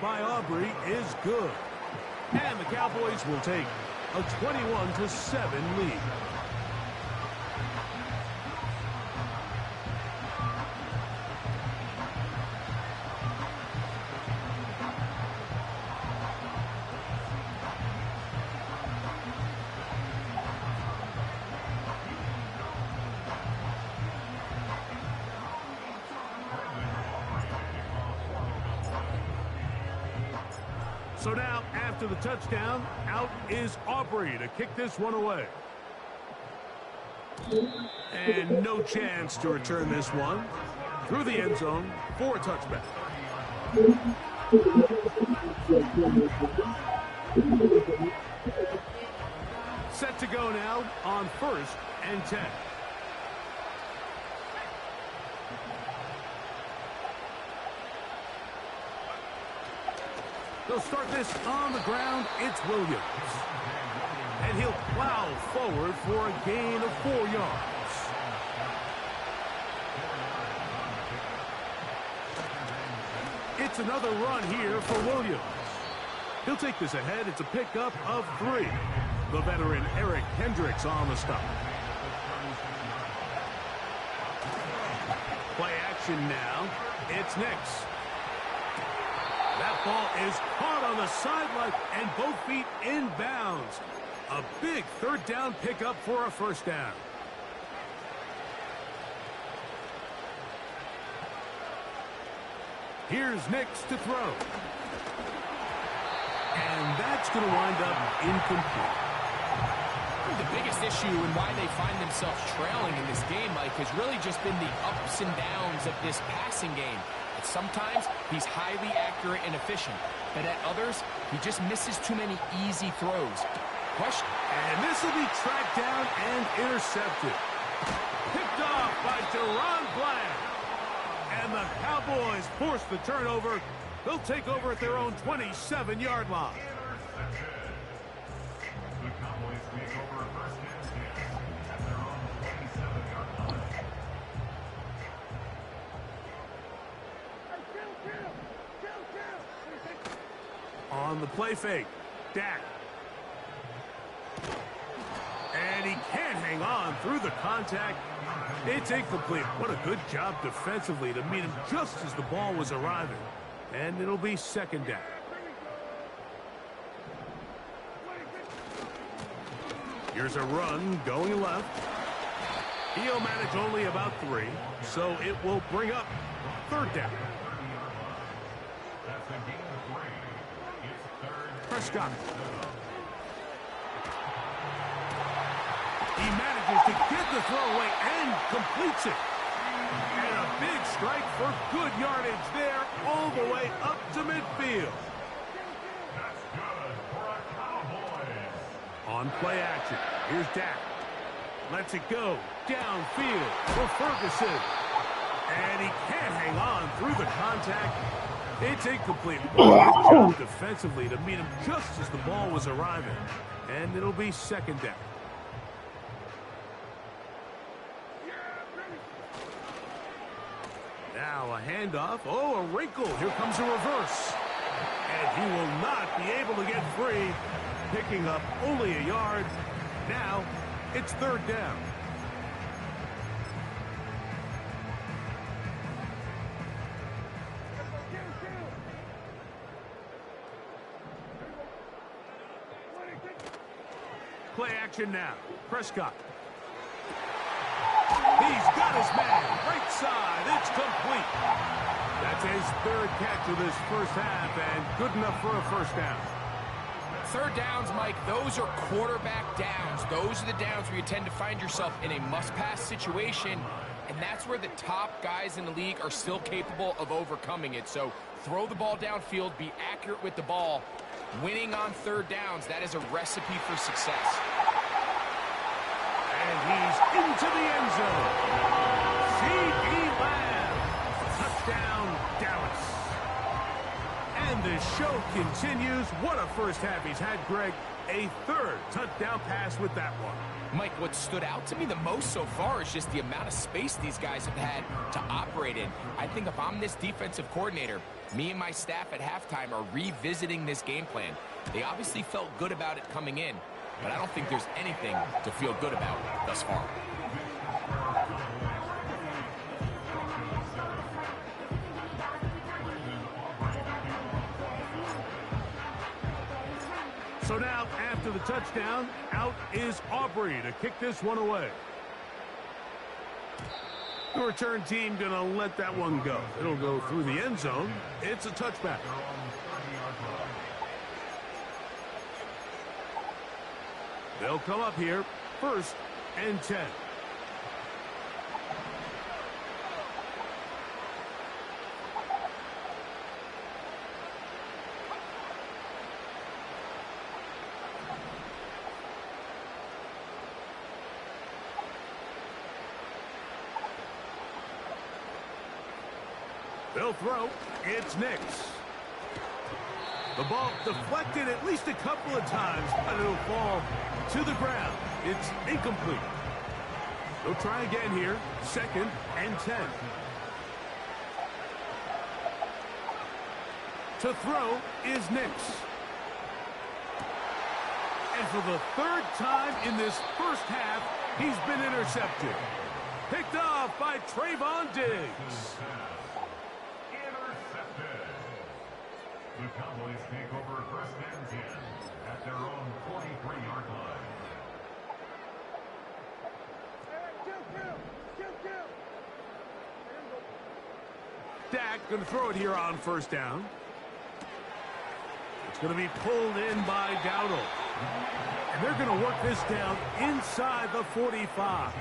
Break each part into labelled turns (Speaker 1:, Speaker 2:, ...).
Speaker 1: by Aubrey is good. And the Cowboys will take a 21-7 lead. So now, after the touchdown, out is Aubrey to kick this one away. And no chance to return this one through the end zone for a touchback. Set to go now on 1st and 10. They'll start this on the ground. It's Williams. And he'll plow forward for a gain of 4 yards. It's another run here for Williams. He'll take this ahead. It's a pickup of 3. The veteran Eric Hendricks on the stop. Play action now. It's Nix. That ball is caught on the sideline and both feet inbounds. A big 3rd down pickup for a 1st down. Here's Nix to throw. And that's going to wind up incomplete.
Speaker 2: The biggest issue and why they find themselves trailing in this game, Mike, has really just been the ups and downs of this passing game. Sometimes he's highly accurate and efficient, but at others, he just misses too many easy throws.
Speaker 1: Question. And this will be tracked down and intercepted. Picked off by Deron Bland. And the Cowboys force the turnover. They'll take over at their own 27-yard line.
Speaker 3: The Cowboys take over 1st and 10 at their own 27-yard line.
Speaker 1: On the play fake, Dak. And he can't hang on through the contact. It's incomplete. What a good job defensively to meet him just as the ball was arriving. And it'll be 2nd down. Here's a run going left. He'll manage only about 3, so it will bring up 3rd down.
Speaker 3: That's a gain of 3. It's 3rd.
Speaker 1: Prescott. He manages to get the throw away and completes it. And a big strike for good yardage there all the way up to midfield.
Speaker 3: That's good for a Cowboys.
Speaker 1: On play action, here's Dak. Lets it go downfield for Ferguson. And he can't hang on through the contact. It's incomplete. What a job defensively to meet him just as the ball was arriving. And it'll be 2nd down. Now a handoff. Oh, a wrinkle. Here comes a reverse. And he will not be able to get free. Picking up only a yard. Now it's 3rd down. Play action now. Prescott. He's got his man. Right side. It's complete. That's his 3rd catch of this 1st half and good enough for a 1st down.
Speaker 2: 3rd downs, Mike, those are quarterback downs. Those are the downs where you tend to find yourself in a must-pass situation, and that's where the top guys in the league are still capable of overcoming it. So throw the ball downfield, be accurate with the ball. Winning on 3rd downs, that is a recipe for success.
Speaker 1: And he's into the end zone. C.D. Lamb. Touchdown, Dallas. And the show continues. What a 1st half he's had, Greg. a third touchdown pass with that one.
Speaker 2: Mike, what stood out to me the most so far is just the amount of space these guys have had to operate in. I think if I'm this defensive coordinator, me and my staff at halftime are revisiting this game plan. They obviously felt good about it coming in, but I don't think there's anything to feel good about thus far.
Speaker 1: So now, after the touchdown, out is Aubrey to kick this one away. The return team going to let that one go. It'll go through the end zone. It's a touchback. They'll come up here, 1st and 10. They'll throw. It's Nix. The ball deflected at least a couple of times, but it'll fall to the ground. It's incomplete. They'll try again here. 2nd and 10. To throw is Nix. And for the 3rd time in this first half, he's been intercepted. Picked off by Trayvon Diggs.
Speaker 3: The Cowboys take over 1st and 10 at their own 43-yard line.
Speaker 1: Dak going to throw it here on 1st down. It's going to be pulled in by Dowdle. And they're going to work this down inside the 45.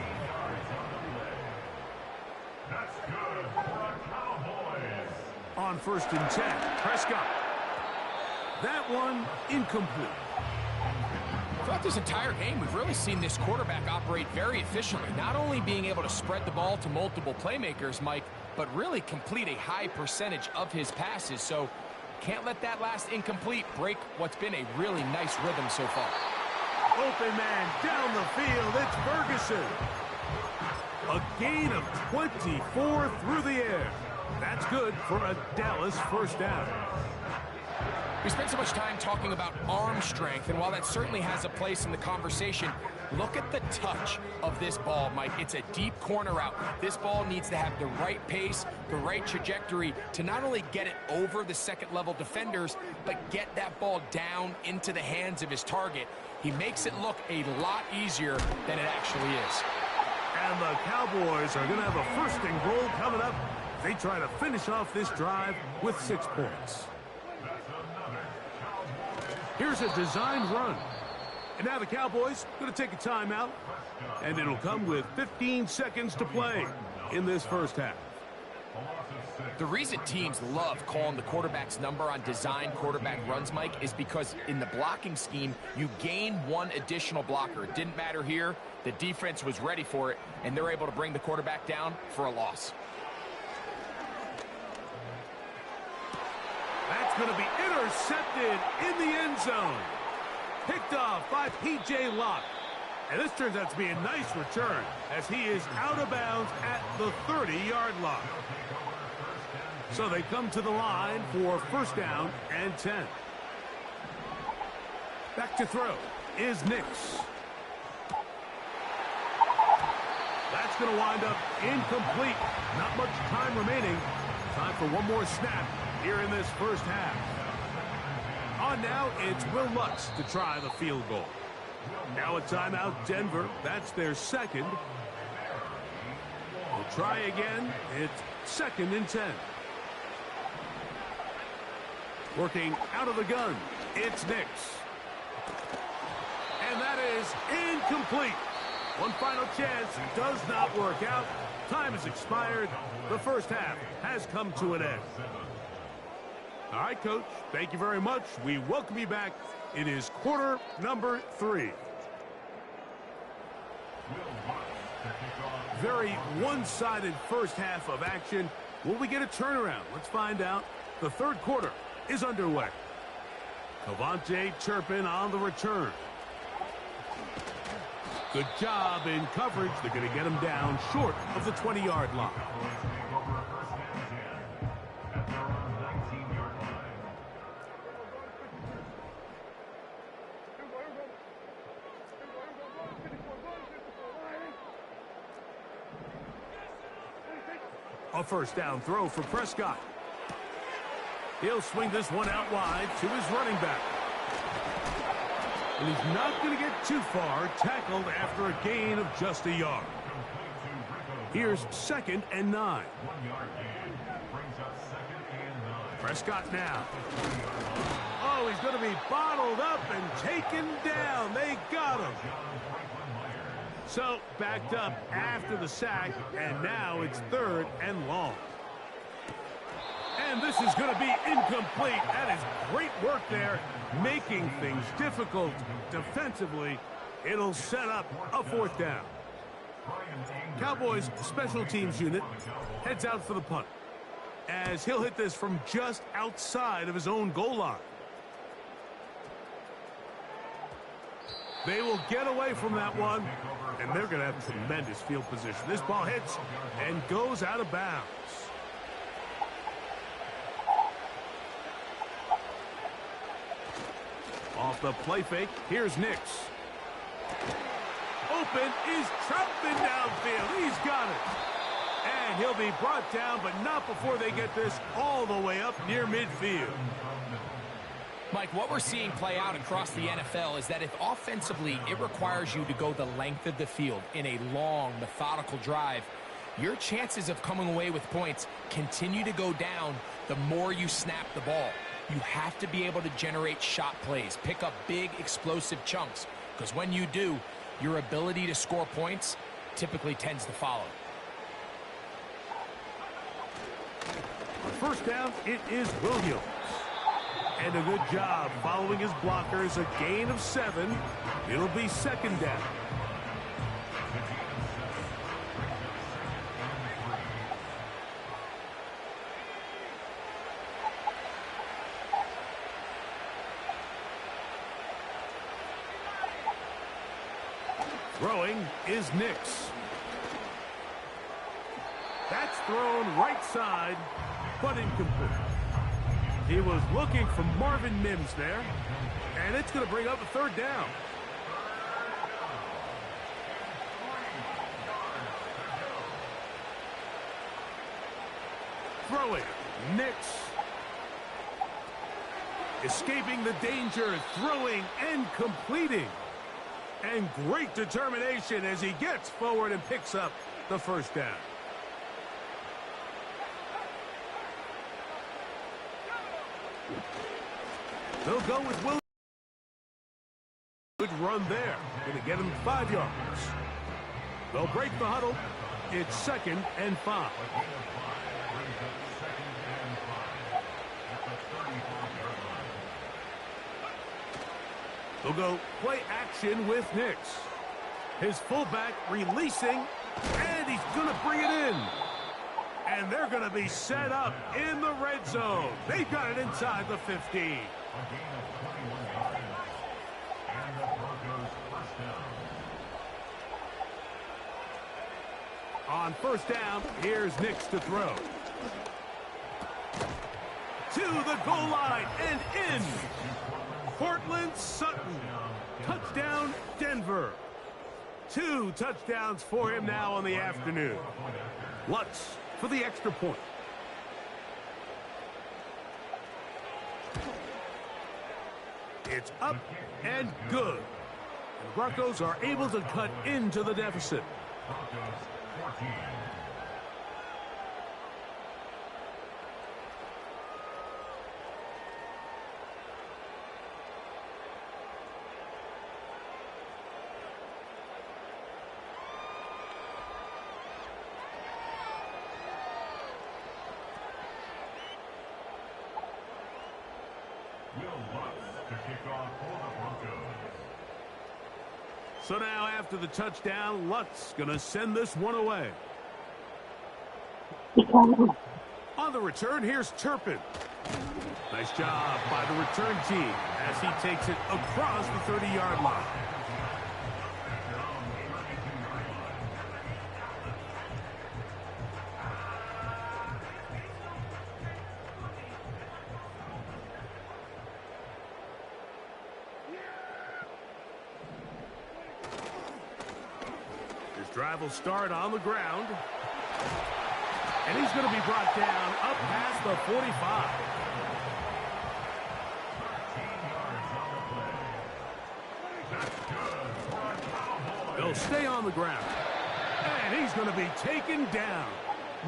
Speaker 3: That's good for the Cowboys.
Speaker 1: On 1st and 10, Prescott. That one incomplete.
Speaker 2: Throughout this entire game, we've really seen this quarterback operate very efficiently, not only being able to spread the ball to multiple playmakers, Mike, but really complete a high percentage of his passes. So can't let that last incomplete break what's been a really nice rhythm so far.
Speaker 1: Open man down the field. It's Ferguson. A gain of 24 through the air. That's good for a Dallas 1st down.
Speaker 2: We spent so much time talking about arm strength, and while that certainly has a place in the conversation, look at the touch of this ball, Mike. It's a deep corner route. This ball needs to have the right pace, the right trajectory to not only get it over the 2nd-level defenders, but get that ball down into the hands of his target. He makes it look a lot easier than it actually is.
Speaker 1: And the Cowboys are going to have a 1st and goal coming up. They try to finish off this drive with 6 points. Here's a designed run. And now the Cowboys going to take a timeout. And it'll come with 15 seconds to play in this 1st half.
Speaker 2: The reason teams love calling the quarterback's number on designed quarterback runs, Mike, is because in the blocking scheme, you gain 1 additional blocker. It didn't matter here. The defense was ready for it, and they're able to bring the quarterback down for a loss.
Speaker 1: That's going to be intercepted in the end zone. Picked off by P.J. Locke. And this turns out to be a nice return as he is out of bounds at the 30-yard line. So they come to the line for 1st down and 10. Back to throw is Nix. That's going to wind up incomplete. Not much time remaining. Time for one more snap here in this 1st half. On now, it's Will Lutz to try the field goal. Now a timeout, Denver. That's their 2nd. We'll try again. It's 2nd and 10. Working out of the gun. It's Nix. And that is incomplete. One final chance. Does not work out. Time has expired. The 1st half has come to an end. All right, Coach. Thank you very much. We welcome you back. It is quarter number 3. Very one-sided 1st half of action. Will we get a turnaround? Let's find out. The 3rd quarter is underway. Avante Turpin on the return. Good job in coverage. They're going to get him down short of the 20-yard line. A first down throw for Prescott. He'll swing this one out wide to his running back. And he's not going to get too far, tackled after a gain of just a yard. Here's 2nd and 9. Prescott now. Oh, he's going to be bottled up and taken down. They got him. So, backed up after the sack, and now it's 3rd and long. And this is going to be incomplete. That is great work there, making things difficult defensively. It'll set up a 4th down. Cowboys special teams unit heads out for the punt, as he'll hit this from just outside of his own goal line. They will get away from that one, and they're going to have tremendous field position. This ball hits and goes out of bounds. Off the play fake, here's Nix. Open is Troutman downfield. He's got it. And he'll be brought down, but not before they get this all the way up near midfield.
Speaker 2: Mike, what we're seeing play out across the NFL is that if offensively it requires you to go the length of the field in a long, methodical drive, your chances of coming away with points continue to go down the more you snap the ball. You have to be able to generate shot plays, pick up big, explosive chunks, because when you do, your ability to score points typically tends to follow.
Speaker 1: On first down, it is Williams. And a good job following his blockers, a gain of 7. It'll be 2nd down. Throwing is Nix. That's thrown right side, but incomplete. He was looking for Marvin Mims there, and it's going to bring up a 3rd down. Throwing, Nix. Escaping the danger, throwing and completing. And great determination as he gets forward and picks up the 1st down. They'll go with Williams. Good run there. Going to get him 5 yards. They'll break the huddle. It's 2nd and 5. They'll go play action with Nix. His fullback releasing, and he's going to bring it in. And they're going to be set up in the red zone. They've got it inside the 15. On first down, here's Nix to throw. To the goal line and in. Portland Sutton. Touchdown, Denver. 2 touchdowns for him now on the afternoon. Lutz for the extra point. It's up and good. The Broncos are able to cut into the deficit.
Speaker 3: Broncos 14.
Speaker 1: So now after the touchdown, Lutz going to send this one away. On the return, here's Turpin. Nice job by the return team as he takes it across the 30-yard line. His drive will start on the ground. And he's going to be brought down up past the 45. They'll stay on the ground. And he's going to be taken down.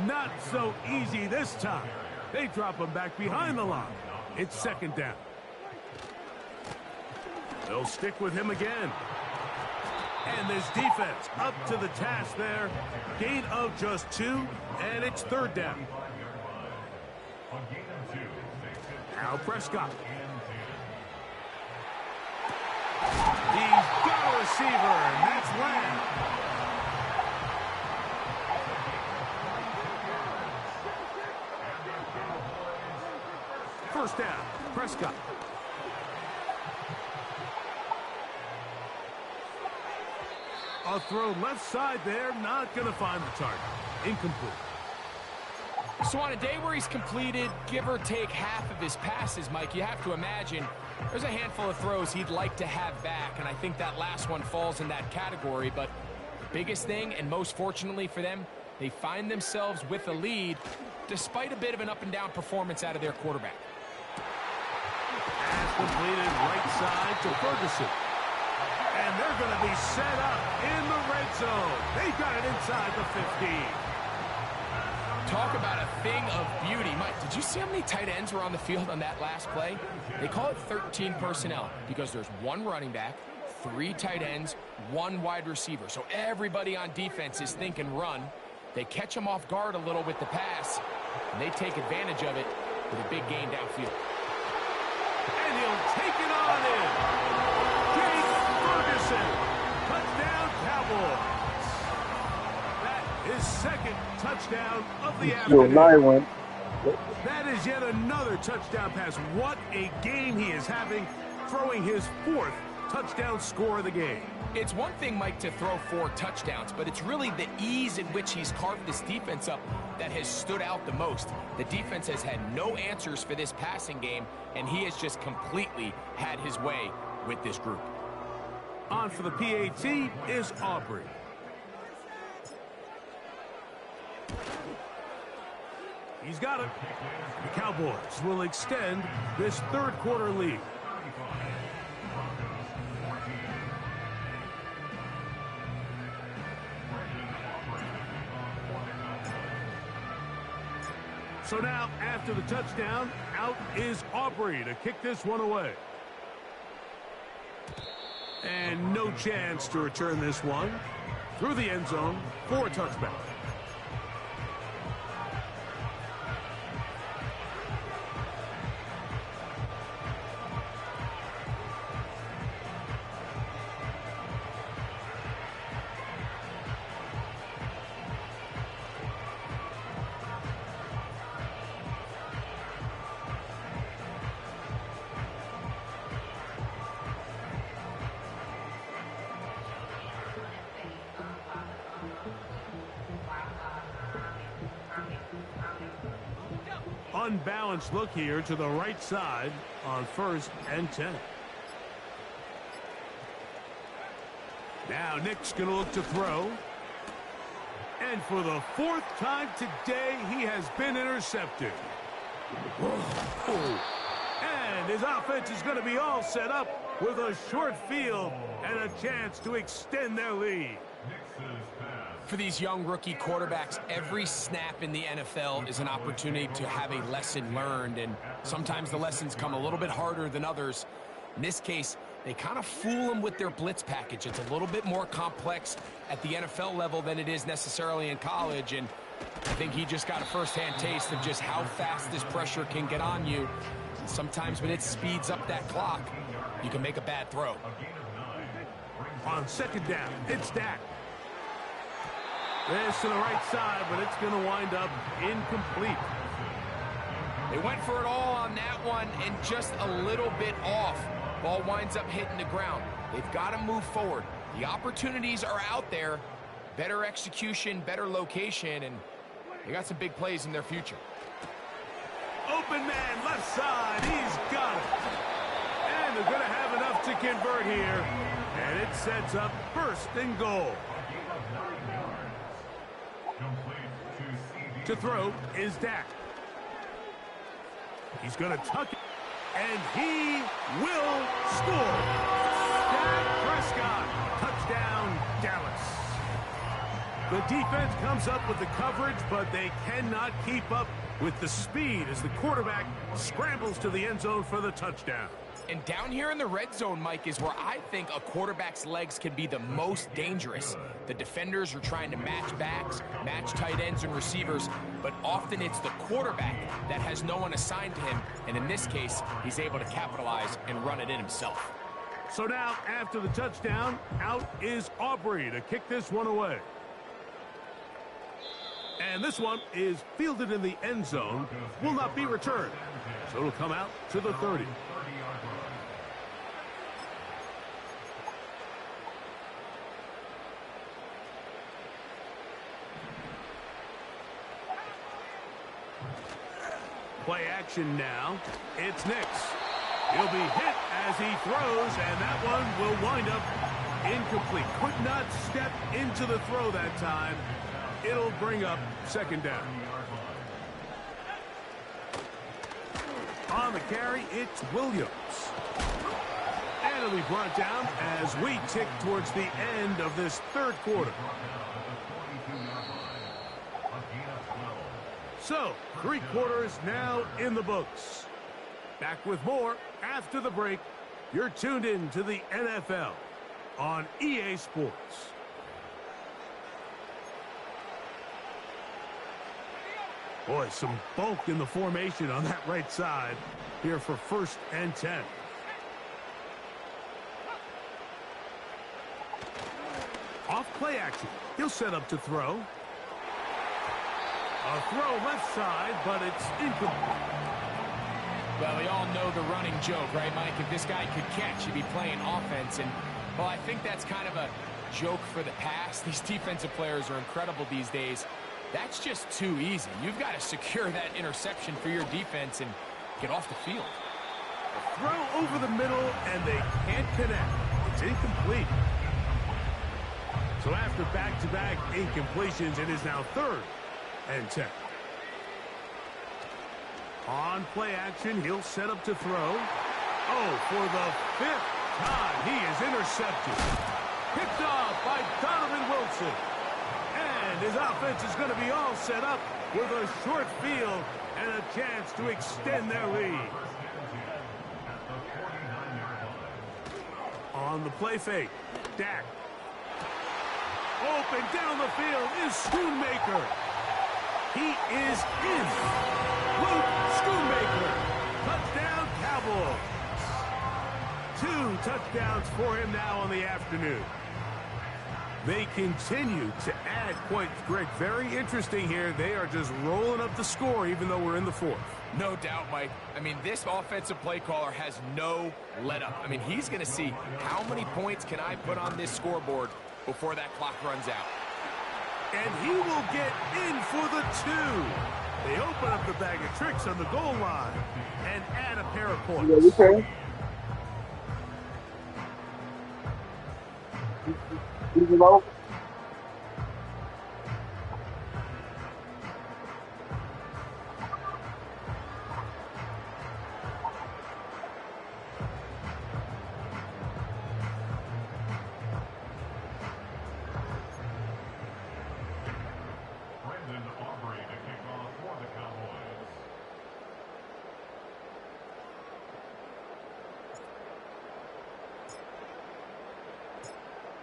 Speaker 1: Not so easy this time. They drop him back behind the line. It's second down. They'll stick with him again. And this defense up to the task there. Gain of just 2, and it's third down. Now Prescott. He's got a receiver, and that's Lamb. First down, Prescott. A throw left side there, not going to find the target. Incomplete.
Speaker 2: So on a day where he's completed, give or take half of his passes, Mike, you have to imagine there's a handful of throws he'd like to have back, and I think that last one falls in that category. But the biggest thing, and most fortunately for them, they find themselves with a lead despite a bit of an up-and-down performance out of their quarterback.
Speaker 1: Pass completed right side to Ferguson. And they're going to be set up in the red zone. They got it inside the 15.
Speaker 2: Talk about a thing of beauty. Mike, did you see how many tight ends were on the field on that last play? They call it 13 personnel because there's 1 running back, 3 tight ends, 1 wide receiver. So everybody on defense is thinking run. They catch them off guard a little with the pass, and they take advantage of it with a big gain downfield.
Speaker 1: And he'll take it on in. Ferguson, touchdown Cowboys. That is second touchdown of the afternoon. That is yet another touchdown pass. What a game he is having, throwing his 4th touchdown score of the game.
Speaker 2: It's one thing, Mike, to throw 4 touchdowns, but it's really the ease in which he's carved this defense up that has stood out the most. The defense has had no answers for this passing game, and he has just completely had his way with this group.
Speaker 1: On for the PAT is Aubrey. He's got it. The Cowboys will extend this third quarter lead. So now, after the touchdown, out is Aubrey to kick this one away. And no chance to return this one through the end zone for a touchback. Unbalanced look here to the right side on 1st and 10. Now Nick's going to look to throw. And for the 4th time today, he has been intercepted. Whoa. And his offense is going to be all set up with a short field and a chance to extend their lead.
Speaker 2: For these young rookie quarterbacks, every snap in the NFL is an opportunity to have a lesson learned, and sometimes the lessons come a little bit harder than others. In this case, they kind of fool them with their blitz package. It's a little bit more complex at the NFL level than it is necessarily in college, and I think he just got a first-hand taste of just how fast this pressure can get on you. And sometimes when it speeds up that clock, you can make a bad throw.
Speaker 1: On second down, it's Dak. This to the right side, but it's going to wind up incomplete.
Speaker 2: They went for it all on that one and just a little bit off. Ball winds up hitting the ground. They've got to move forward. The opportunities are out there. Better execution, better location, and they got some big plays in their future.
Speaker 1: Open man, left side. He's got it. And they're going to have enough to convert here. And it sets up first and goal. To throw is Dak. He's going to tuck it. And he will score. Dak Prescott. Touchdown, Dallas. The defense comes up with the coverage, but they cannot keep up with the speed as the quarterback scrambles to the end zone for the touchdown.
Speaker 2: And down here in the red zone, Mike, is where I think a quarterback's legs can be the most dangerous. The defenders are trying to match backs, match tight ends and receivers, but often it's the quarterback that has no one assigned to him, and in this case, he's able to capitalize and run it in himself.
Speaker 1: So now, after the touchdown, out is Aubrey to kick this one away. And this one is fielded in the end zone, will not be returned. So it'll come out to the 30. Play action now. It's Nix. He'll be hit as he throws, and that one will wind up incomplete. Could not step into the throw that time. It'll bring up second down. On the carry, it's Williams. And it'll be brought down as we tick towards the end of this third quarter. So, 3 quarters now in the books. Back with more after the break. You're tuned in to the NFL on EA Sports. Boy, some bulk in the formation on that right side here for 1st and 10. Off play action. He'll set up to throw. A throw left side, but it's incomplete.
Speaker 2: Well, we all know the running joke, right, Mike? If this guy could catch, he'd be playing offense. And, well, I think that's kind of a joke for the past. These defensive players are incredible these days. That's just too easy. You've got to secure that interception for your defense and get off the field.
Speaker 1: A throw over the middle, and they can't connect. It's incomplete. So after back-to-back incompletions, it is now 3rd and 10. On play action, he'll set up to throw. Oh, for the 5th time, he is intercepted. Picked off by Donovan Wilson. And his offense is going to be all set up with a short field and a chance to extend their lead. On the play fake, Dak. Open down the field is Schoonmaker. He is in. Luke Schoonmaker. Touchdown, Cowboys. 2 touchdowns for him now on the afternoon. They continue to add points. Greg, very interesting here. They are just rolling up the score even though we're in the 4th.
Speaker 2: No doubt, Mike. I mean, this offensive play caller has no let up. I mean, he's going to see how many points can I put on this scoreboard before that clock runs out.
Speaker 1: And he will get in for the 2. They open up the bag of tricks on the goal line and add a pair of points.
Speaker 4: Yeah, okay.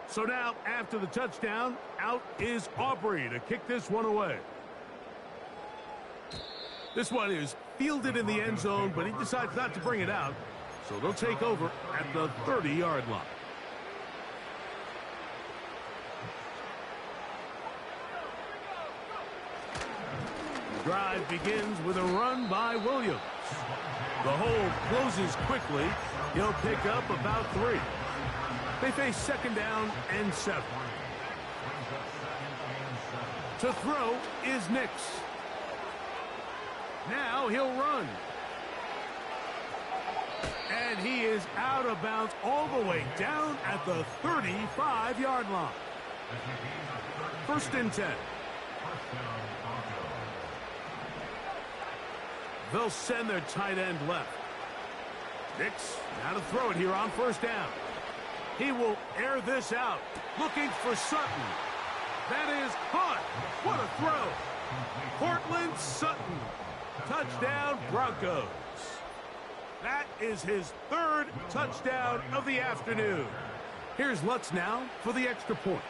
Speaker 1: So now, after the touchdown, out is Aubrey to kick this one away. This one is fielded in the end zone, but he decides not to bring it out. So they'll take over at the 30-yard line. Drive begins with a run by Williams. The hole closes quickly. He'll pick up about 3. They face 2nd down and 7. To throw is Nix. Now he'll run. And he is out of bounds all the way down at the 35-yard line. 1st and 10. They'll send their tight end left. Nix now to throw it here on 1st down. He will air this out, looking for Sutton. That is caught. What a throw. Cortland Sutton. Touchdown, Broncos. That is his 3rd touchdown of the afternoon. Here's Lutz now for the extra point.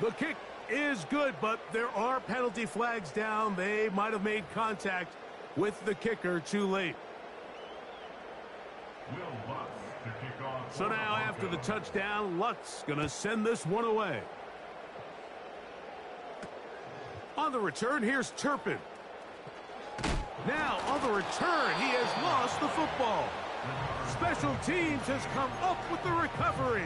Speaker 1: The kick is good, but there are penalty flags down. They might have made contact with the kicker too late. So now after the touchdown, Lutz going to send this one away. On the return, here's Turpin. Now on the return, he has lost the football. Special teams has come up with the recovery.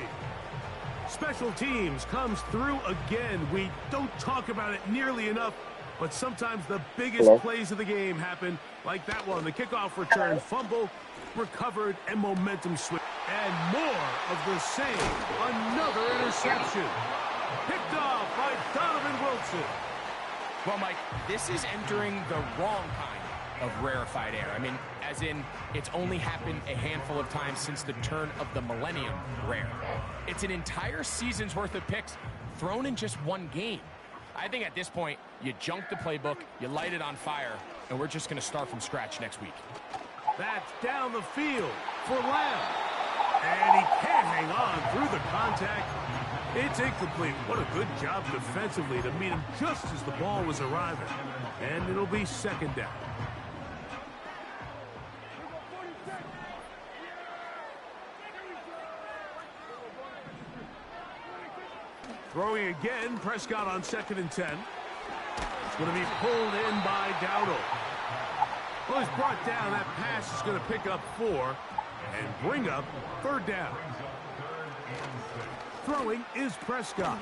Speaker 1: Special teams comes through again. We don't talk about it nearly enough, but sometimes the biggest plays of the game happen like that one. The kickoff return, fumble, recovered, and momentum switch. And more of the same. Another interception. Picked off by Donovan Wilson.
Speaker 2: Well, Mike, this is entering the wrong kind of rarefied air. I mean, as in, it's only happened a handful of times since the turn of the millennium rare. It's an entire season's worth of picks thrown in just one game. I think at this point, you junk the playbook, you light it on fire, and we're just going to start from scratch next week.
Speaker 1: That's down the field for Lamb. And he can't hang on through the contact. It's incomplete. What a good job defensively to meet him just as the ball was arriving. And it'll be 2nd down. Throwing again, Prescott on 2nd and 10. It's going to be pulled in by Dowdle. Well, he's brought down. That pass is going to pick up 4 and bring up 3rd down. Throwing is Prescott.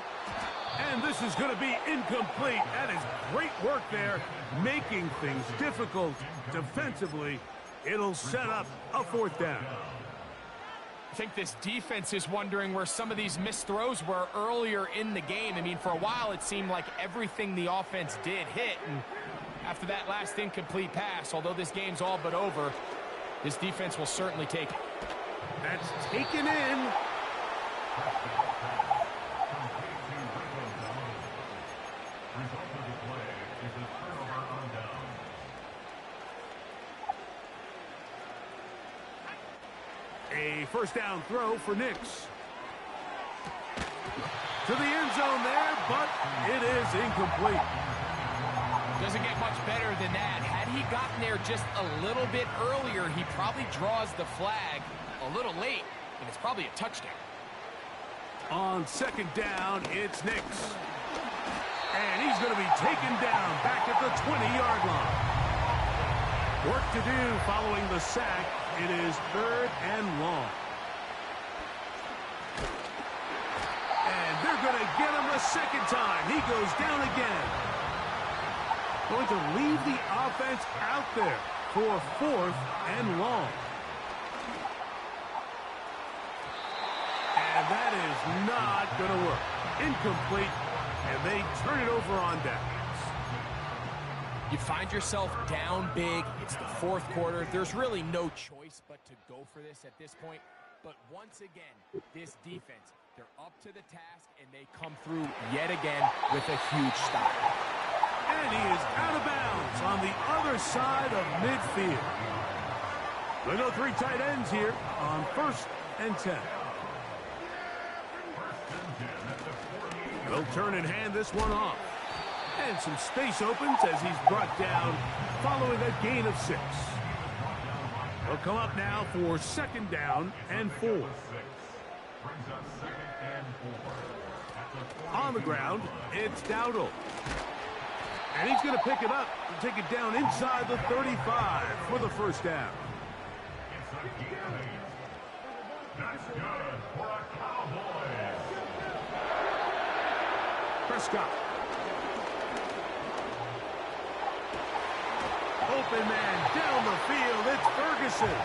Speaker 1: And this is going to be incomplete. That is great work there, making things difficult defensively. It'll set up a 4th down.
Speaker 2: I think this defense is wondering where some of these missed throws were earlier in the game. I mean, for a while, it seemed like everything the offense did hit. And after that last incomplete pass, although this game's all but over, this defense will certainly take it.
Speaker 1: That's taken in. A 1st down throw for Nix. To the end zone there, but it is incomplete.
Speaker 2: Doesn't get much better than that. Had he gotten there just a little bit earlier, he probably draws the flag a little late, and it's probably a touchdown.
Speaker 1: On 2nd down, it's Nix. And he's going to be taken down back at the 20-yard line. Work to do following the sack. It is 3rd and long. And they're going to get him a 2nd time. He goes down again. Going to leave the offense out there for 4th and long. And that is not going to work. Incomplete, and they turn it over on downs.
Speaker 2: You find yourself down big. It's the 4th quarter. There's really no choice but to go for this at this point. But once again, this defense, they're up to the task, and they come through yet again with a huge stop.
Speaker 1: And he is out of bounds on the other side of midfield. They go 3 tight ends here on 1st and 10. They'll turn and hand this one off. And some space opens as he's brought down following a gain of 6. They'll come up now for 2nd down and 4. On the ground, it's Dowdle. And he's going to pick it up and take it down inside the 35 for the first down.
Speaker 3: It's a gain of 8. That's good for a Cowboys.
Speaker 1: Prescott. Open man down the field. It's Ferguson.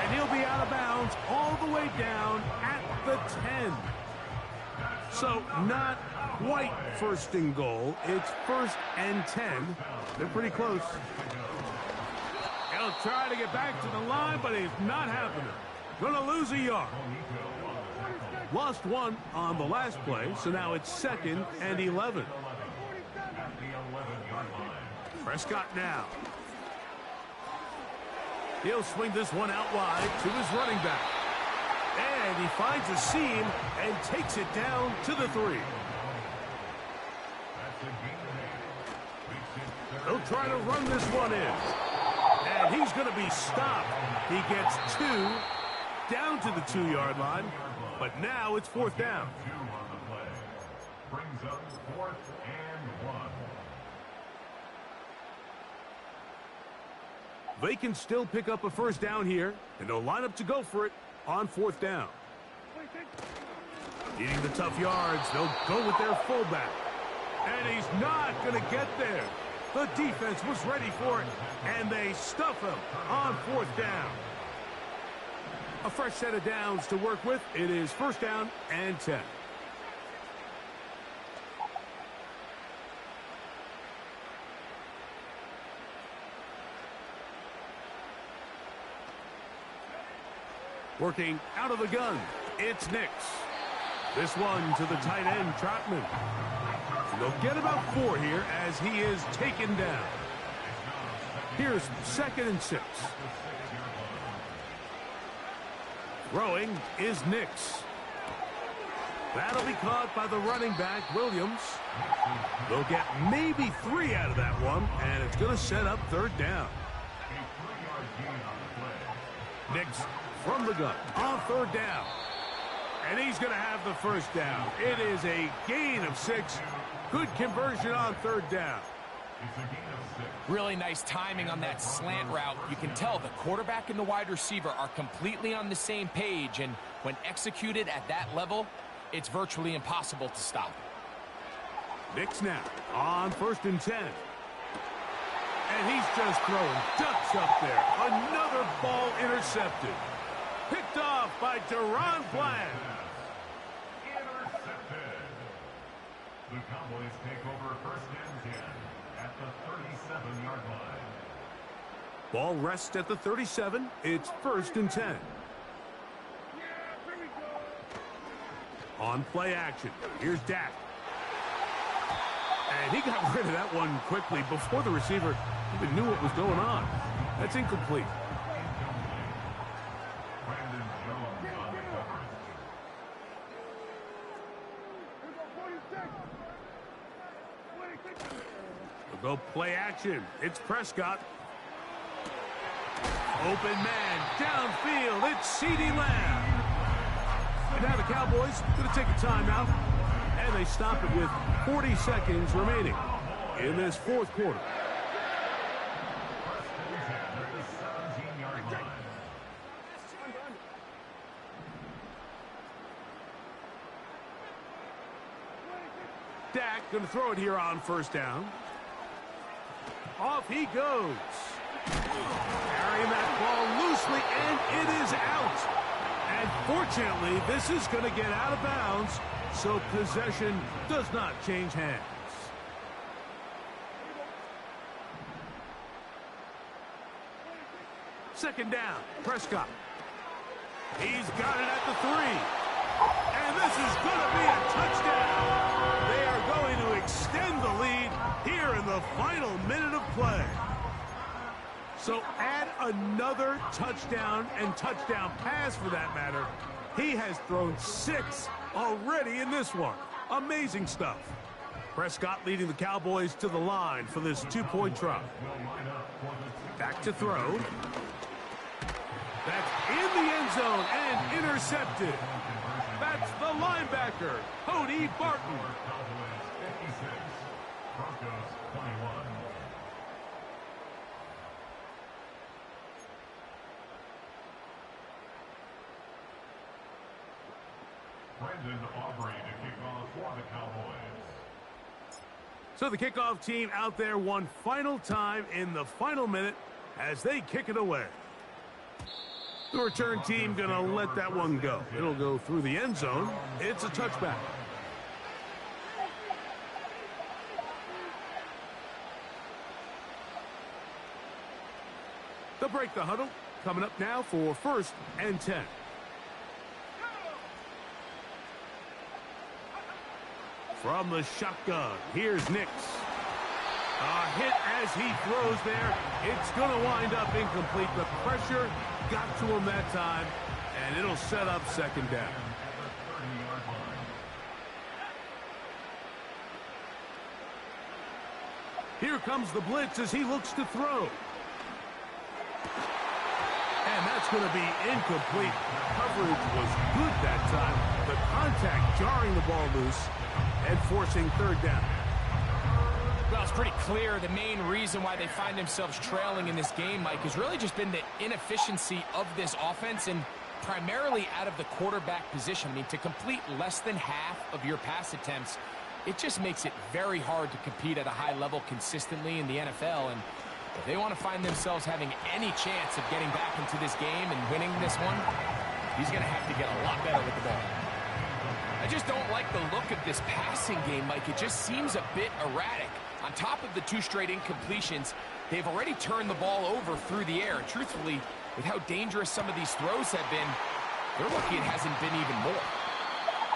Speaker 1: And he'll be out of bounds all the way down at the 10. So not quite first and goal. It's 1st and 10. They're pretty close. He'll try to get back to the line, but it's not happening. Going to lose a yard. Lost one on the last play, so now it's 2nd and 11. Prescott now. He'll swing this one out wide to his running back. And he finds a seam and takes it down to the 3. He'll try to run this one in. And he's going to be stopped. He gets 2 down to the 2-yard line. But now it's 4th down.
Speaker 3: Brings up 4th and 1.
Speaker 1: They can still pick up a first down here, and they'll line up to go for it on 4th down. Needing the tough yards, they'll go with their fullback. And he's not going to get there. The defense was ready for it, and they stuff him on 4th down. A fresh set of downs to work with. It is 1st down and 10. Working out of the gun, it's Nix. This one to the tight end, Trotman. And they'll get about 4 here as he is taken down. Here's 2nd and 6. Throwing is Nix. That'll be caught by the running back, Williams. They'll get maybe 3 out of that one, and it's going to set up 3rd down. Nix from the gun on 3rd down. And he's going to have the first down. It is a gain of 6. Good conversion on 3rd down.
Speaker 2: Really nice timing on that slant route. You can tell the quarterback and the wide receiver are completely on the same page, and when executed at that level, it's virtually impossible to stop.
Speaker 1: Nix now on 1st and 10. And he's just throwing ducks up there. Another ball intercepted. Picked off by Deron Bland.
Speaker 3: Intercepted. The Cowboys take over 1st and 10 at the 37-yard line.
Speaker 1: Ball rests at the 37. It's 1st and 10. On play action. Here's Dak. And he got rid of that one quickly before the receiver even knew what was going on. That's incomplete. We'll go play action. It's Prescott. Open man downfield. It's CeeDee Lamb. And now the Cowboys going to take a timeout. And they stop it with 40 seconds remaining in this 4th quarter. Dak going to throw it here on 1st down. Off he goes. Carrying that ball loosely, and it is out. And fortunately, this is going to get out of bounds, so possession does not change hands. Second down, Prescott. He's got it at the 3. And this is going to be a touchdown. They are going to extend the lead here in the final minute of play. So add another touchdown and touchdown pass for that matter. He has thrown 6 already in this one. Amazing stuff. Prescott leading the Cowboys to the line for this 2-point try. Back to throw. That's in the end zone and intercepted. That's the linebacker, Cody Barton.
Speaker 3: Landon Aubrey to kick off for the Cowboys.
Speaker 1: So the kickoff team out there one final time in the final minute as they kick it away. The return team going to let that one go. It'll go through the end zone. It's a touchback. They'll break the huddle. Coming up now for 1st and 10. From the shotgun, here's Nix. A hit as he throws there. It's going to wind up incomplete. The pressure got to him that time, and it'll set up 2nd down. Here comes the blitz as he looks to throw. And that's going to be incomplete. Coverage was good that time. The contact jarring the ball loose and forcing 3rd down.
Speaker 2: Well, it's pretty clear the main reason why they find themselves trailing in this game, Mike, has really just been the inefficiency of this offense and primarily out of the quarterback position. I mean, to complete less than half of your pass attempts, it just makes it very hard to compete at a high level consistently in the NFL. And if they want to find themselves having any chance of getting back into this game and winning this one, he's going to have to get a lot better with the ball. I just don't like the look of this passing game, Mike. It just seems a bit erratic. On top of the 2 straight incompletions, they've already turned the ball over through the air. And truthfully, with how dangerous some of these throws have been, they're lucky it hasn't been even more.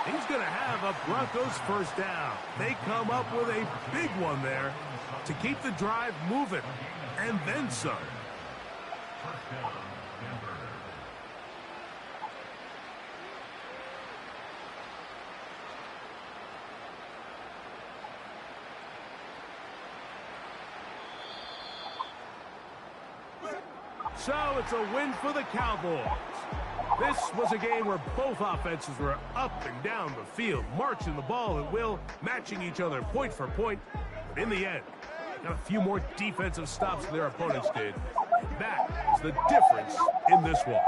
Speaker 1: He's going to have a Broncos 1st down. They come up with a big one there to keep the drive moving. And then some. So it's a win for the Cowboys. This was a game where both offenses were up and down the field, marching the ball at will, matching each other point for point. But in the end, got a few more defensive stops than their opponents did. That is the difference in this one.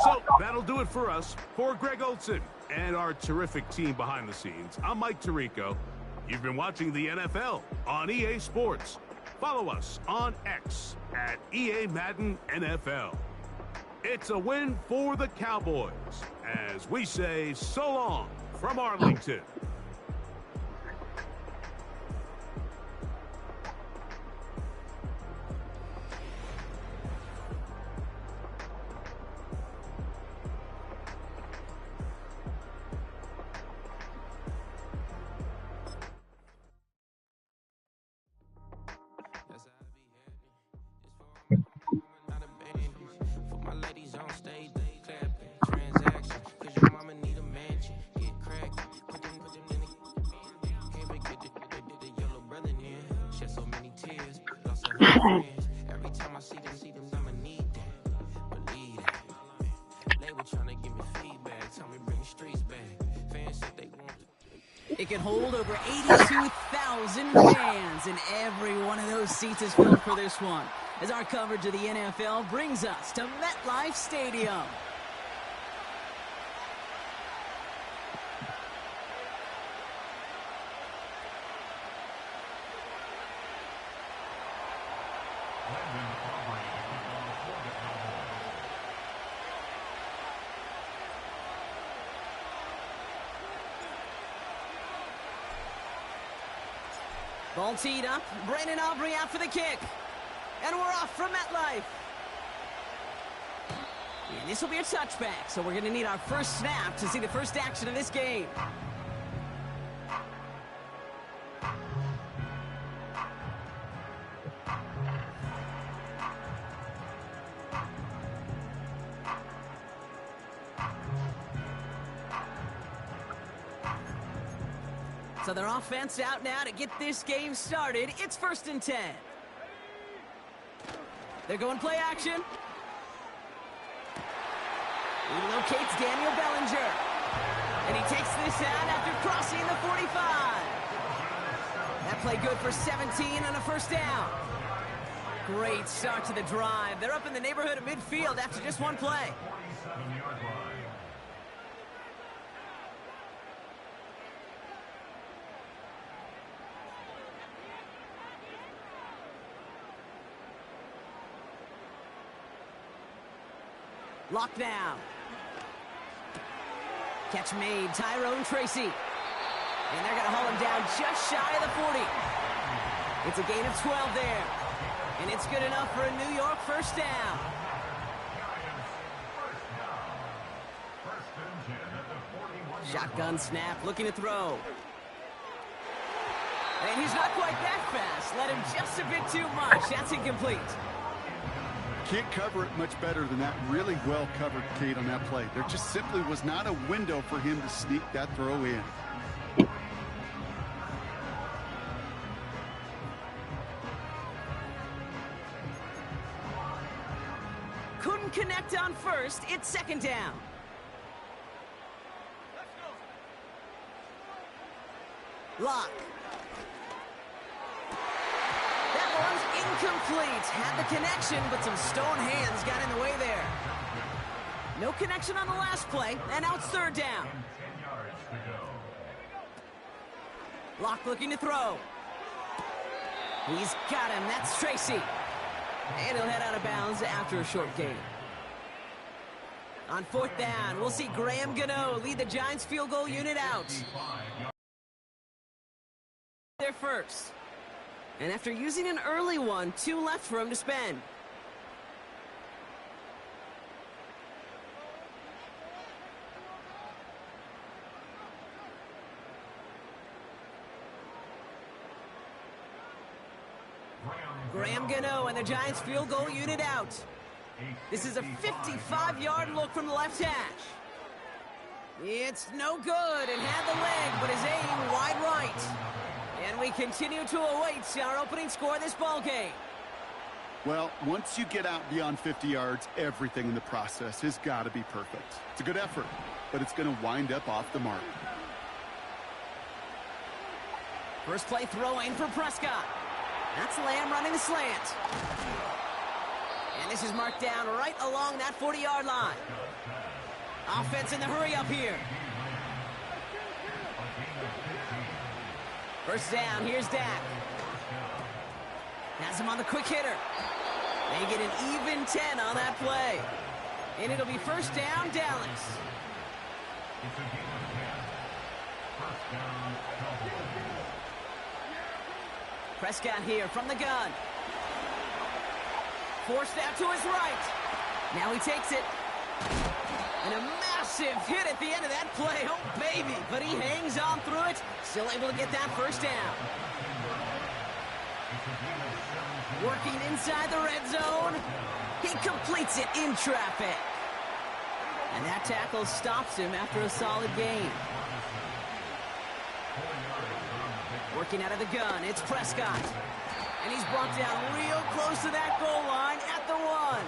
Speaker 1: So that'll do it for us. For Greg Olson and our terrific team behind the scenes, I'm Mike Tirico. You've been watching the NFL on EA Sports. Follow us on X at EA Madden NFL. It's a win for the Cowboys as we say so long from Arlington.
Speaker 4: Every time I see them, I'ma need that. Believe that. They were trying to give me feedback, tell me bring the streets back. Fans said they want to.
Speaker 5: It can hold over 82,000 fans, and every one of those seats is filled for this one, as our coverage of the NFL brings us to MetLife Stadium. Ball teed up. Brandon Aubrey out for the kick. And we're off from MetLife. And this will be a touchback, so we're going to need our first snap to see the first action of this game. So their offense out now to get this game started. It's 1st and 10. They're going play action. He locates Daniel Bellinger. And he takes this out after crossing the 45. That play good for 17 and a first down. Great start to the drive. They're up in the neighborhood of midfield after just one play. Locked down. Catch made, Tyrone Tracy. And they're going to haul him down just shy of the 40. It's a gain of 12 there. And it's good enough for a New York first down. Shotgun snap, looking to throw. And he's not quite that fast. Led him just a bit too much. That's incomplete.
Speaker 6: Can't cover it much better than that. Really well covered, Kate, on that play. There just simply was not a window for him to sneak that throw in.
Speaker 5: Couldn't connect on first. It's second down. Lock. That one's incomplete. Had the connection, but some stone hands got in the way there. No connection on the last play, and now it's third down. Lock looking to throw. He's got him. That's Tracy. And he'll head out of bounds after a short gain. On fourth down, we'll see Graham Gano lead the Giants field goal unit out. There first. And after using an early one, 2 left for him to spend. Graham Gano and the Giants field goal unit out. This is a 55-yard look from the left hash. It's no good and had the leg, but his aim wide right. And we continue to await our opening score of this ball game.
Speaker 6: Well, once you get out beyond 50 yards, everything in the process has got to be perfect. It's a good effort, but it's going to wind up off the mark.
Speaker 5: First play throwing for Prescott. That's Lamb running the slant. And this is marked down right along that 40-yard line. Offense in the hurry up here. First down, here's Dak. Has him on the quick hitter. They get an even 10 on that play. And it'll be first down, Dallas. Prescott here from the gun. Forced out to his right. Now he takes it. And a massive hit at the end of that play. Oh, baby. But he hangs on through it. Still able to get that first down. Working inside the red zone. He completes it in traffic. And that tackle stops him after a solid gain. Working out of the gun, it's Prescott. And he's brought down real close to that goal line at the 1.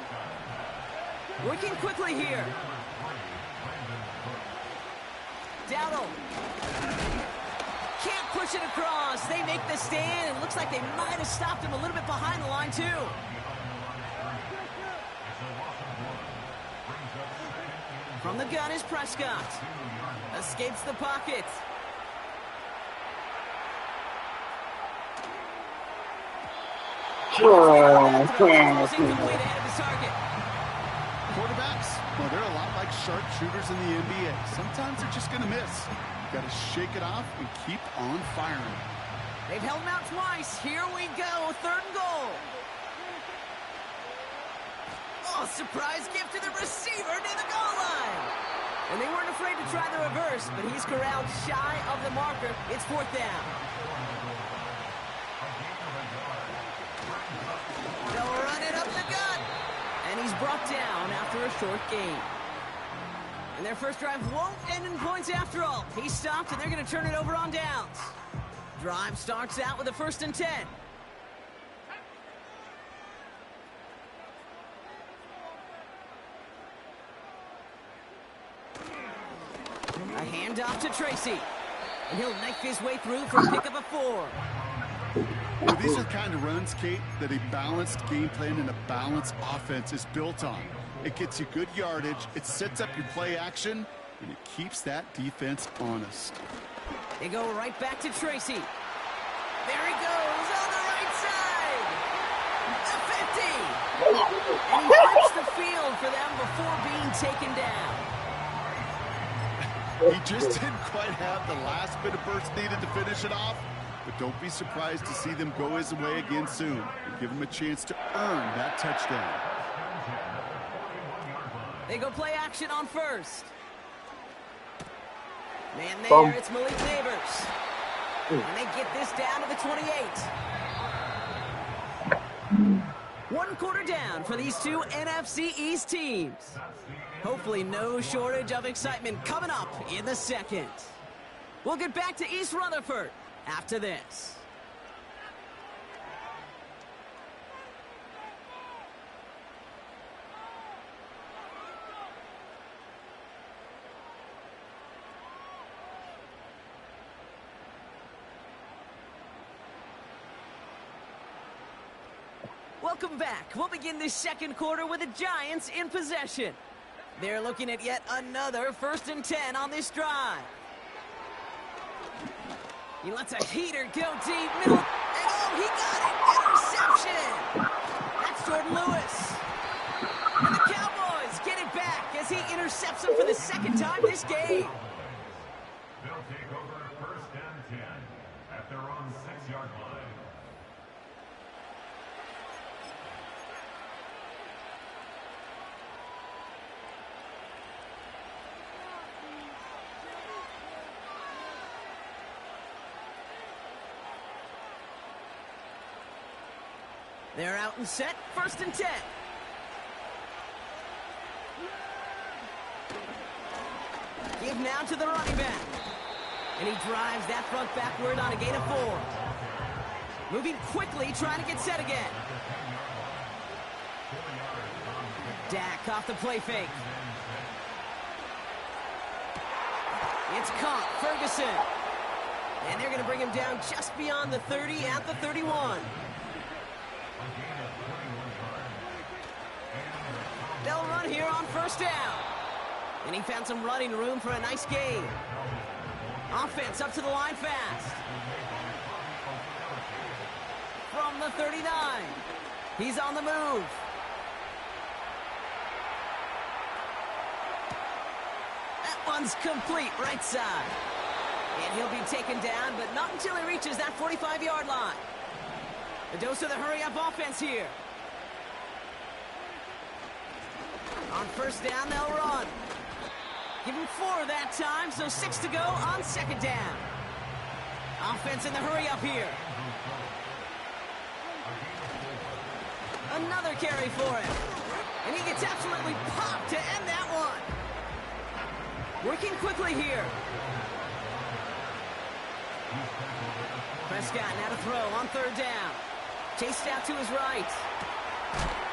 Speaker 5: Working quickly here. Dowdle. Can't push it across. They make the stand. It looks like they might have stopped him a little bit behind the line, too. From the gun is Prescott. Escapes the pocket.
Speaker 6: Quarterbacks, well, they're a lot like sharpshooters in the NBA. Sometimes they're just going to miss. Got to shake it off and keep on firing.
Speaker 5: They've held him out twice. Here we go. Third and goal. Oh, surprise gift to the receiver near the goal line. And they weren't afraid to try the reverse, but he's corralled shy of the marker. It's fourth down. They'll run it up the gut. And he's brought down after a short gain. And their first drive won't end in points after all. He stopped, and they're going to turn it over on downs. Drive starts out with a 1st and 10. A handoff to Tracy. And he'll knife his way through for a pickup of 4.
Speaker 6: Well, these are the kind of runs, Kate, that a balanced game plan and a balanced offense is built on. It gets you good yardage, it sets up your play action, and it keeps that defense honest.
Speaker 5: They go right back to Tracy. There he goes on the right side. The 50. And he flips the field for them before being taken down.
Speaker 6: He just didn't quite have the last bit of burst needed to finish it off. But don't be surprised to see them go his way again soon and give him a chance to earn that touchdown.
Speaker 5: They go play action on first. Man there, it's Malik Neighbors. And they get this down to the 28. 1 quarter down for these two NFC East teams. Hopefully no shortage of excitement coming up in the second. We'll get back to East Rutherford after this. Welcome back. We'll begin this second quarter with the Giants in possession. They're looking at yet another 1st and 10 on this drive. He lets a heater go deep middle. And oh, he got it! Interception! That's Jordan Lewis. And the Cowboys get it back as he intercepts him for the 2nd time this game.
Speaker 3: They'll take over 1st and 10 at their own 6-yard line.
Speaker 5: They're out and set, 1st and 10. Give now to the running back. And he drives that front backward on a gain of 4. Moving quickly, trying to get set again. Dak off the play fake. It's caught, Ferguson. And they're going to bring him down just beyond the 30 at the 31. They'll run here on 1st down. And he found some running room for a nice gain. Offense up to the line fast. From the 39. He's on the move. That one's complete, right side. And he'll be taken down, but not until he reaches that 45-yard line. A dose of the hurry-up offense here. On 1st down, they'll run. Give him 4 that time, so 6 to go on 2nd down. Offense in the hurry-up here. Another carry for him. And he gets absolutely popped to end that one. Working quickly here. Prescott now to throw on 3rd down. Chased out to his right.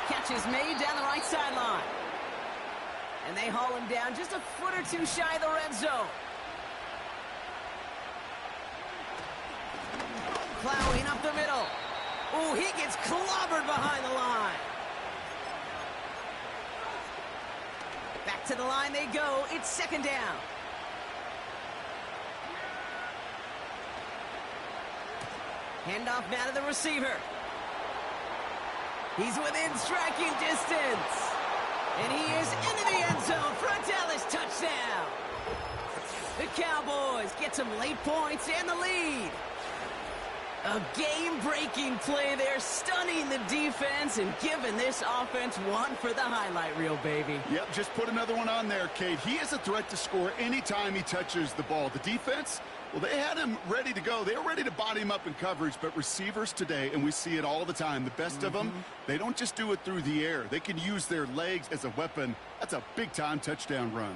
Speaker 5: Catch is made down the right sideline. And they haul him down just a foot or 2 shy of the red zone. Plowing up the middle. Oh, he gets clobbered behind the line. Back to the line they go. It's 2nd down. Handoff now to the receiver. He's within striking distance. And he is into the end zone for a Dallas touchdown. The Cowboys get some late points and the lead. A game-breaking play there, stunning the defense and giving this offense one for the highlight reel, baby.
Speaker 6: Yep, just put another one on there, Kate. He is a threat to score anytime he touches the ball. The defense, well, they had him ready to go. They were ready to body him up in coverage, but receivers today, and we see it all the time, the best of them, they don't just do it through the air. They can use their legs as a weapon. That's a big-time touchdown run.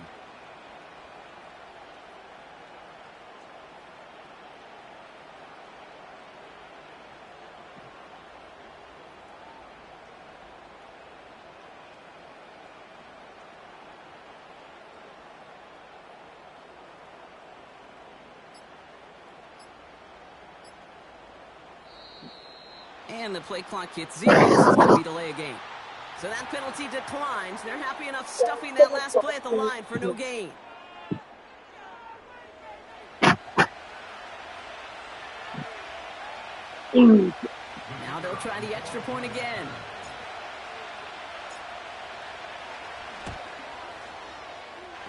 Speaker 5: And the play clock hits 0. This is going to be delay a game. So that penalty declines. They're happy enough stuffing that last play at the line for no gain. Now they'll try the extra point again.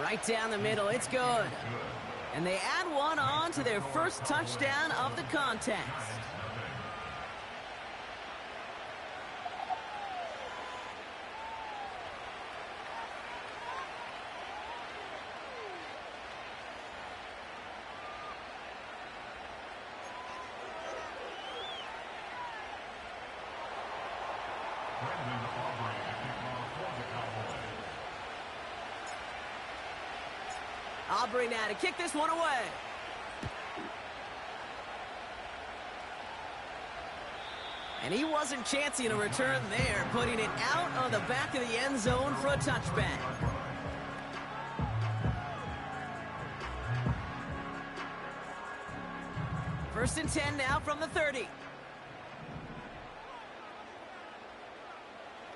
Speaker 5: Right down the middle, it's good. And they add one on to their first touchdown of the contest. Aubrey now to kick this one away. And he wasn't chancing a return there, putting it out on the back of the end zone for a touchback. First and 10 now from the 30.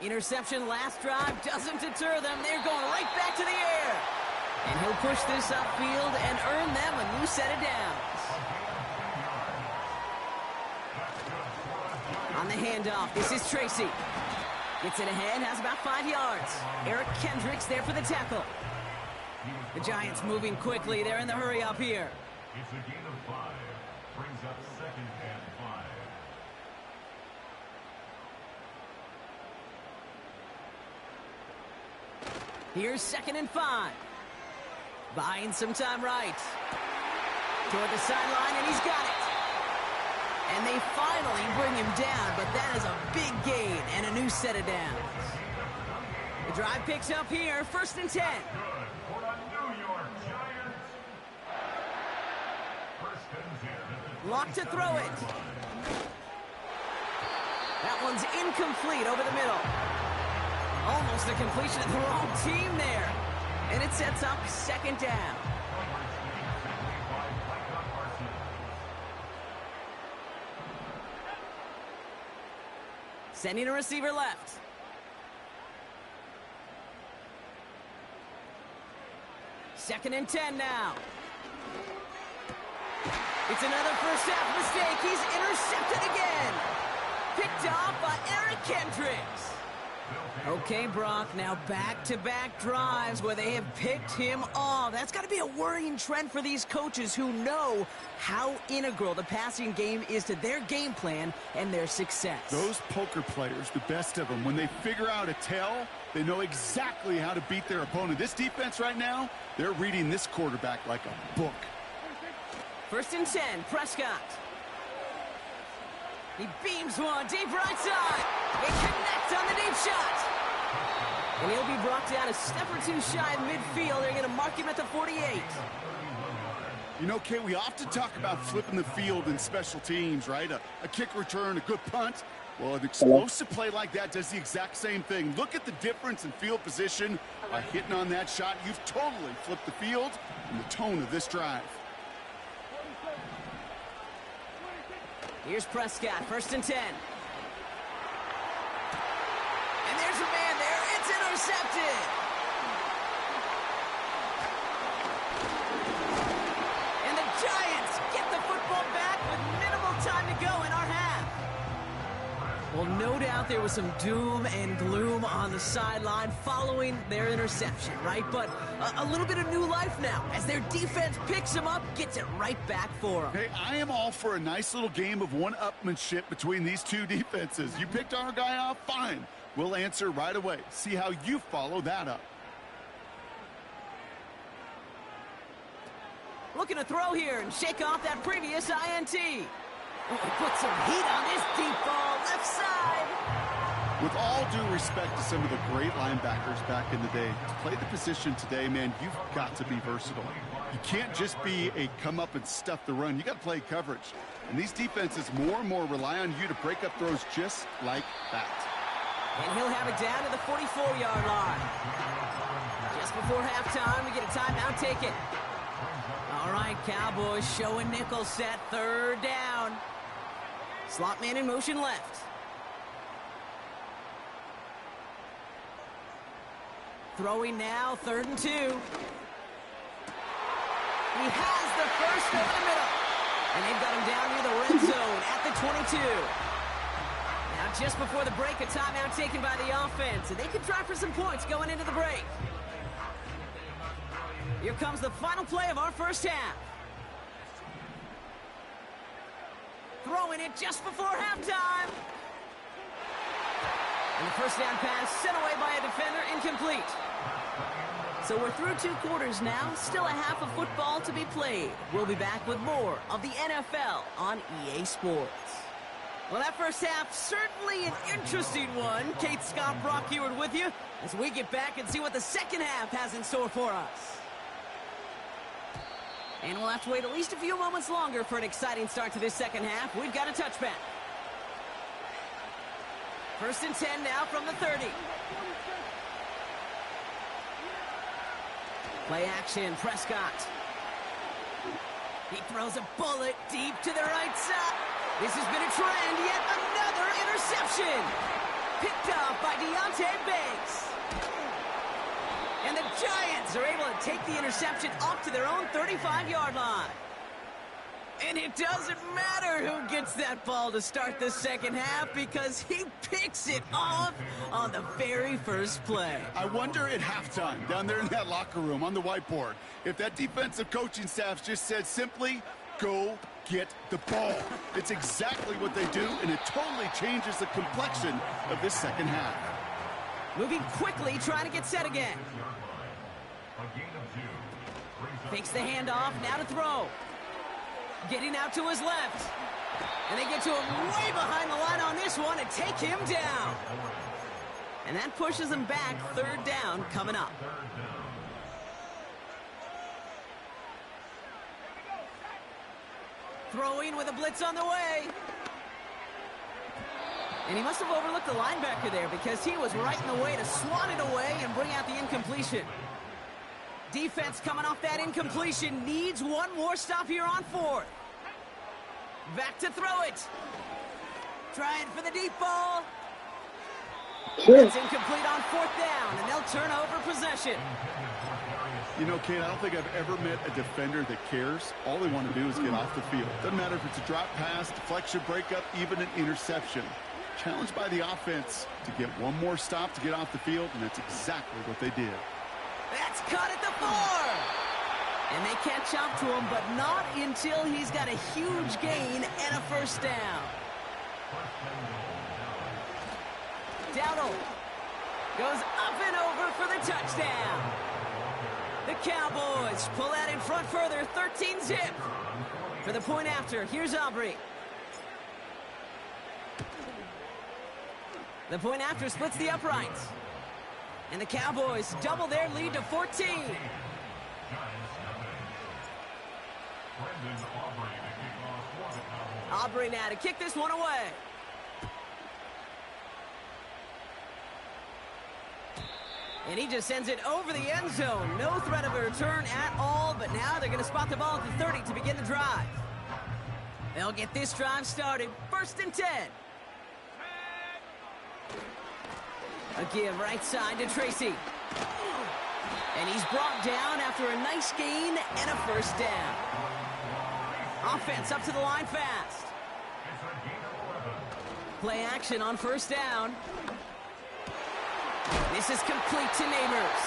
Speaker 5: Interception last drive doesn't deter them. They're going right back to the air. And he'll push this upfield and earn them a new set of downs. On the handoff, this is Tracy. Gets it ahead, has about 5 yards. Eric Kendricks there for the tackle. The Giants moving quickly. They're in the hurry up here.
Speaker 3: It's a gain of 5. Brings up 2nd and 5.
Speaker 5: Here's 2nd and 5. Buying some time right. Toward the sideline, and he's got it. And they finally bring him down, but that is a big gain and a new set of downs. The drive picks up here, 1st and 10.
Speaker 3: Good for the New York Giants. 1st and 10.
Speaker 5: Lock to throw it. That one's incomplete over the middle. Almost a completion of the wrong team there. And it sets up 2nd down. Sending a receiver left. Second and 10 now. It's another first half mistake. He's intercepted again. Picked off by Eric Kendricks. Okay, Brock, now back-to-back drives where they have picked him off. That's got to be a worrying trend for these coaches who know how integral the passing game is to their game plan and their success.
Speaker 6: Those poker players, the best of them, when they figure out a tell, they know exactly how to beat their opponent. This defense right now, they're reading this quarterback like a book.
Speaker 5: 1st and 10, Prescott. He beams one deep right side. It connects on the deep shot. And he'll be brought down a step or two shy of midfield. They're going to mark him at the 48.
Speaker 6: You know, Kate, we often talk about flipping the field in special teams, right? A kick return, a good punt. Well, an explosive play like that does the exact same thing. Look at the difference in field position. By hitting on that shot, you've totally flipped the field and the tone of this drive.
Speaker 5: Here's Prescott, 1st and 10. And there's a man there. It's intercepted. And the Giants get the football back with minimal time to go in our half. Well, no doubt there was some doom and gloom on the sideline following their interception, right? But a little bit of new life now as their defense picks them up, gets it right back for them.
Speaker 6: Hey, I am all for a nice little game of one-upmanship between these two defenses. You picked our guy off, fine. We'll answer right away. See how you follow that up.
Speaker 5: Looking to throw here and shake off that previous INT. Oh, put some heat on this deep ball, left side.
Speaker 6: With all due respect to some of the great linebackers back in the day, to play the position today, man, you've got to be versatile. You can't just be a come up and stuff the run. You got to play coverage. And these defenses more and more rely on you to break up throws just like that.
Speaker 5: And he'll have it down to the 44-yard line. Just before halftime, we get a timeout taken. All right, Cowboys showing nickel set, 3rd down. Slot man in motion left. Throwing now, 3rd and 2. He has the first over the middle. And they've got him down near the red zone at the 22. Now just before the break, a timeout taken by the offense. And they can try for some points going into the break. Here comes the final play of our first half. Throwing it just before halftime. And the first down pass sent away by a defender, incomplete. So we're through 2 quarters now, still a half of football to be played. We'll be back with more of the NFL on EA Sports. Well, that first half, certainly an interesting one. Kate, Scott, Brock Heward with you as we get back and see what the second half has in store for us. And we'll have to wait at least a few moments longer for an exciting start to this second half. We've got a touchback. First and 10 now from the 30. Play action, Prescott. He throws a bullet deep to the right side. This has been a trend, yet another interception. Picked up by Deontay Banks. And the Giants are able to take the interception off to their own 35-yard line. And it doesn't matter who gets that ball to start the second half because he picks it off on the very first play.
Speaker 6: I wonder at halftime, down there in that locker room on the whiteboard, if that defensive coaching staff just said simply, go get the ball. It's exactly what they do, and it totally changes the complexion of this second half.
Speaker 5: Moving quickly, trying to get set again. Fakes the handoff, now to throw. Getting out to his left. And they get to him way behind the line on this one and take him down. And that pushes him back. Third down coming up. Throwing with a blitz on the way. And he must have overlooked the linebacker there because he was right in the way to swat it away and bring out the incompletion. Defense coming off that incompletion needs one more stop here on 4th. Back to throw it. Trying for the deep ball. It's incomplete on 4th down, and they'll turn over possession.
Speaker 6: You know, Kate, I don't think I've ever met a defender that cares. All they want to do is get off the field. Doesn't matter if it's a drop pass, deflection, breakup, even an interception. Challenged by the offense to get one more stop to get off the field, and that's exactly what they did.
Speaker 5: That's caught at the 4. And they catch up to him, but not until he's got a huge gain and a first down. Dowdle goes up and over for the touchdown. The Cowboys pull out in front further, 13-zip. For the point after, here's Aubrey. The point after splits the uprights. And the Cowboys double their lead to 14. Aubrey now to kick this one away. And he just sends it over the end zone. No threat of a return at all, but now they're going to spot the ball at the 30 to begin the drive. They'll get this drive started. First and 10. A give right side to Tracy. And he's brought down after a nice gain and a first down. Offense up to the line fast. Play action on first down. This is complete to Neighbors.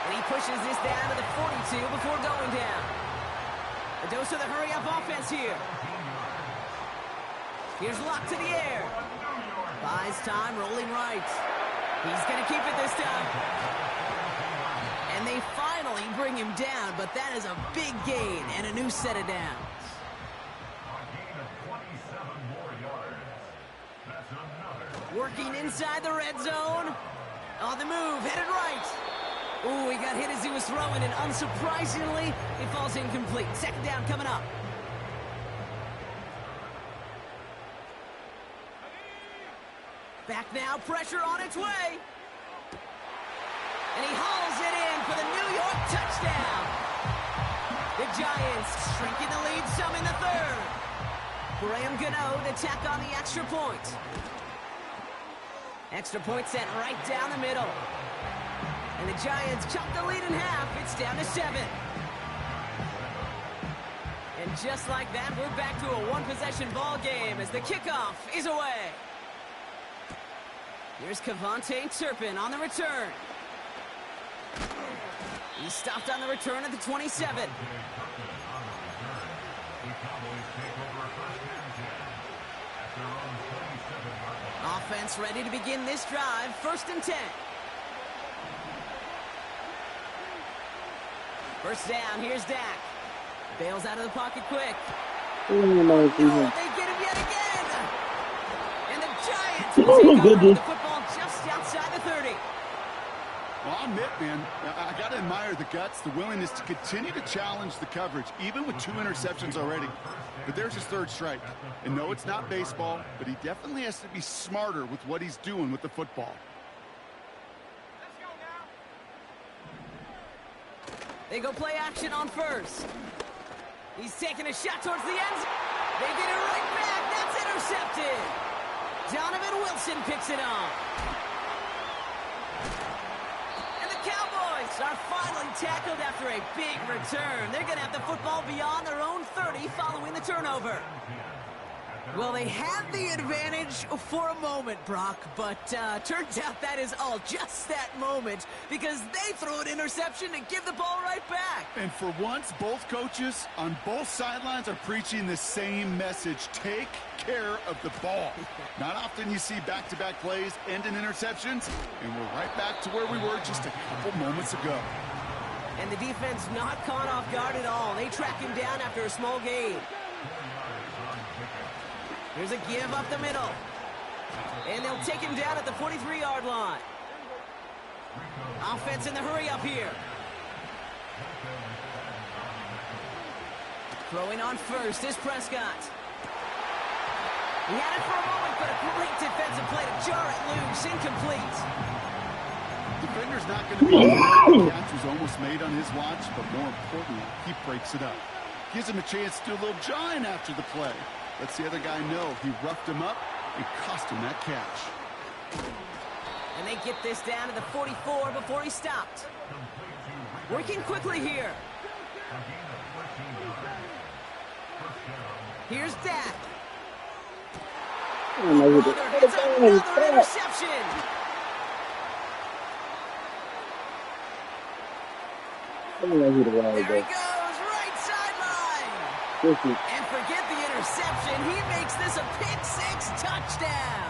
Speaker 5: And he pushes this down to the 42 before going down. A dose of the hurry-up offense here. Here's Locke to the air. Buys time, rolling right. He's going to keep it this time. And they finally bring him down, but that is a big gain and a new set of downs. Working inside the red zone. On the move, headed right. Ooh, he got hit as he was throwing, and unsurprisingly, it falls incomplete. Second down coming up. Back now, pressure on its way. And he hauls it in for the New York touchdown. The Giants shrinking the lead some in the third. Graham Gano to tack on the extra point. Extra point sent right down the middle. And the Giants chop the lead in half. It's down to 7. And just like that, we're back to a one-possession ball game as the kickoff is away. Here's Cavante Turpin on the return. He's stopped on the return at the 27. Offense ready to begin this drive. 1st and 10. First down. Here's Dak. Bails out of the pocket quick.
Speaker 7: Oh my
Speaker 5: Oh,
Speaker 7: goodness.
Speaker 5: they get him yet again. And the Giants will take over with the football just outside the 30.
Speaker 6: Well, I'll admit, man, I got to admire the guts, the willingness to continue to challenge the coverage, even with 2 interceptions already. But there's his 3rd strike. And no, it's not baseball, but he definitely has to be smarter with what he's doing with the football.
Speaker 5: They go play action on 1st. He's taking a shot towards the end zone. They get it right back. That's intercepted. Donovan Wilson picks it up. And the Cowboys are finally tackled after a big return. They're going to have the football beyond their own 30 following the turnover. Well, they had the advantage for a moment, Brock, but turns out that is all just that moment because they throw an interception and give the ball right back.
Speaker 6: And for once, both coaches on both sidelines are preaching the same message. Take care of the ball. Not often you see back-to-back plays end in interceptions, and we're right back to where we were just a couple moments ago.
Speaker 5: And the defense not caught off guard at all. They track him down after a small gain. Here's a give up the middle. And they'll take him down at the 43-yard line. Offense in the hurry up here. Throwing on 1st is Prescott. He had it for a moment, but a great defensive play to jar it loose. Incomplete.
Speaker 6: Defender's not going to be the catch was almost made on his watch, but more importantly, he breaks it up. Gives him a chance to do a little jawing after the play. Lets the other guy know he roughed him up and cost him that catch.
Speaker 5: And they get this down to the 44 before he stopped. Working quickly here. Here's Dak.
Speaker 7: Oh my goodness.
Speaker 5: It's another interception. There he goes, right sideline. And forget the interception. He makes this a pick-6 touchdown.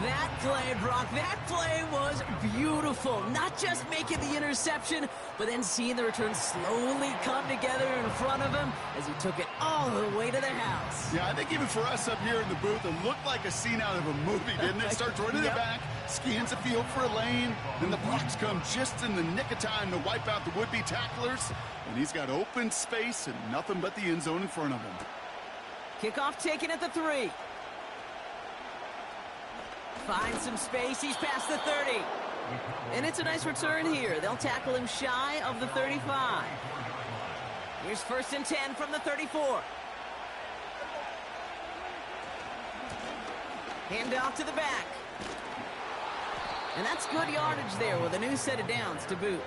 Speaker 5: That play, Brock, that play was beautiful. Not just making the interception, but then seeing the return slowly come together in front of him as he took it all the way to the house.
Speaker 6: Yeah, I think even for us up here in the booth, it looked like a scene out of a movie, didn't it? Starts running the back, scans the field for a lane, then the blocks come just in the nick of time to wipe out the would-be tacklers, and he's got open space and nothing but the end zone in front of him.
Speaker 5: Kickoff taken at the 3. Finds some space. He's past the 30. And it's a nice return here. They'll tackle him shy of the 35. Here's 1st and 10 from the 34. Hand off to the back. And that's good yardage there with a new set of downs to boot.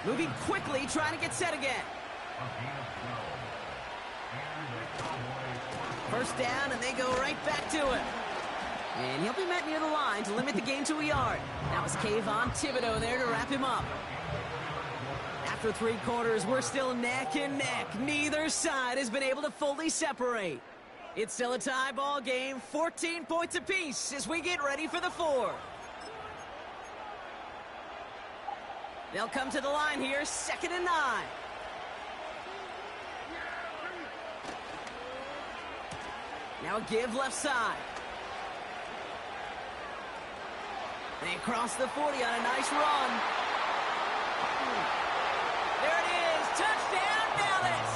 Speaker 5: Moving quickly, trying to get set again. First down, and they go right back to him. And he'll be met near the line to limit the gain to a yard. That was Kayvon Thibodeau there to wrap him up. After 3 quarters, we're still neck and neck. Neither side has been able to fully separate. It's still a tie ball game, 14 points apiece as we get ready for the 4th. They'll come to the line here, 2nd and 9. Now a give left side. They cross the 40 on a nice run. There it is. Touchdown, Dallas.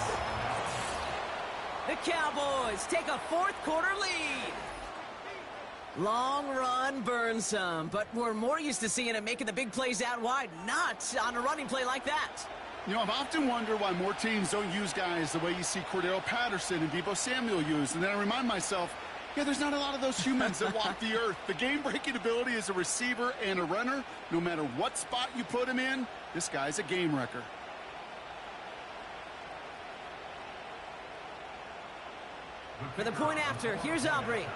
Speaker 5: The Cowboys take a 4th quarter lead. Long run burns some, but we're more used to seeing him making the big plays out wide, not on a running play like that.
Speaker 6: You know, I've often wondered why more teams don't use guys the way you see Cordero Patterson and Deebo Samuel used. And then I remind myself, yeah, there's not a lot of those humans that walk the earth. The game-breaking ability as a receiver and a runner, no matter what spot you put him in, this guy's a game wrecker.
Speaker 5: For the point after, here's Aubrey.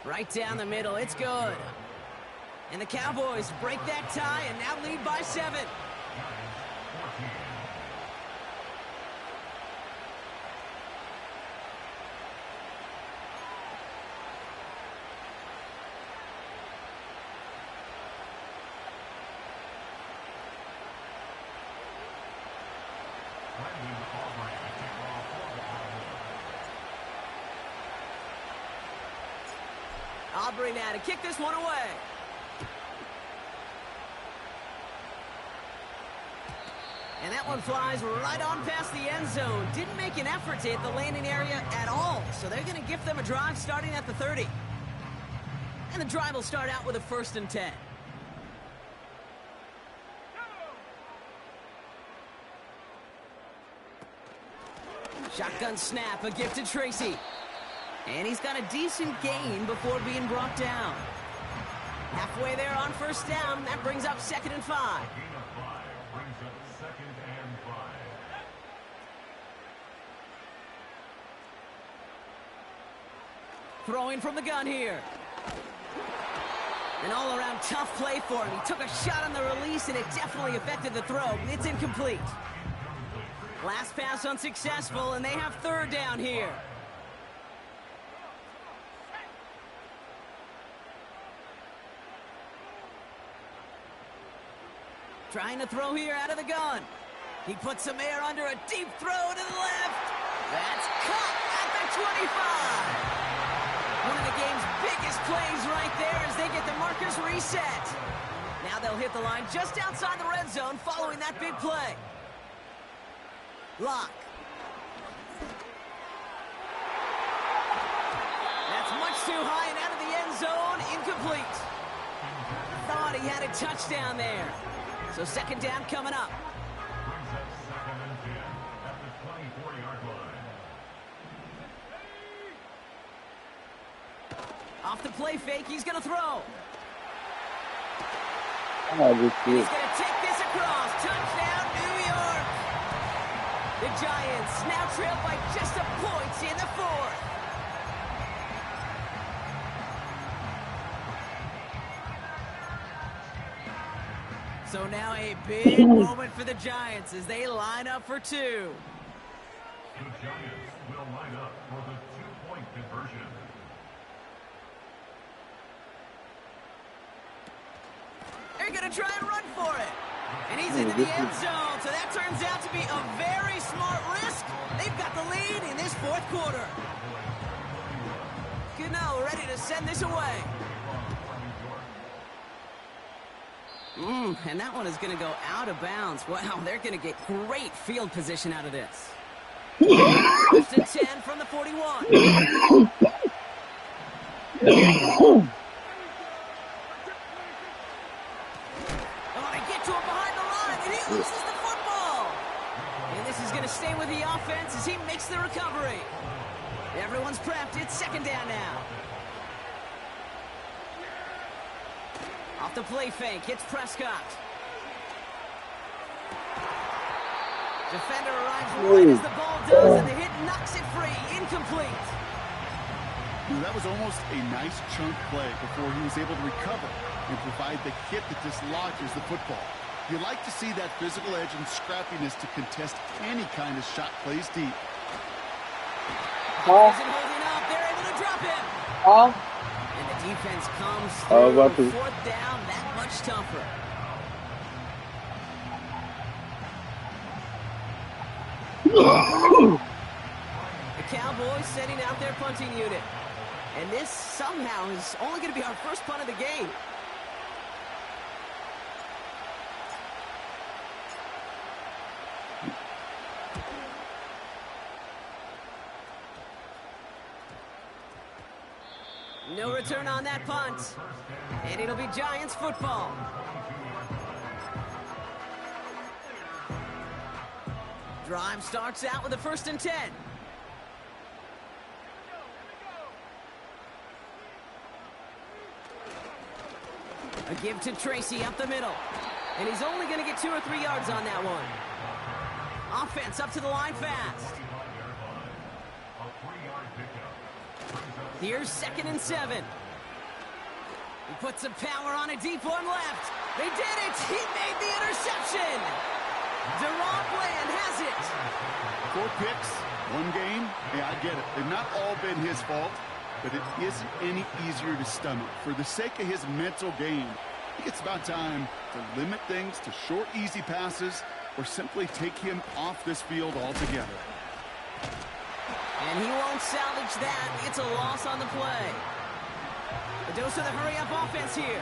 Speaker 5: Right down the middle, it's good. And the Cowboys break that tie and now lead by 7. Aubrey now to kick this one away. And that one flies right on past the end zone. Didn't make an effort to hit the landing area at all. So they're going to gift them a drive starting at the 30. And the drive will start out with a 1st and 10. Shotgun snap, a gift to Tracy. And he's got a decent gain before being brought down. Halfway there on 1st down. That brings up 2nd and 5.
Speaker 3: Gain of 5 brings up 2nd and 5.
Speaker 5: Throwing from the gun here. An all-around tough play for him. He took a shot on the release, and it definitely affected the throw. It's incomplete. Last pass unsuccessful, and they have 3rd down here. Trying to throw here out of the gun. He puts some air under a deep throw to the left. That's caught at the 25. One of the game's biggest plays right there as they get the markers reset. Now they'll hit the line just outside the red zone following that big play. Lock. That's much too high and out of the end zone. Incomplete. Thought he had a touchdown there. So 2nd down coming up.
Speaker 3: Brings up 2nd and 10 at the 24-yard line.
Speaker 5: Off the play fake, he's going to throw.
Speaker 7: Oh, this
Speaker 5: He's
Speaker 7: is
Speaker 5: going to take this across. Touchdown, New York. The Giants now trail by just a point in the 4th. So now a big moment for the Giants as they line up for 2.
Speaker 3: The Giants will line up for the 2-point conversion.
Speaker 5: They're going to try and run for it. And he's into the end zone, so that turns out to be a very smart risk. They've got the lead in this 4th quarter. Gano ready to send this away. And that one is going to go out of bounds. Wow, they're going to get great field position out of this. 1st and 10 from the 41. Oh, they get to him behind the line, and he loses the football. And this is going to stay with the offense as he makes the recovery. Everyone's prepped. It's 2nd down now. Off the play fake, hits Prescott. Defender arrives right as the ball does, and the hit knocks it free. Incomplete.
Speaker 6: That was almost a nice chunk play before he was able to recover and provide the hit that dislodges the football. You like to see that physical edge and scrappiness to contest any kind of shot plays deep.
Speaker 5: Isn't holding up. They're able to drop him. And the defense comes through. 4th down, that much tougher. The Cowboys setting out their punting unit. And this somehow is only going to be our first punt of the game. No return on that punt. And it'll be Giants football. Drive starts out with a 1st and 10. A give to Tracy up the middle. And he's only going to get 2 or 3 yards on that one. Offense up to the line fast.
Speaker 3: A 3-yard pickup.
Speaker 5: Here's 2nd and 7. puts some power on a deep one left. They did it. He made the interception. Deron Bland has it.
Speaker 6: 4 picks, 1 game. Yeah, I get it. They've not all been his fault, but it isn't any easier to stomach. For the sake of his mental game, I think it's about time to limit things to short, easy passes or simply take him off this field altogether.
Speaker 5: And he won't salvage that. It's a loss on the play. A dose of the hurry-up offense here.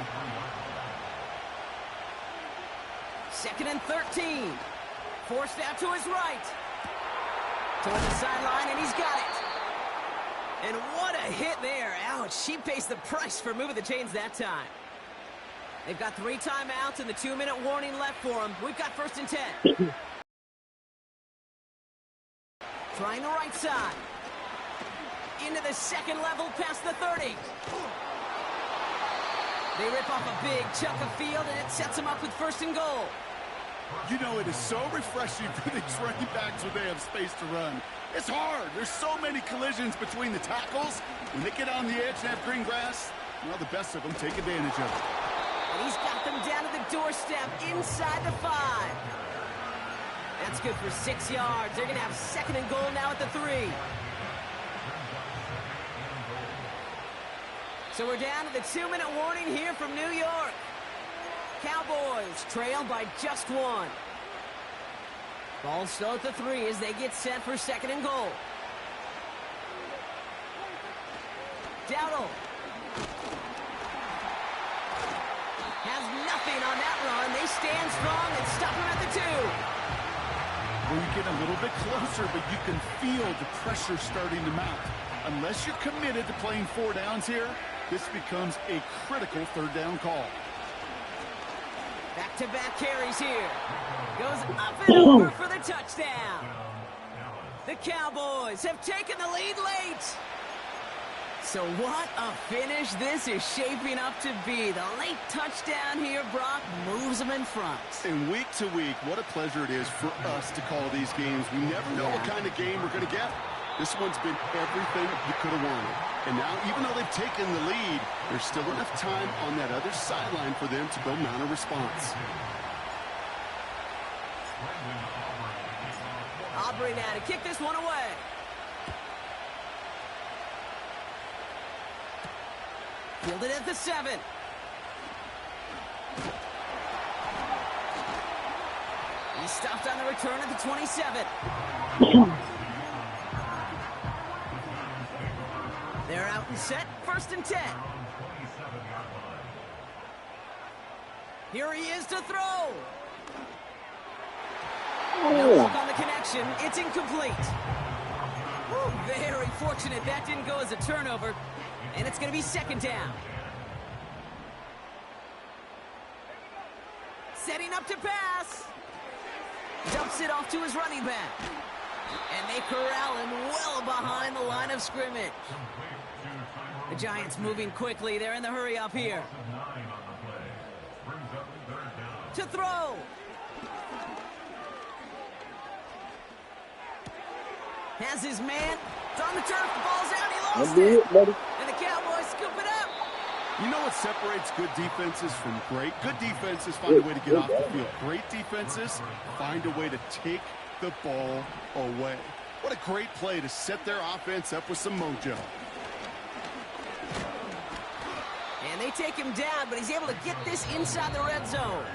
Speaker 5: 2nd and 13. Forced out to his right. Toward the sideline, and he's got it. And what a hit there. Ouch, she pays the price for moving the chains that time. They've got 3 timeouts and the 2-minute warning left for them. We've got 1st and 10. Trying the right side. Into the second level past the 30. They rip off a big chunk of field, and it sets them up with 1st and goal.
Speaker 6: You know, it is so refreshing for these running backs when they have space to run. It's hard. There's so many collisions between the tackles. When they get on the edge and have green grass, well, the best of them take advantage of it.
Speaker 5: And he's got them down to the doorstep inside the 5. That's good for 6 yards. They're going to have 2nd and goal now at the 3. So we're down to the 2-minute warning here from New York. Cowboys trail by just 1. Ball still at the 3 as they get set for 2nd and goal. Dowdle has nothing on that run. They stand strong and stop him at the 2.
Speaker 6: Well, you get a little bit closer, but you can feel the pressure starting to mount. Unless you're committed to playing 4 downs here, this becomes a critical 3rd down call.
Speaker 5: Back-to-back carries here. Goes up and over for the touchdown. The Cowboys have taken the lead late. So what a finish this is shaping up to be. The late touchdown here, Brock, moves them in front.
Speaker 6: And week to week, what a pleasure it is for us to call these games. We never know what kind of game we're going to get. This one's been everything you could have wanted. And now, even though they've taken the lead, there's still enough time on that other sideline for them to go mount a response.
Speaker 5: Aubrey now to kick this one away. Fielded at the 7. He stopped on the return at the 27. They're out and set. 1st and 10. Here he is to throw. No look on the connection. It's incomplete. Whew, very fortunate that didn't go as a turnover. And it's going to be 2nd down. Setting up to pass. Dumps it off to his running back. And they corral him well behind the line of scrimmage. The Giants moving quickly. They're in the hurry up here. To throw. Has his man. It's on the turf. The ball's out. He lost it. And the Cowboys scoop it up.
Speaker 6: You know what separates good defenses from great? Good defenses find a way to get off the field. Great defenses find a way to take the ball away. What a great play to set their offense up with some mojo.
Speaker 5: And they take him down, but he's able to get this inside the red zone.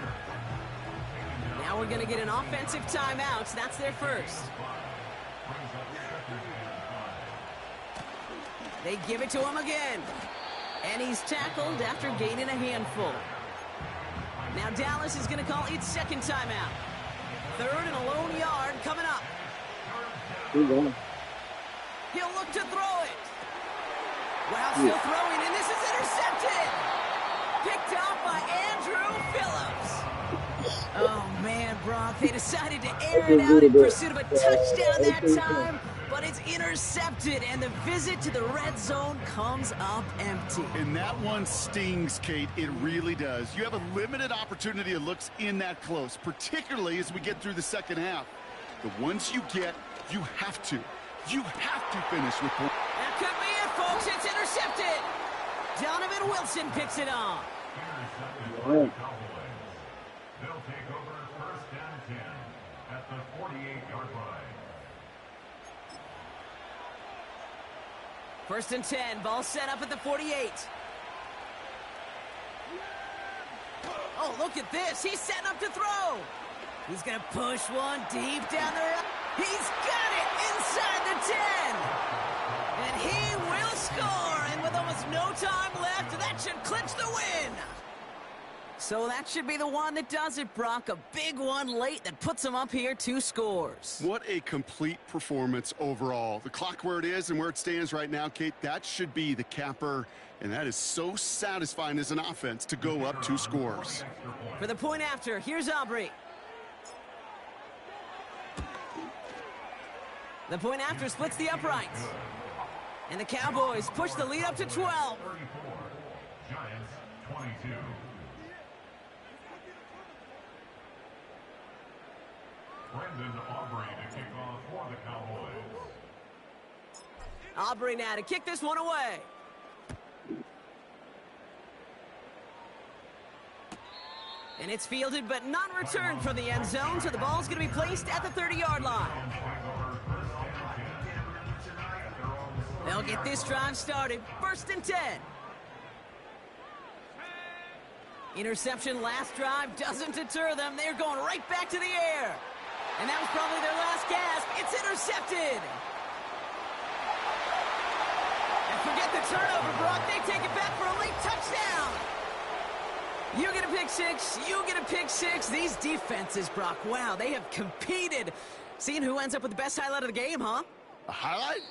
Speaker 5: Now we're going to get an offensive timeout. That's their first. They give it to him again. And he's tackled after gaining a handful. Now Dallas is going to call its 2nd timeout. 3rd and a lone yard coming up. He'll look to throw it. Wow, still throwing, and this is intercepted. Picked off by Andrew Phillips. Oh, man, Brock, they decided to air it out in pursuit of a touchdown that time, but it's intercepted, and the visit to the red zone comes up empty.
Speaker 6: And that one stings, Kate. It really does. You have a limited opportunity that looks in that close, particularly as we get through the 2nd half. The ones you get, you have to finish with points.
Speaker 5: That could be it, folks. It's intercepted. Donovan Wilson picks it off.
Speaker 3: Intercepted by the Cowboys. They'll take over first and 10 at the 48-yard line.
Speaker 5: First and 10, ball set up at the 48. Oh, look at this. He's setting up to throw. He's going to push one deep down the road. He's got it inside the 10. And he will score. And with almost no time left, that should clinch the win. So that should be the one that does it, Brock. A big one late that puts him up here 2 scores.
Speaker 6: What a complete performance overall. The clock where it is and where it stands right now, Kate, that should be the capper. And that is so satisfying as an offense to go up 2 scores.
Speaker 5: For the point after, here's Aubrey. The point after splits the uprights. And the Cowboys push the lead up to 12.
Speaker 3: 34. Giants 22. Brendan Aubrey to kick off for the Cowboys.
Speaker 5: Aubrey now to kick this one away. And it's fielded but not returned from the end zone, so the ball's going to be placed at the 30-yard line. They'll get this drive started. First and 10. Interception last drive doesn't deter them. They're going right back to the air. And that was probably their last gasp. It's intercepted. And forget the turnover, Brock. They take it back for a late touchdown. You get a pick six. You get a pick six. These defenses, Brock, wow, they have competed. Seeing who ends up with the best highlight of the game, huh?
Speaker 6: A highlight?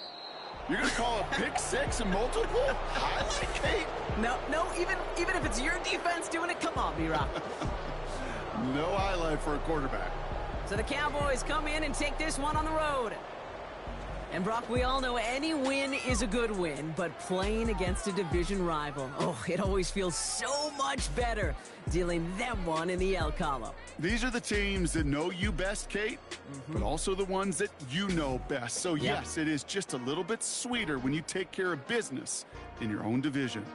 Speaker 6: You're going to call a pick six and multiple? Highlight, Kate?
Speaker 5: No, even if it's your defense doing it, come on, B-Rock.
Speaker 6: No highlight for a quarterback.
Speaker 5: So the Cowboys come in and take this one on the road. And Brock, we all know any win is a good win, but playing against a division rival, oh, it always feels so much better dealing them one in the L column.
Speaker 6: These are the teams that know you best, Kate, but also the ones that you know best. So yes, it is just a little bit sweeter when you take care of business in your own division.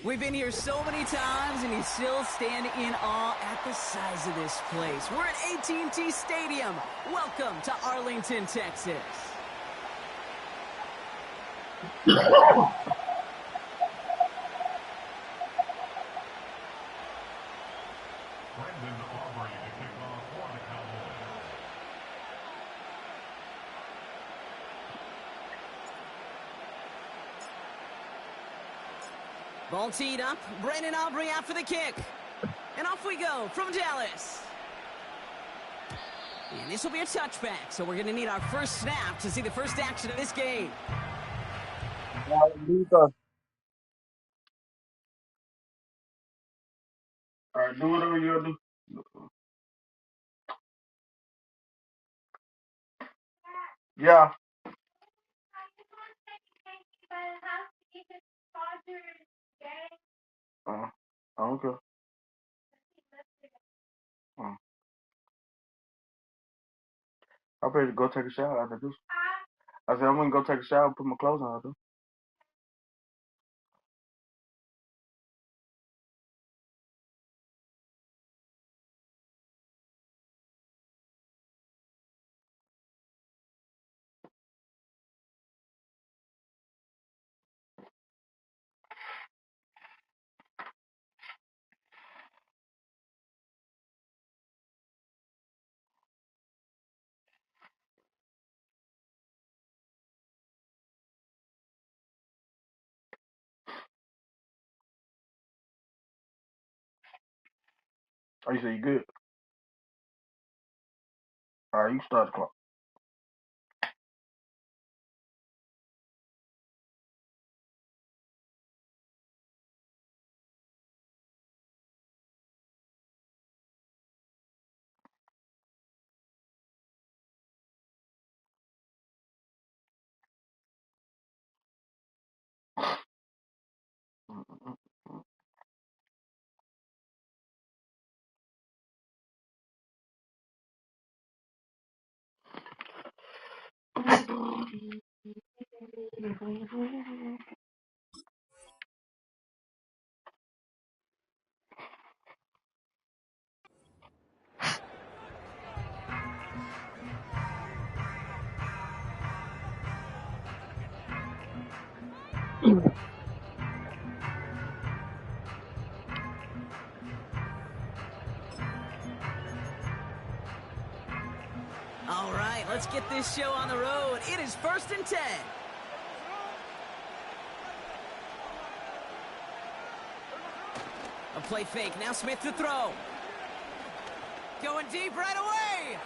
Speaker 5: We've been here so many times, and you still stand in awe at the size of this place. We're at AT&T Stadium. Welcome to Arlington, Texas.
Speaker 3: Brendan Aubrey to kick off for the Cowboys.
Speaker 5: Ball teed up. Brandon Aubrey out for the kick. And off we go from Dallas. And this will be a touchback, so we're going to need our first snap to see the first action of this game.
Speaker 7: All right, do whatever you gotta do. Yeah. Okay. I better go take a shower after this. I said I'm gonna go take a shower and put my clothes on after. Oh, you say you good? All right, you can start the clock.
Speaker 5: All right, let's get this show on the road. It is 1st and 10. A play fake. Now Smith to throw. Going deep right away.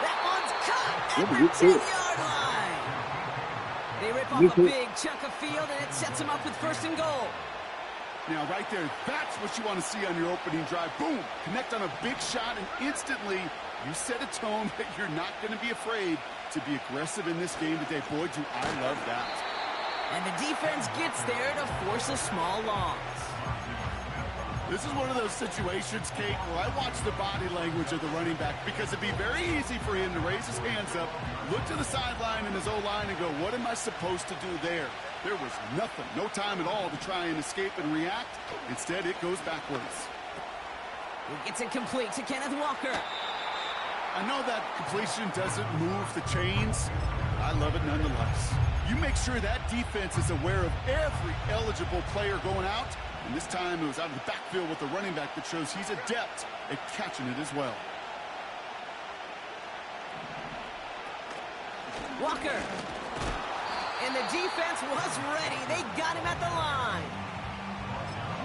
Speaker 5: That one's caught at the 10-yard line. They rip off a big chunk of field, and it sets them up with 1st and goal.
Speaker 6: Now, right there, that's what you want to see on your opening drive. Boom! Connect on a big shot, and instantly you set a tone that you're not going to be afraid to be aggressive in this game today. Boy, do I love that.
Speaker 5: And the defense gets there to force a small loss.
Speaker 6: This is one of those situations, Kate, where I watch the body language of the running back because it'd be very easy for him to raise his hands up, look to the sideline and his O-line and go, what am I supposed to do there? There was nothing, no time at all to try and escape and react. Instead, it goes backwards.
Speaker 5: He gets it complete to Kenneth Walker.
Speaker 6: I know that completion doesn't move the chains. I love it nonetheless. You make sure that defense is aware of every eligible player going out. And this time it was out of the backfield with the running back that shows he's adept at catching it as well.
Speaker 5: Walker. And the defense was ready. They got him at the line.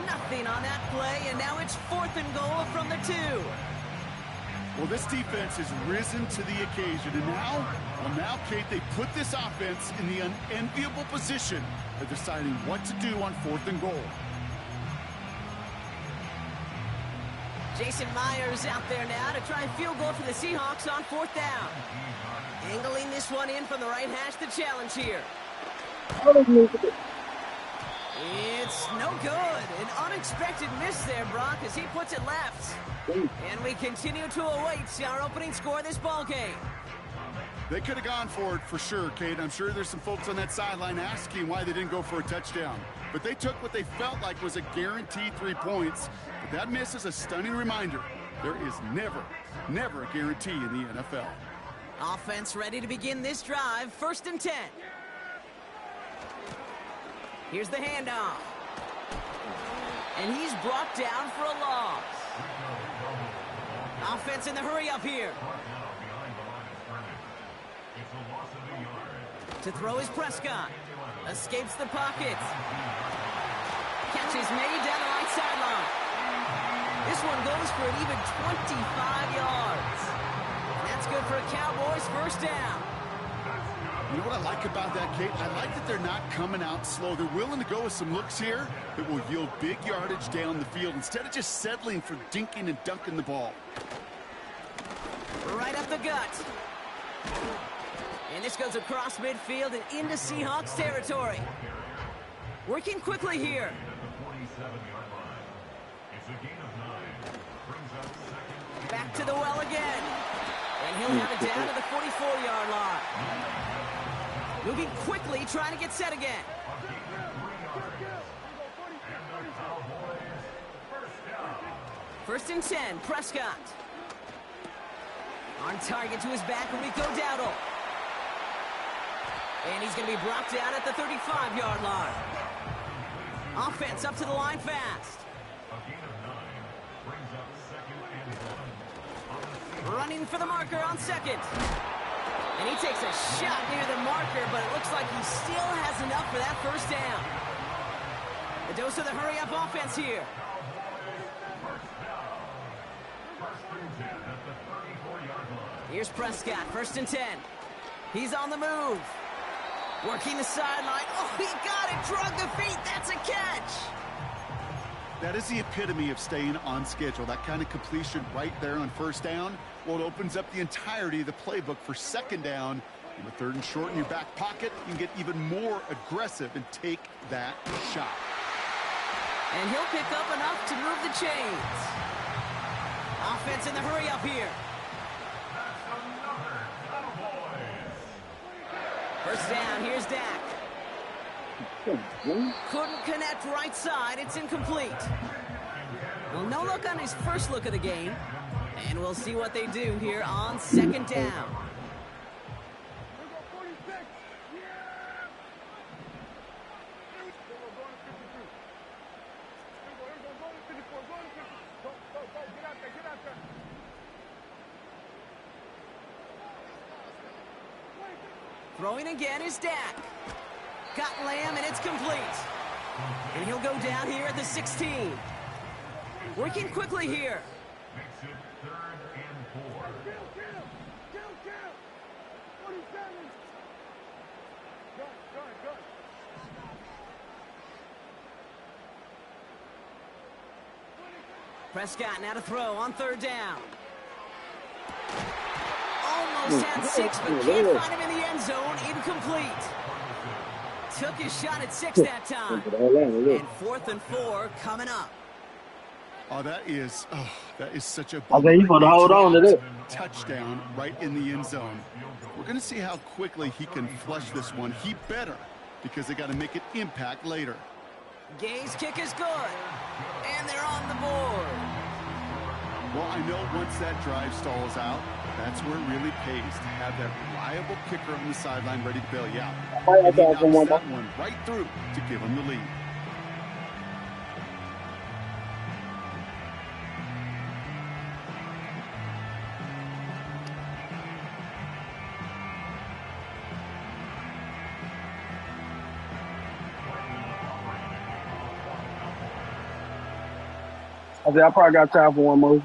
Speaker 5: Nothing on that play, and now it's 4th and goal from the 2.
Speaker 6: Well, this defense has risen to the occasion, and now, Kate, they put this offense in the unenviable position of deciding what to do on 4th and goal.
Speaker 5: Jason Myers out there now to try and field goal for the Seahawks on 4th down. Angling this one in from the right hash, the challenge here. It's no good. An unexpected miss there, Brock, as he puts it left. And we continue to await our opening score of this ball game.
Speaker 6: They could have gone for it for sure, Kate. I'm sure there's some folks on that sideline asking why they didn't go for a touchdown. But they took what they felt like was a guaranteed 3 points. But that miss is a stunning reminder. There is never a guarantee in the NFL.
Speaker 5: Offense ready to begin this drive. 1st and 10. Here's the handoff. And he's brought down for a loss. Offense in the hurry up here. To throw is Prescott. Escapes the pocket. catch is made down the right sideline. This one goes for an even 25 yards. That's good for a Cowboys first down.
Speaker 6: You know what I like about that, Kate? I like that they're not coming out slow. They're willing to go with some looks here that will yield big yardage down the field instead of just settling for dinking and dunking the ball.
Speaker 5: Right up the gut. And this goes across midfield and into Seahawks territory. Working quickly here. Back to the well again. And he'll have it down to the 44-yard line. Moving quickly, trying to get set again. First and 10, Prescott. On target to his back, Rico Dowdle. And he's going to be brought down at the 35-yard line. Offense up to the line fast. Running for the marker on second. And he takes a shot near the marker, but it looks like he still has enough for that first down. A dose of the hurry-up offense here. Here's Prescott, first and 10. He's on the move. Working the sideline. Oh, he got it. Drug the feet. That's a catch.
Speaker 6: That is the epitome of staying on schedule. That kind of completion right there on first down. Well, it opens up the entirety of the playbook for second down. In the third and short in your back pocket, you can get even more aggressive and take that shot.
Speaker 5: And he'll pick up enough to move the chains. Offense in the hurry up here. First down, here's Dak. Couldn't connect right side, it's incomplete. Well, no look on his first look of the game. And we'll see what they do here on second down. Throwing again is Dak. Got Lamb, and it's complete. And he'll go down here at the 16. Working quickly here.
Speaker 3: Makes it 3rd and 4.
Speaker 5: Prescott now to throw on third down. Almost had 6, but can't find him in the end zone. Incomplete. Took his shot at 6 that time. And 4th and 4 coming up.
Speaker 6: Oh, that is such a
Speaker 7: I think he's going to hold on to this.
Speaker 6: touchdown right in the end zone. We're going to see how quickly he can flush this one. He better, because they got to make an impact later.
Speaker 5: Gay's kick is good. And they're on the board.
Speaker 6: Well, I know once that drive stalls out, that's where it really pays to have that reliable kicker on the sideline ready to bail you out. And he knocks that one right through to give him the lead.
Speaker 7: I probably got time for one more.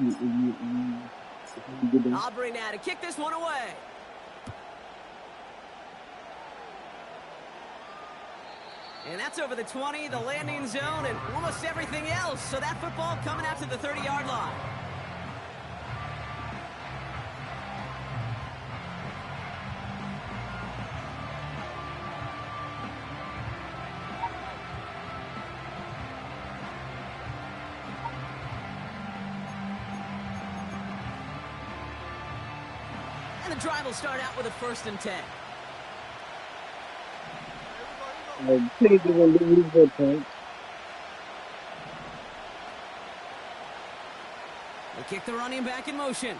Speaker 5: Aubrey now to kick this one away. And that's over the 20, the landing zone, and almost everything else. So that football coming out to the 30-yard line. And the drive will start out with a 1st and 10. They kick the running back in motion.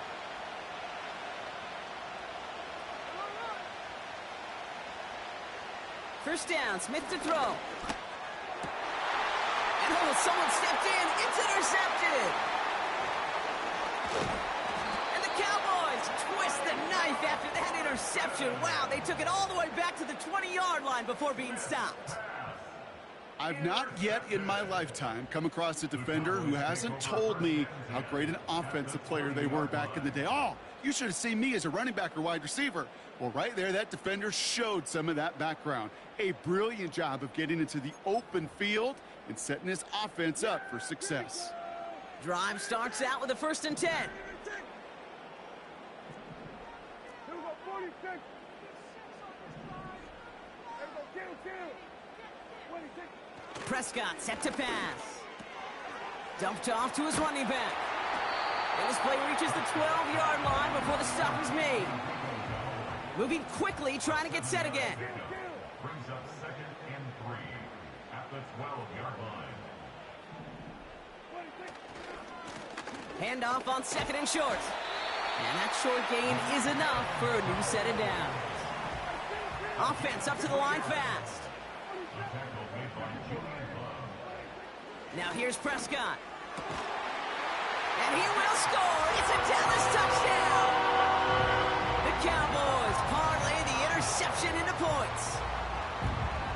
Speaker 5: First down, Smith to throw. And someone stepped in. It's intercepted. And the Cowboys twist the knife after that interception. Wow, they took it all the way back to the 20-yard line before being stopped.
Speaker 6: I've not yet in my lifetime come across a defender who hasn't told me how great an offensive player they were back in the day. Oh, you should have seen me as a running back or wide receiver. Well, right there, that defender showed some of that background. A brilliant job of getting into the open field and setting his offense up for success.
Speaker 5: Drive starts out with a 1st and 10. Prescott set to pass. Dumped off to his running back. And this play reaches the 12-yard line before the stop is made. Moving quickly, trying to get set again.
Speaker 3: Brings up 2nd and 3 at the 12-yard line.
Speaker 5: Handoff on 2nd and short. And that short gain is enough for a new set of downs. Offense up to the line fast. Now here's Prescott. And he will score. It's a Dallas touchdown. The Cowboys parlay the interception into points.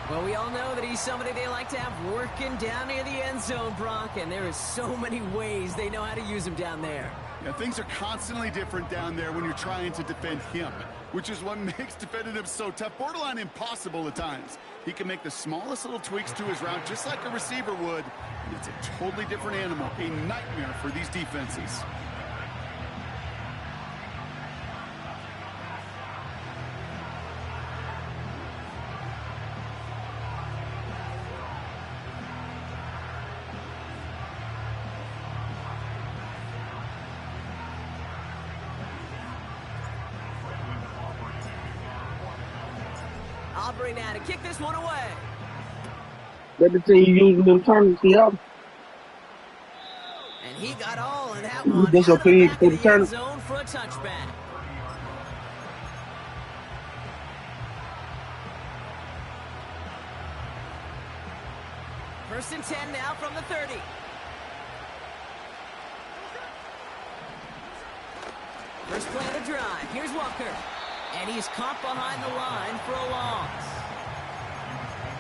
Speaker 5: Well, we all know that he's somebody they like to have working down near the end zone, Brock, and there is so many ways they know how to use him down there.
Speaker 6: Yeah, things are constantly different down there when you're trying to defend him, which is what makes defending him so tough, borderline impossible at times. He can make the smallest little tweaks to his route just like a receiver would, and it's a totally different animal, a nightmare for these defenses.
Speaker 5: Aubrey now to kick this one away.
Speaker 7: Let me see you using them tournaments, yeah.
Speaker 5: And he got all in that one.
Speaker 7: That's
Speaker 5: Out of the
Speaker 7: okay
Speaker 5: back
Speaker 7: for
Speaker 5: of
Speaker 7: the
Speaker 5: the end
Speaker 7: tournament.
Speaker 5: zone for a touchback. First and 10 now from the 30. First play of the drive. Here's Walker. And he's caught behind the line for a loss.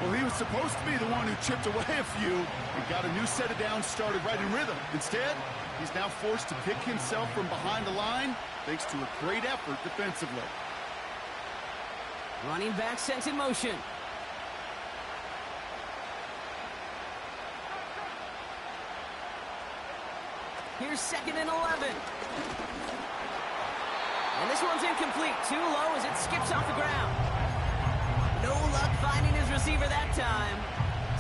Speaker 6: Well, he was supposed to be the one who chipped away a few and got a new set of downs started right in rhythm. Instead, he's now forced to pick himself from behind the line thanks to a great effort defensively.
Speaker 5: Running back sent in motion. Here's 2nd and 11. And this one's incomplete. Too low as it skips off the ground. No luck finding his receiver that time.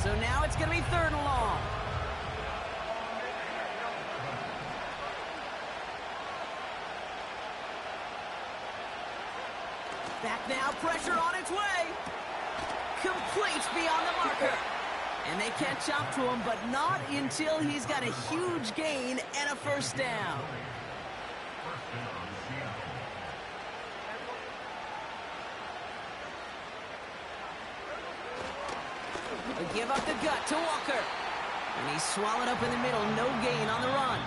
Speaker 5: So now it's going to be 3rd and long. Back now, pressure on its way. Complete beyond the marker. And they catch up to him, but not until he's got a huge gain and a 1st down. They give up the gut to Walker. And he's swallowed up in the middle. No gain on the run.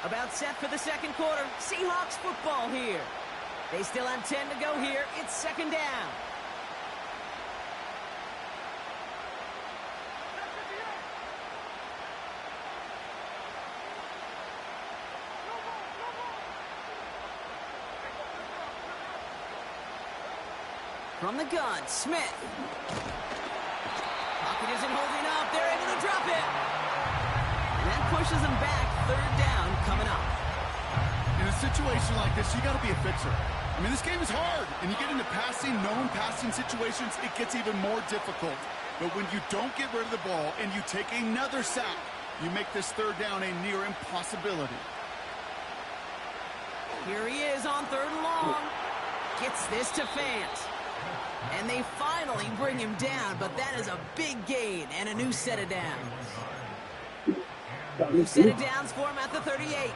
Speaker 5: About set for the 2nd quarter. Seahawks football here. They still have 10 to go here. It's 2nd down. From the gun, Smith. Pocket isn't holding up. They're able to drop it. And that pushes them back. 3rd down coming up.
Speaker 6: In a situation like this, you got to be a fixer. I mean, this game is hard, and you get into known passing situations, it gets even more difficult. But when you don't get rid of the ball and you take another sack, you make this 3rd down a near impossibility.
Speaker 5: Here he is on 3rd and long. Gets this to Fant. And they finally bring him down, but that is a big gain and a new set of downs. New set of downs for him at the 38.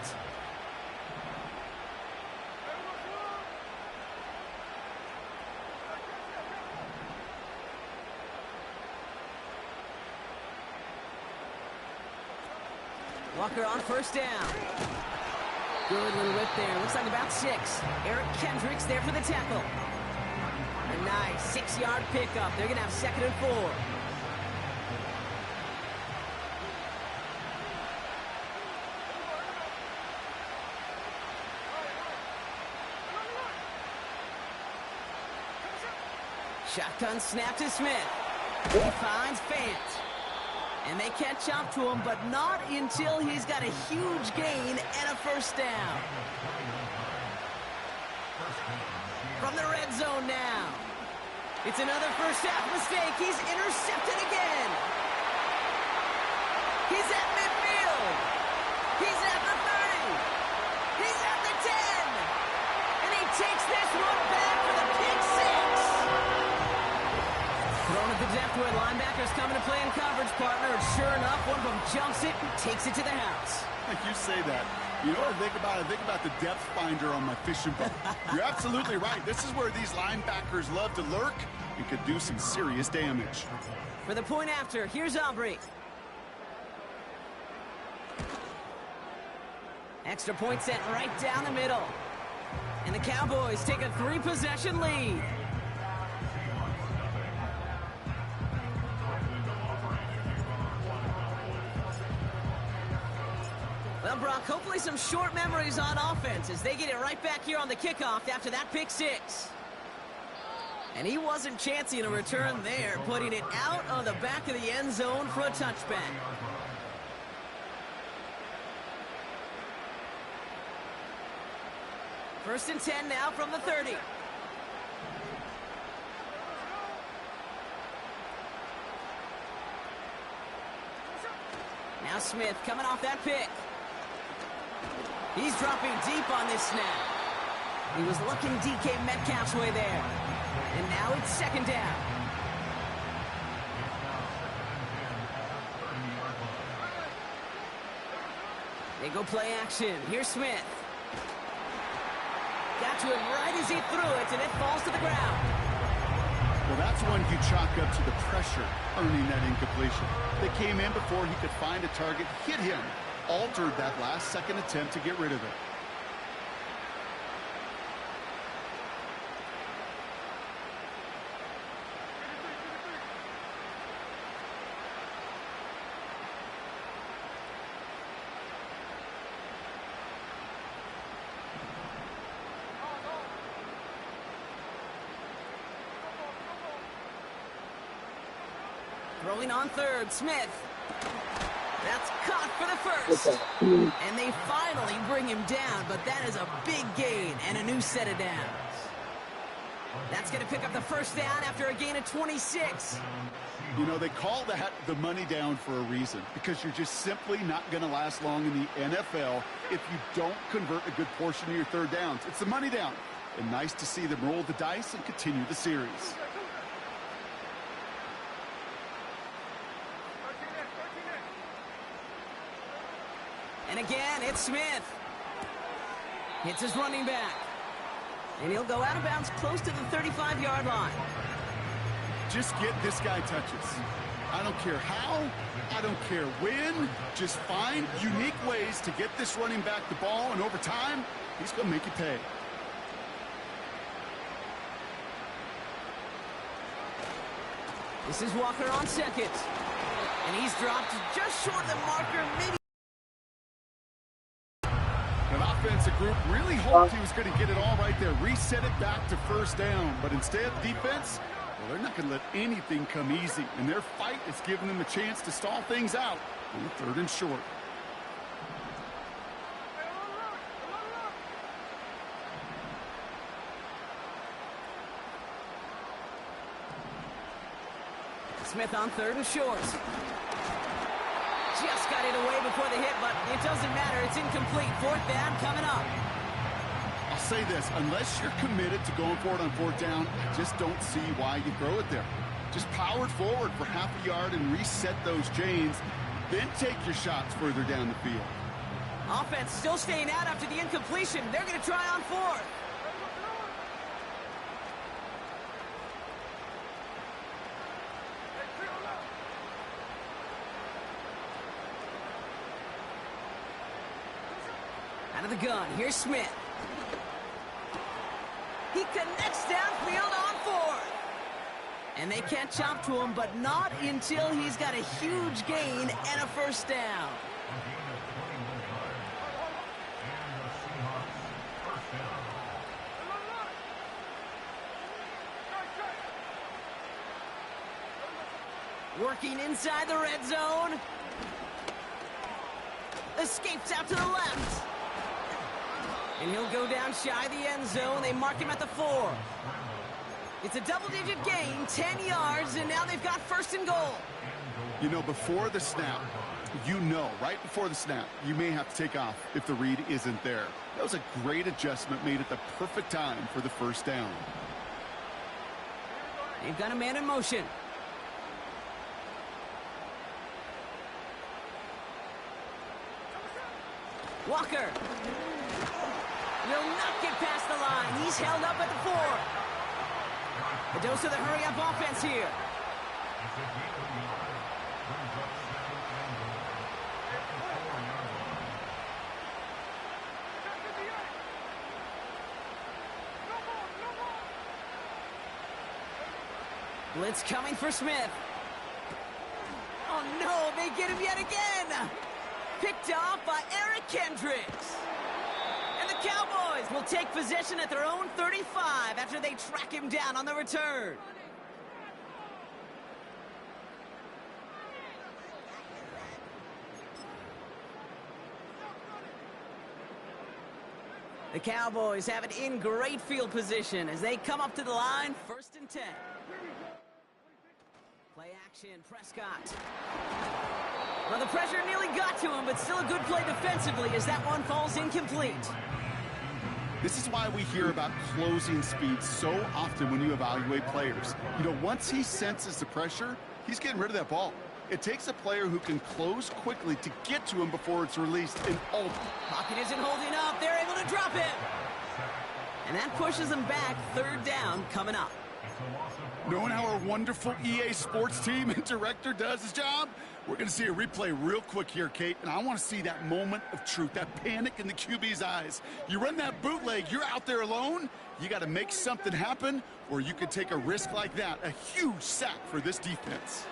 Speaker 5: Walker on first down. Good little whip there. Looks like about 6. Eric Kendricks there for the tackle. A nice 6-yard pickup. They're going to have 2nd and 4. Shotgun snap to Smith. He finds Fant. And they catch up to him, but not until he's got a huge gain and a first down. From the red zone now. It's another first half mistake. He's intercepted again. He's at midfield. He's at the 30. He's at the 10. And he takes this one back for the pick 6. Thrown at the depth where linebackers coming to play in coverage, partner. And sure enough, one of them jumps it and takes it to the house.
Speaker 6: Like you say that. You know what I think about? I think about the depth finder on my fishing boat. You're absolutely right. This is where these linebackers love to lurk and could do some serious damage.
Speaker 5: For the point after, here's Aubrey. Extra point set right down the middle. And the Cowboys take a 3-possession lead. Well, Brock, hopefully some short memories on offense as they get it right back here on the kickoff after that pick 6. And he wasn't chancing a return there, putting it out on the back of the end zone for a touchback. First and 10 now from the 30. Now Smith coming off that pick. He's dropping deep on this snap. He was looking DK Metcalf's way there. And now it's 2nd down. They go play action. Here's Smith. Got to him right as he threw it, and it falls to the ground.
Speaker 6: Well, that's one you chalk up to the pressure earning that incompletion. They came in before he could find a target, hit him, altered that last-second attempt to get rid of it.
Speaker 5: Throwing on 3rd, Smith. That's caught for the first. And they finally bring him down, but that is a big gain and a new set of downs. That's going to pick up the first down after a gain of 26.
Speaker 6: You know, they call that the money down for a reason, because you're just simply not going to last long in the NFL if you don't convert a good portion of your 3rd downs. It's the money down. And nice to see them roll the dice and continue the series.
Speaker 5: And again, it's Smith. Hits his running back. And he'll go out of bounds close to the 35-yard line.
Speaker 6: Just get this guy touches. I don't care how, I don't care when. Just find unique ways to get this running back the ball, and over time, he's going to make you pay.
Speaker 5: This is Walker on 2nd. And he's dropped just short of the marker, maybe.
Speaker 6: An offensive group really hoped he was going to get it all right there, reset it back to 1st down. But instead, defense, well, they're not going to let anything come easy. And their fight is giving them a chance to stall things out on the 3rd and short.
Speaker 5: Smith on 3rd and short. Just got it away before the hit, but it doesn't matter. It's incomplete. 4th down coming up.
Speaker 6: I'll say this, unless you're committed to going for it on 4th down, I just don't see why you throw it there. Just power it forward for half a yard and reset those chains, then take your shots further down the field.
Speaker 5: Offense still staying out after the incompletion. They're going to try on 4th. gun. Here's Smith. He connects downfield on 4th. And they can't chop to him, but not until he's got a huge gain and a first down. Working inside the red zone. Escapes out to the left. And he'll go down shy of the end zone. They mark him at the 4. It's a double-digit gain, 10 yards, and now they've got 1st and goal.
Speaker 6: You know, before the snap, right before the snap, you may have to take off if the read isn't there. That was a great adjustment made at the perfect time for the first down.
Speaker 5: They've got a man in motion. Walker will not get past the line. He's held up at the 4. A dose of the hurry-up offense here. Blitz coming for Smith. Oh no, they get him yet again. Picked off by Eric Kendricks. And the Cowboys will take possession at their own 35 after they track him down on the return. The Cowboys have it in great field position as they come up to the line, 1st and 10. Play action, Prescott. Well, the pressure nearly got to him, but still a good play defensively as that one falls incomplete.
Speaker 6: This is why we hear about closing speed so often when you evaluate players. You know, once he senses the pressure, he's getting rid of that ball. It takes a player who can close quickly to get to him before it's released in ultimate.
Speaker 5: Pocket isn't holding up. They're able to drop it. And that pushes them back. 3rd down coming up.
Speaker 6: Knowing how our wonderful EA Sports team and director does his job, we're going to see a replay real quick here, Kate, and I want to see that moment of truth, that panic in the QB's eyes. You run that bootleg, you're out there alone, you got to make something happen, or you could take a risk like that, a huge sack for this defense.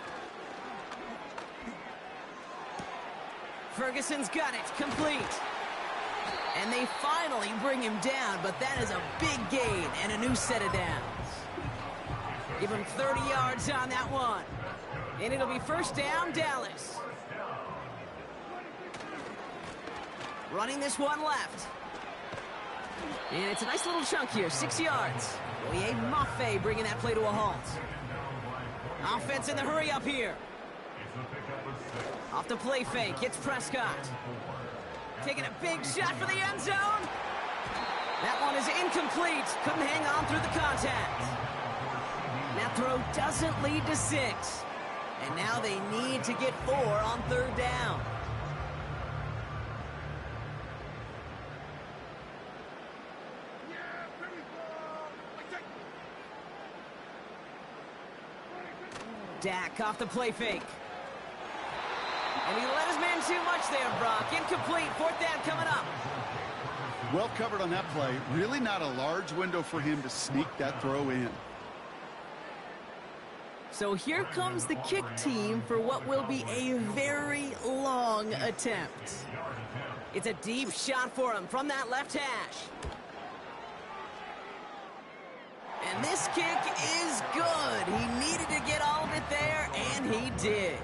Speaker 5: Ferguson's got it, complete. And they finally bring him down, but that is a big gain and a new set of downs. Give him 30 yards on that one. And it'll be 1st down, Dallas. Running this one left. And it's a nice little chunk here, 6 yards. Oye Mafe bringing that play to a halt. Offense in the hurry up here. Off the play fake, it's Prescott. Taking a big shot for the end zone. That one is incomplete. Couldn't hang on through the contact. That throw doesn't lead to 6. And now they need to get 4 on 3rd down. Dak off the play fake. And he let his man too much there, Brock. Incomplete. 4th down coming up.
Speaker 6: Well covered on that play. Really not a large window for him to sneak that throw in.
Speaker 5: So here comes the kick team for what will be a very long attempt. It's a deep shot for him from that left hash. And this kick is good. He needed to get all of it there, and he did.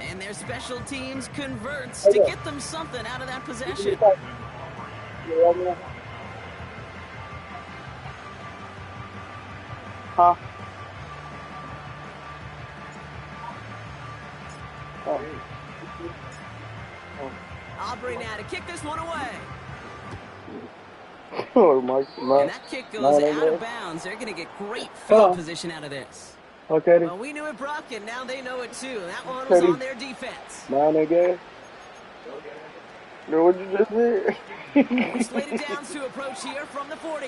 Speaker 5: And their special teams converts to get them something out of that possession.
Speaker 7: Huh?
Speaker 5: Aubrey now to kick this one away.
Speaker 7: Oh, my God.
Speaker 5: And that kick goes out of bounds. They're going to get great field position out of this.
Speaker 7: Okay.
Speaker 5: Well, we knew it, Brock, and now they know it too. That one was on their defense.
Speaker 7: Mine again. Know what you just did?
Speaker 5: We slated downs to approach here from the 40.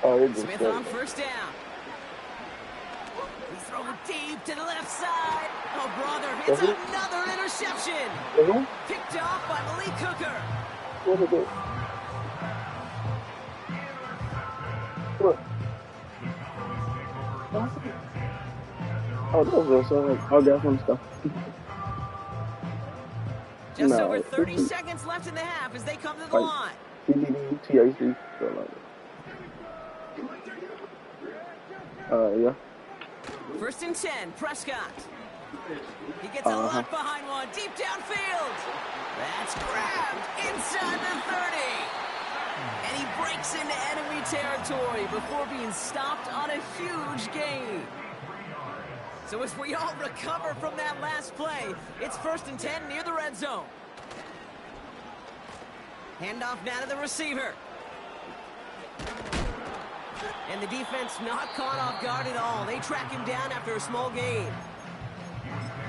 Speaker 7: Oh, it just
Speaker 5: Smith on 1st down. He's throw deep to the left side. Oh, brother, it's another interception. Picked off by Malik Hooker.
Speaker 8: Oh, that was also, I got some stuff.
Speaker 5: Just over 30 seconds left in the half as they come to the line.
Speaker 8: TBD, THC, yeah.
Speaker 5: First and 10, Prescott. He gets a lot behind one, deep downfield. That's grabbed inside the 30. And he breaks into enemy territory before being stopped on a huge gain. So as we all recover from that last play, it's first and 10 near the red zone. Handoff now to the receiver. And the defense not caught off guard at all. They track him down after a small gain.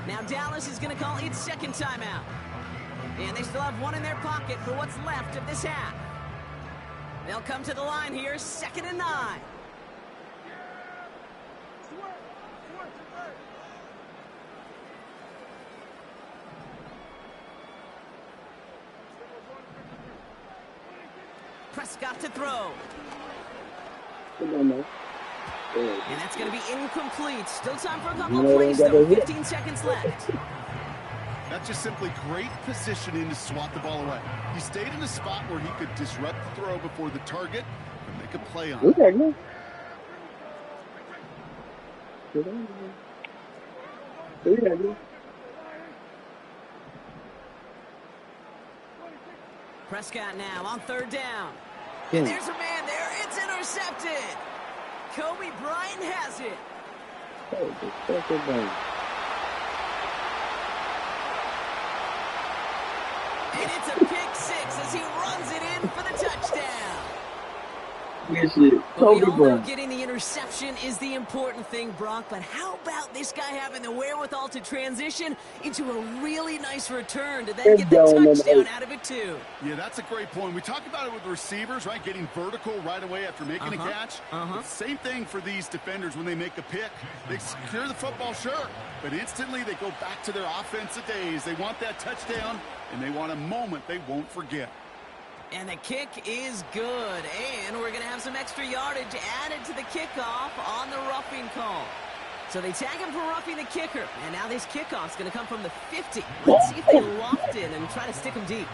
Speaker 5: Now Dallas is going to call its second timeout. And they still have one in their pocket for what's left of this half. They'll come to the line here, 2nd and 9. Prescott to throw. And that's going to be incomplete. Still time for a couple of plays, though. 15 seconds left.
Speaker 6: That's just simply great positioning to swat the ball away. He stayed in a spot where he could disrupt the throw before the target and make a play on it.
Speaker 5: Prescott now on 3rd down. And there's a man there. It's intercepted. Kobe Bryant has it. And it's a pick 6 as he runs it in for the touchdown. Well, we all know getting the interception is the important thing, Brock, but how about this guy having the wherewithal to transition into a really nice return to then get the touchdown out of it, too?
Speaker 6: Yeah, that's a great point. We talk about it with receivers, right? Getting vertical right away after making a catch. Same thing for these defenders when they make a pick. They secure the football, sure, but instantly they go back to their offensive days. They want that touchdown, and they want a moment they won't forget.
Speaker 5: And the kick is good, and we're going to have some extra yardage added to the kickoff on the roughing call. So they tag him for roughing the kicker, and now this kickoff's going to come from the 50. Let's see if they loft it and try to stick him deep.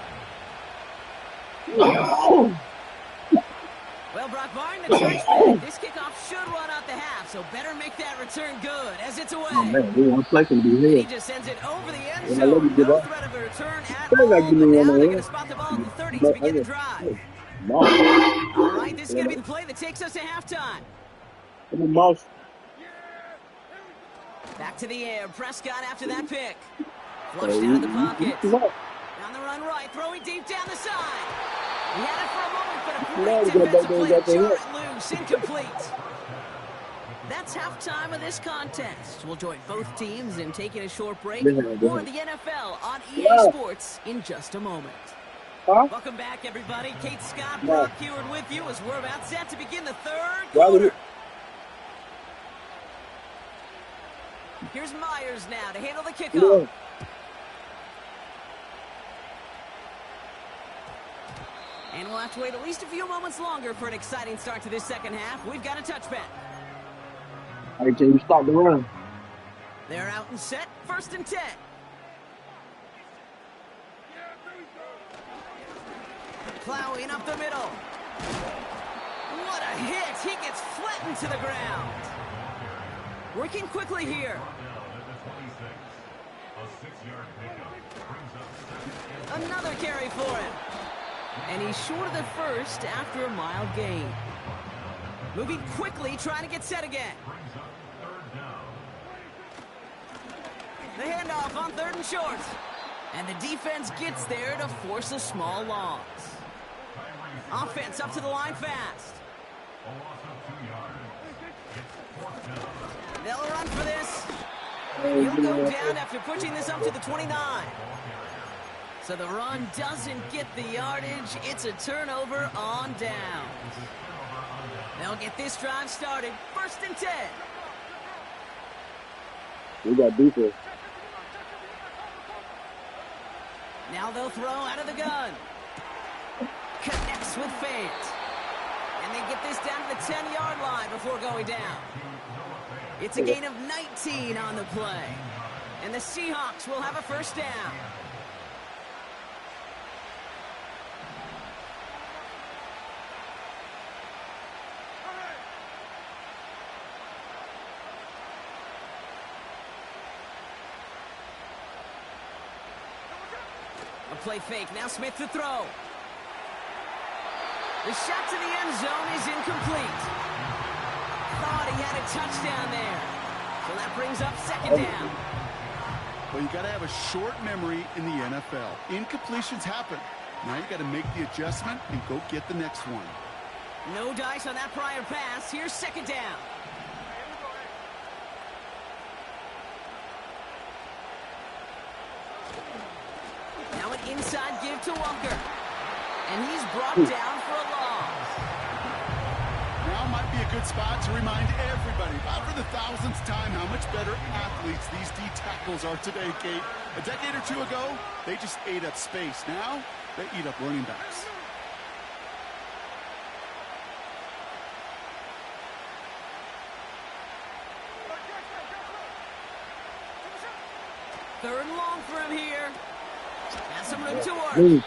Speaker 5: Well, Brock, barring the church bag, this kickoff should run out the half, so better make that return good as it's away.
Speaker 8: Oh, man, we want to be here.
Speaker 5: He just sends it over the end zone. No threat of a return at all, but now they're going to spot the ball at the 30 to begin the drive. All right, this is going to be the play that takes us to halftime. Back to the air. Prescott after that pick. Flushed out of the pocket. On the run right, throwing deep down the side. He had it for a moment, but a great defensive play to jar it loose. Incomplete. That's halftime of this contest. We'll join both teams in taking a short break. More of the NFL on EA Sports in just a moment. Welcome back, everybody. Kate Scott, Brock Heward with you as we're about set to begin the 3rd quarter. Here's Myers now to handle the kickoff. And we'll have to wait at least a few moments longer for an exciting start to this second half. We've got a touchback.
Speaker 8: All right, James, start the run.
Speaker 5: They're out and set. 1st and 10. Plowing up the middle. What a hit. He gets flattened to the ground. Working quickly here. Another carry for him. And he's short of the first after a mild gain. Moving quickly, trying to get set again. The handoff on 3rd and short. And the defense gets there to force a small loss. Offense up to the line fast. They'll run for this. He'll go down after pushing this up to the 29. So the run doesn't get the yardage. It's a turnover on downs. They'll get this drive started. 1st and 10.
Speaker 8: We got defense.
Speaker 5: Now they'll throw out of the gun. Connects with Fant. And they get this down to the 10-yard line before going down. It's a gain of 19 on the play. And the Seahawks will have a first down. A play fake. Now Smith to throw. The shot to the end zone is incomplete. Thought he had a touchdown there. So that brings up second down.
Speaker 6: Well, you got to have a short memory in the NFL. Incompletions happen. Now you got to make the adjustment and go get the next one.
Speaker 5: No dice on that prior pass. Here's second down. Now an inside give to Walker. And he's brought down for a loss.
Speaker 6: Now might be a good spot to remind everybody, about for the thousandth time, how much better athletes these D tackles are today, Kate. A decade or two ago, they just ate up space. Now, they eat up running backs.
Speaker 5: Third and long for him here. Has some room to work.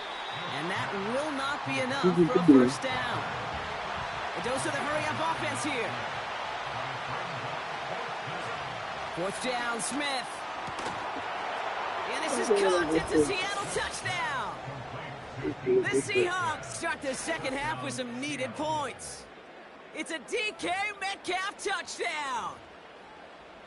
Speaker 5: And that will not be enough for a first down. A dose of the hurry-up offense here. Fourth down, Smith. And this is caught. It's a Seattle touchdown. The Seahawks start the second half with some needed points. It's a DK Metcalf touchdown.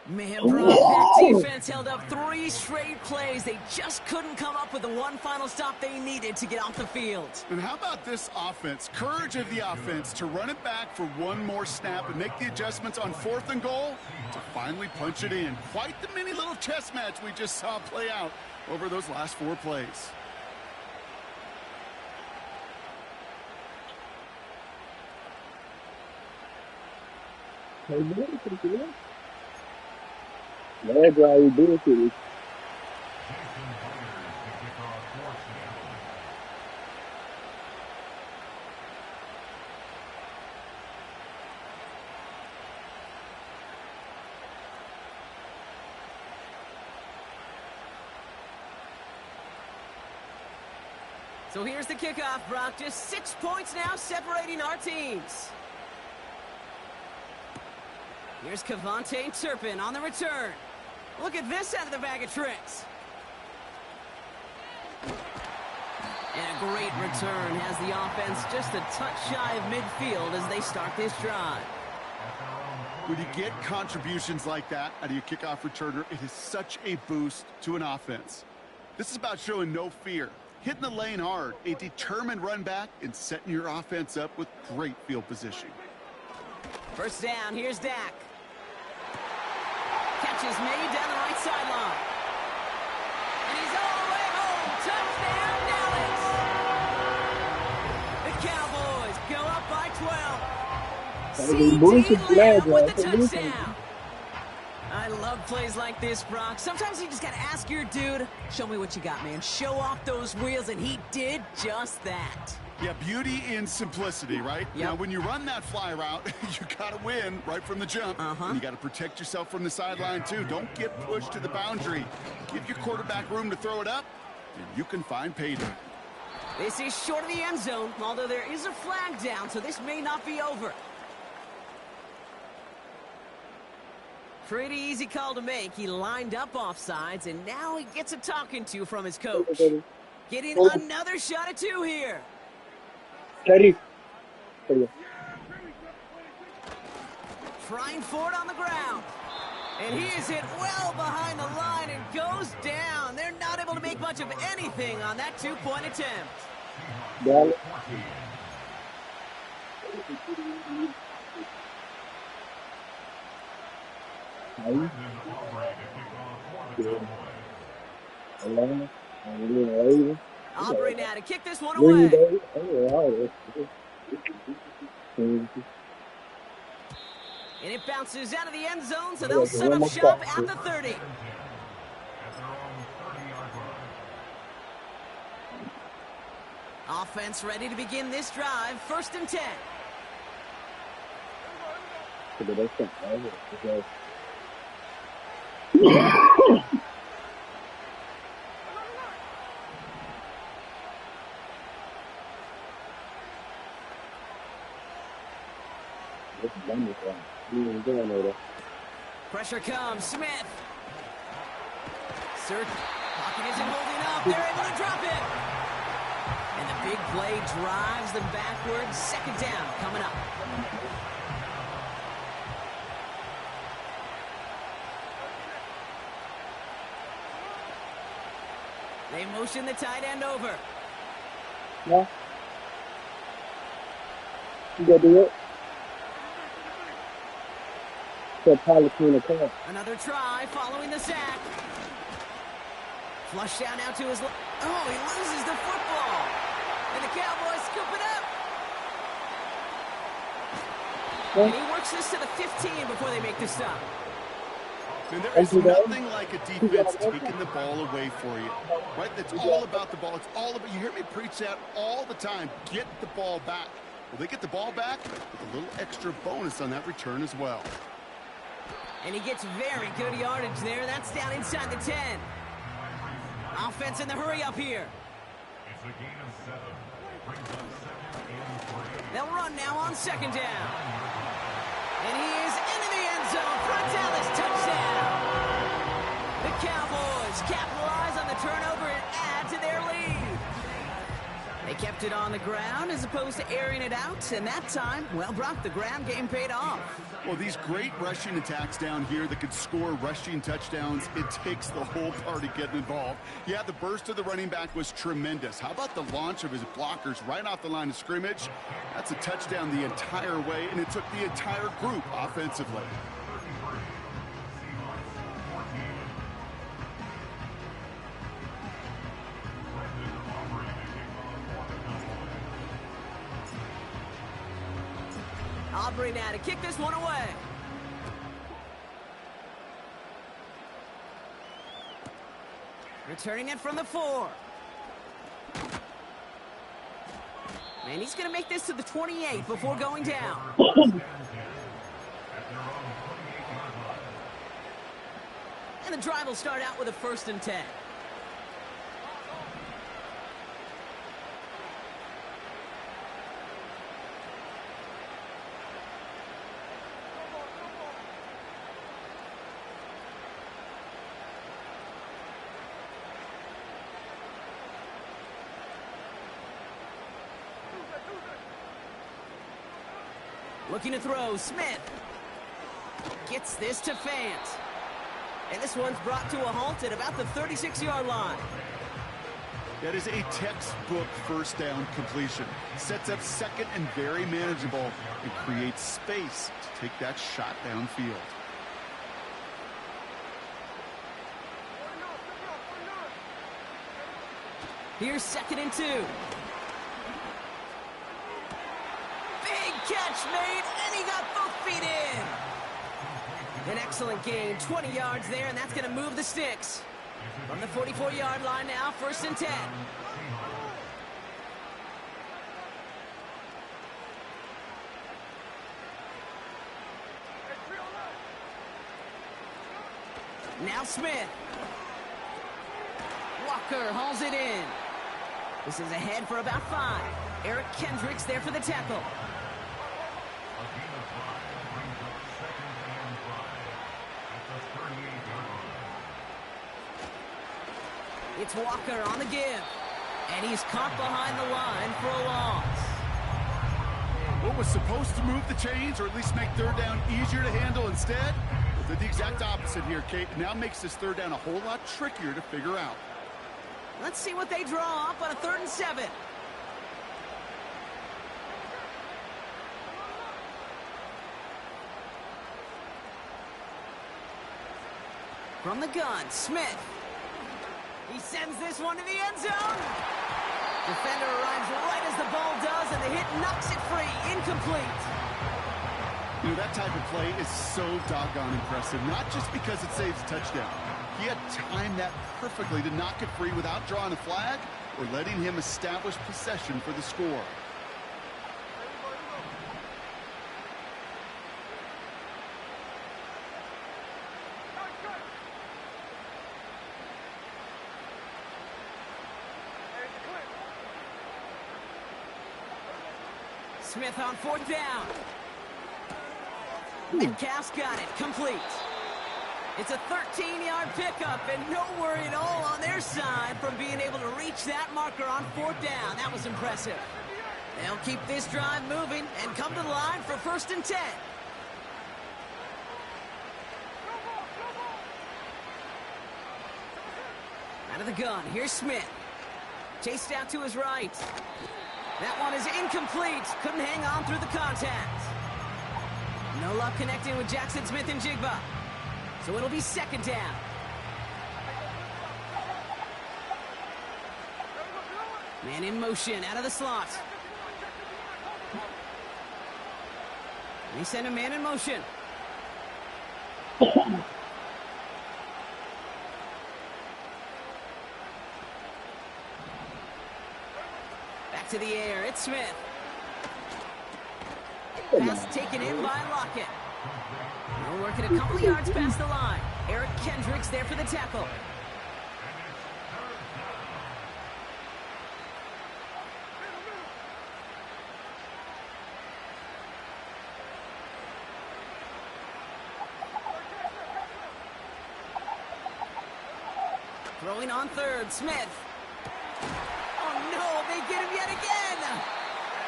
Speaker 5: Man, Brock, that defense held up 3 straight plays. They just couldn't come up with the one final stop they needed to get off the field.
Speaker 6: And how about this offense? Courage of the offense to run it back for one more snap and make the adjustments on 4th and goal to finally punch it in. Quite the mini little chess match we just saw play out over those last 4 plays.
Speaker 8: That's why we do it to this.
Speaker 5: So here's the kickoff, Brock. Just 6 points now separating our teams. Here's Kevontae Turpin on the return. Look at this out of the bag of tricks. And a great return has the offense just a touch shy of midfield as they start this drive.
Speaker 6: When you get contributions like that out of your kickoff returner, it is such a boost to an offense. This is about showing no fear, hitting the lane hard, a determined run back, and setting your offense up with great field position.
Speaker 5: First down, here's Dak. Catch is made down the right sideline. And he's all the way home. Touchdown, Dallas. The Cowboys go up by 12. C.D. Lamb with the touchdown. I love plays like this, Brock. Sometimes you just got to ask your dude, show me what you got, man. Show off those wheels, and he did just that.
Speaker 6: Yeah, beauty in simplicity, right?
Speaker 5: Yep.
Speaker 6: Now, when you run that fly route, you got to win right from the jump. And you got to protect yourself from the sideline, too. Don't get pushed to the boundary. Give your quarterback room to throw it up, and you can find payday.
Speaker 5: This is short of the end zone, although there is a flag down, so this may not be over. Pretty easy call to make. He lined up offsides, and now he gets a talking to from his coach. Getting another shot at 2 here.
Speaker 8: Steady.
Speaker 5: Trying for it on the ground. And he is hit well behind the line and goes down. They're not able to make much of anything on that 2-point attempt.
Speaker 8: Dallas.
Speaker 5: Aubrey now to kick this one away. And it bounces out of the end zone, so they'll set up shop at the 30. Offense ready to begin this drive. 1st and 10. Pressure comes. Smith. Pocket isn't holding up. They're able to drop it. And the big play drives them backwards. 2nd down coming up. They motion the tight end over.
Speaker 8: Yeah. You gotta do it.
Speaker 5: Another try following the sack. Flush down out to his he loses the football. And the Cowboys scoop it up. And he works this to the 15 before they make the stop.
Speaker 6: And there is nothing like a defense taking the ball away for you, right? It's all about the ball. It's all about, you hear me preach that all the time. Get the ball back. Well, they get the ball back with a little extra bonus on that return as well.
Speaker 5: And he gets very good yardage there. That's down inside the 10. Offense in the hurry up here.
Speaker 3: It's a gain of 7. Brings up 2nd and 3.
Speaker 5: They'll run now on 2nd down. And he is into the end zone. Frontalis touchdown. The Cowboys capitalize on the turnover and add to their lead. They kept it on the ground as opposed to airing it out. And that time, well, Brock, the ground game paid off.
Speaker 6: Well, these great rushing attacks down here that could score rushing touchdowns, it takes the whole party getting involved. Yeah, the burst of the running back was tremendous. How about the launch of his blockers right off the line of scrimmage? That's a touchdown the entire way, and it took the entire group offensively.
Speaker 5: Aubrey now to kick this one away. Returning it from the 4. And he's going to make this to the 28 before going down. And the drive will start out with a 1st and 10. Looking to throw, Smith gets this to Fant. And this one's brought to a halt at about the 36-yard line.
Speaker 6: That is a textbook 1st down completion. Sets up 2nd and very manageable and creates space to take that shot downfield.
Speaker 5: Here's 2nd and 2. Catch made, and he got both feet in. An excellent gain, 20 yards there, and that's going to move the sticks. From the 44-yard line now, 1st and 10. Now Smith. Walker hauls it in. This is ahead for about 5. Eric Kendricks there for the tackle. It's Walker on the give. And he's caught behind the line for a loss.
Speaker 6: What was supposed to move the chains, or at least make 3rd down easier to handle instead, did the exact opposite here, Kate. Now makes this 3rd down a whole lot trickier to figure out.
Speaker 5: Let's see what they draw up on a 3rd and 7. From the gun, Smith. He sends this one to the end zone. Defender arrives right as the ball does, and the hit knocks it free. Incomplete.
Speaker 6: You know, that type of play is so doggone impressive, not just because it saves a touchdown. He had timed that perfectly to knock it free without drawing a flag or letting him establish possession for the score.
Speaker 5: Smith on 4th down. Metcalf's got it. Complete. It's a 13-yard pickup, and no worry at all on their side from being able to reach that marker on 4th down. That was impressive. They'll keep this drive moving and come to the line for 1st and 10. Out of the gun, here's Smith. Chased out to his right. That one is incomplete. Couldn't hang on through the contact. No luck connecting with Jackson Smith and Jigba. So it'll be 2nd down. Man in motion out of the slot. They send a man in motion. Back to the air. It's Smith. Pass taken in by Lockett. We're working a couple of yards past the line. Eric Kendricks there for the tackle. Throwing on 3rd, Smith. Oh no, they get him yet again.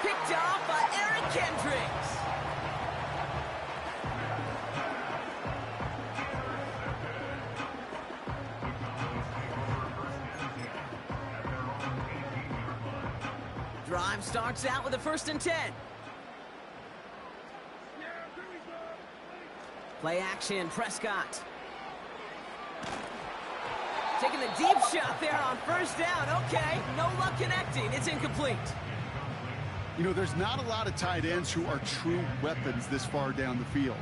Speaker 5: Picked off by Eric Kendricks. Drive starts out with a 1st and 10. Play action, Prescott. Taking the deep shot there on 1st down. Okay, no luck connecting. It's incomplete.
Speaker 6: You know, there's not a lot of tight ends who are true weapons this far down the field.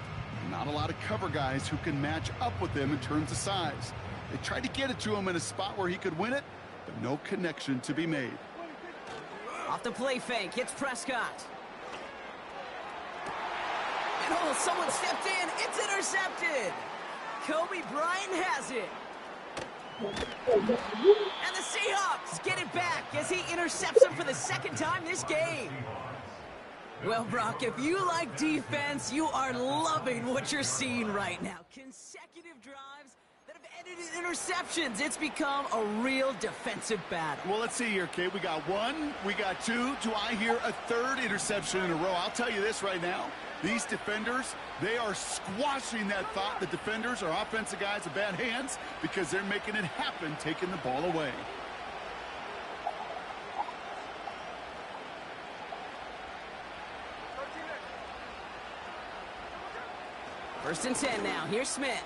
Speaker 6: Not a lot of cover guys who can match up with them in terms of size. They tried to get it to him in a spot where he could win it, but no connection to be made.
Speaker 5: Off the play fake, it's Prescott. And oh, someone stepped in. It's intercepted. Kobe Bryant has it. And the Seahawks get it back as he intercepts him for the 2nd time this game. Well, Brock, if you like defense, you are loving what you're seeing right now. Consecutive drives that have ended in interceptions. It's become a real defensive battle.
Speaker 6: Well, let's see here, Kate. We got 1, we got 2. Do I hear a 3rd interception in a row? I'll tell you this right now. These defenders, they are squashing that thought. The defenders are offensive guys with bad hands because they're making it happen, taking the ball away.
Speaker 5: First and 10 now. Here's Smith.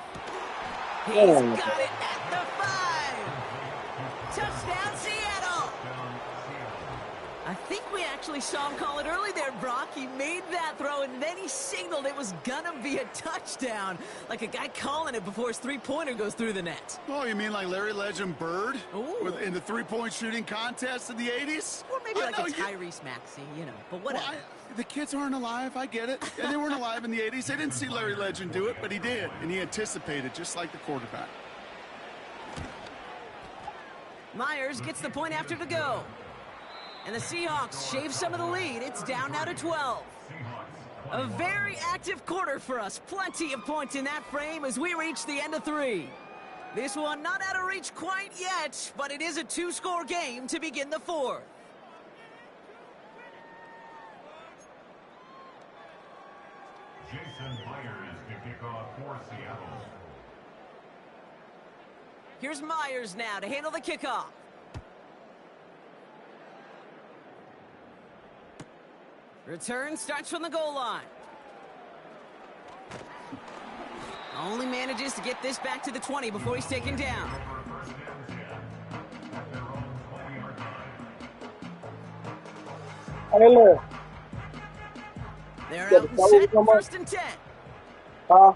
Speaker 5: He's got it at the 5. Touchdown, Seattle. I think we actually saw him call it early there, Brock. He made that throw, and then he signaled it was going to be a touchdown, like a guy calling it before his three-pointer goes through the net.
Speaker 6: Oh, you mean like Larry Legend Bird in the three-point shooting contest in the 80s?
Speaker 5: Or maybe like a Tyrese Maxey, you know, but whatever.
Speaker 6: Well, the kids aren't alive, I get it. And they weren't alive in the 80s. They didn't see Larry Legend do it, but he did, and he anticipated, just like the quarterback.
Speaker 5: Myers gets the point after to go. And the Seahawks shave some of the lead. It's down now to 12. A very active quarter for us. Plenty of points in that frame as we reach the end of 3. This one not out of reach quite yet, but it is a 2-score game to begin the 4th.
Speaker 3: Jason Myers to kick off for Seattle.
Speaker 5: Here's Myers now to handle the kickoff. Return starts from the goal line. Only manages to get this back to the 20 before he's taken down. They're
Speaker 8: Yeah,
Speaker 5: out and
Speaker 8: that
Speaker 5: set.
Speaker 8: was
Speaker 5: First and 10.
Speaker 8: Huh?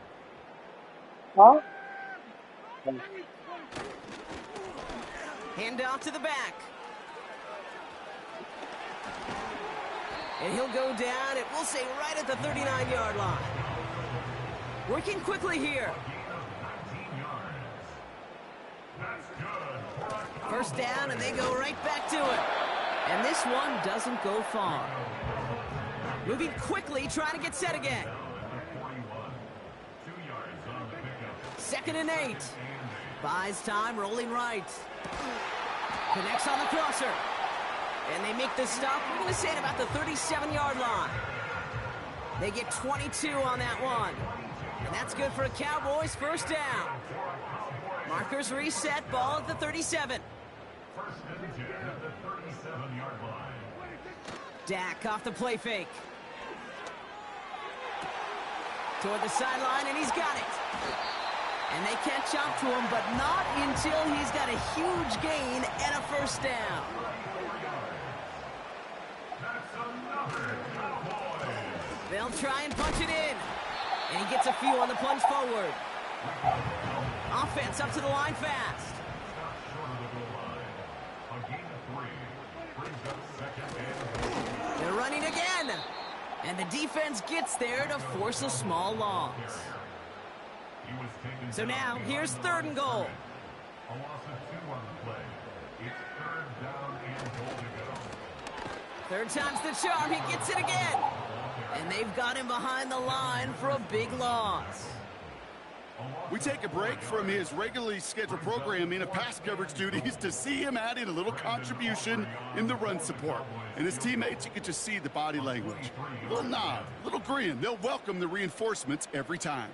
Speaker 8: Huh?
Speaker 5: Hand off to the back. And he'll go down, and we'll say right at the 39-yard line. Working quickly here. First down, and they go right back to it. And this one doesn't go far. Moving quickly, trying to get set again. 2nd and 8. Buys time, rolling right. Connects on the crosser. And they make the stop, we're going to say at about the 37-yard line. They get 22 on that one. And that's good for a Cowboys first down. Markers reset, ball at the 37.
Speaker 3: First and 10 at the 37-yard line.
Speaker 5: Dak off the play fake. Toward the sideline, and he's got it. And they catch up to him, but not until he's got a huge gain and a first down.
Speaker 3: That's another Cowboys.
Speaker 5: They'll try and punch it in. And he gets a few on the plunge forward. Offense up to the line fast.
Speaker 3: Stop short of the goal line. A gain of 3. Brings up second and 4.
Speaker 5: They're running again. And the defense gets there to force a small loss.
Speaker 3: He was taken
Speaker 5: So
Speaker 3: down
Speaker 5: now, here's
Speaker 3: behind
Speaker 5: 3rd and goal.
Speaker 3: A loss of 2 on the play. It's 3rd down and goal to go.
Speaker 5: 3rd time's the charm. He gets it again. And they've got him behind the line for a big loss.
Speaker 6: We take a break from his regularly scheduled programming of pass coverage duties to see him add in a little contribution in the run support. And his teammates, you can just see the body language. A little nod, a little grin. They'll welcome the reinforcements every time.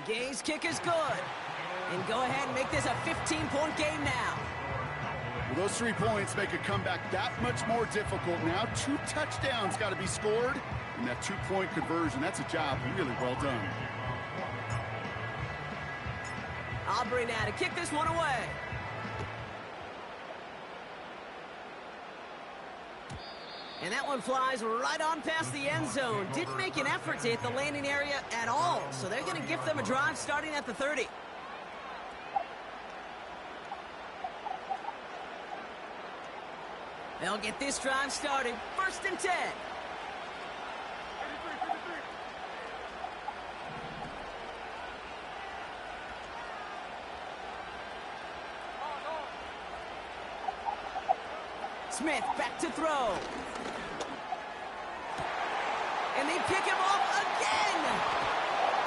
Speaker 5: Gay's kick is good. And go ahead and make this a 15-point game now.
Speaker 6: Well, those 3 points make a comeback that much more difficult now. 2 touchdowns got to be scored. And that 2-point conversion, that's a job really well done.
Speaker 5: Aubrey now to kick this one away. And that one flies right on past the end zone. Didn't make an effort to hit the landing area at all. So they're going to give them a drive starting at the 30. They'll get this drive started. 1st and 10. Smith back to throw. And they pick him off again.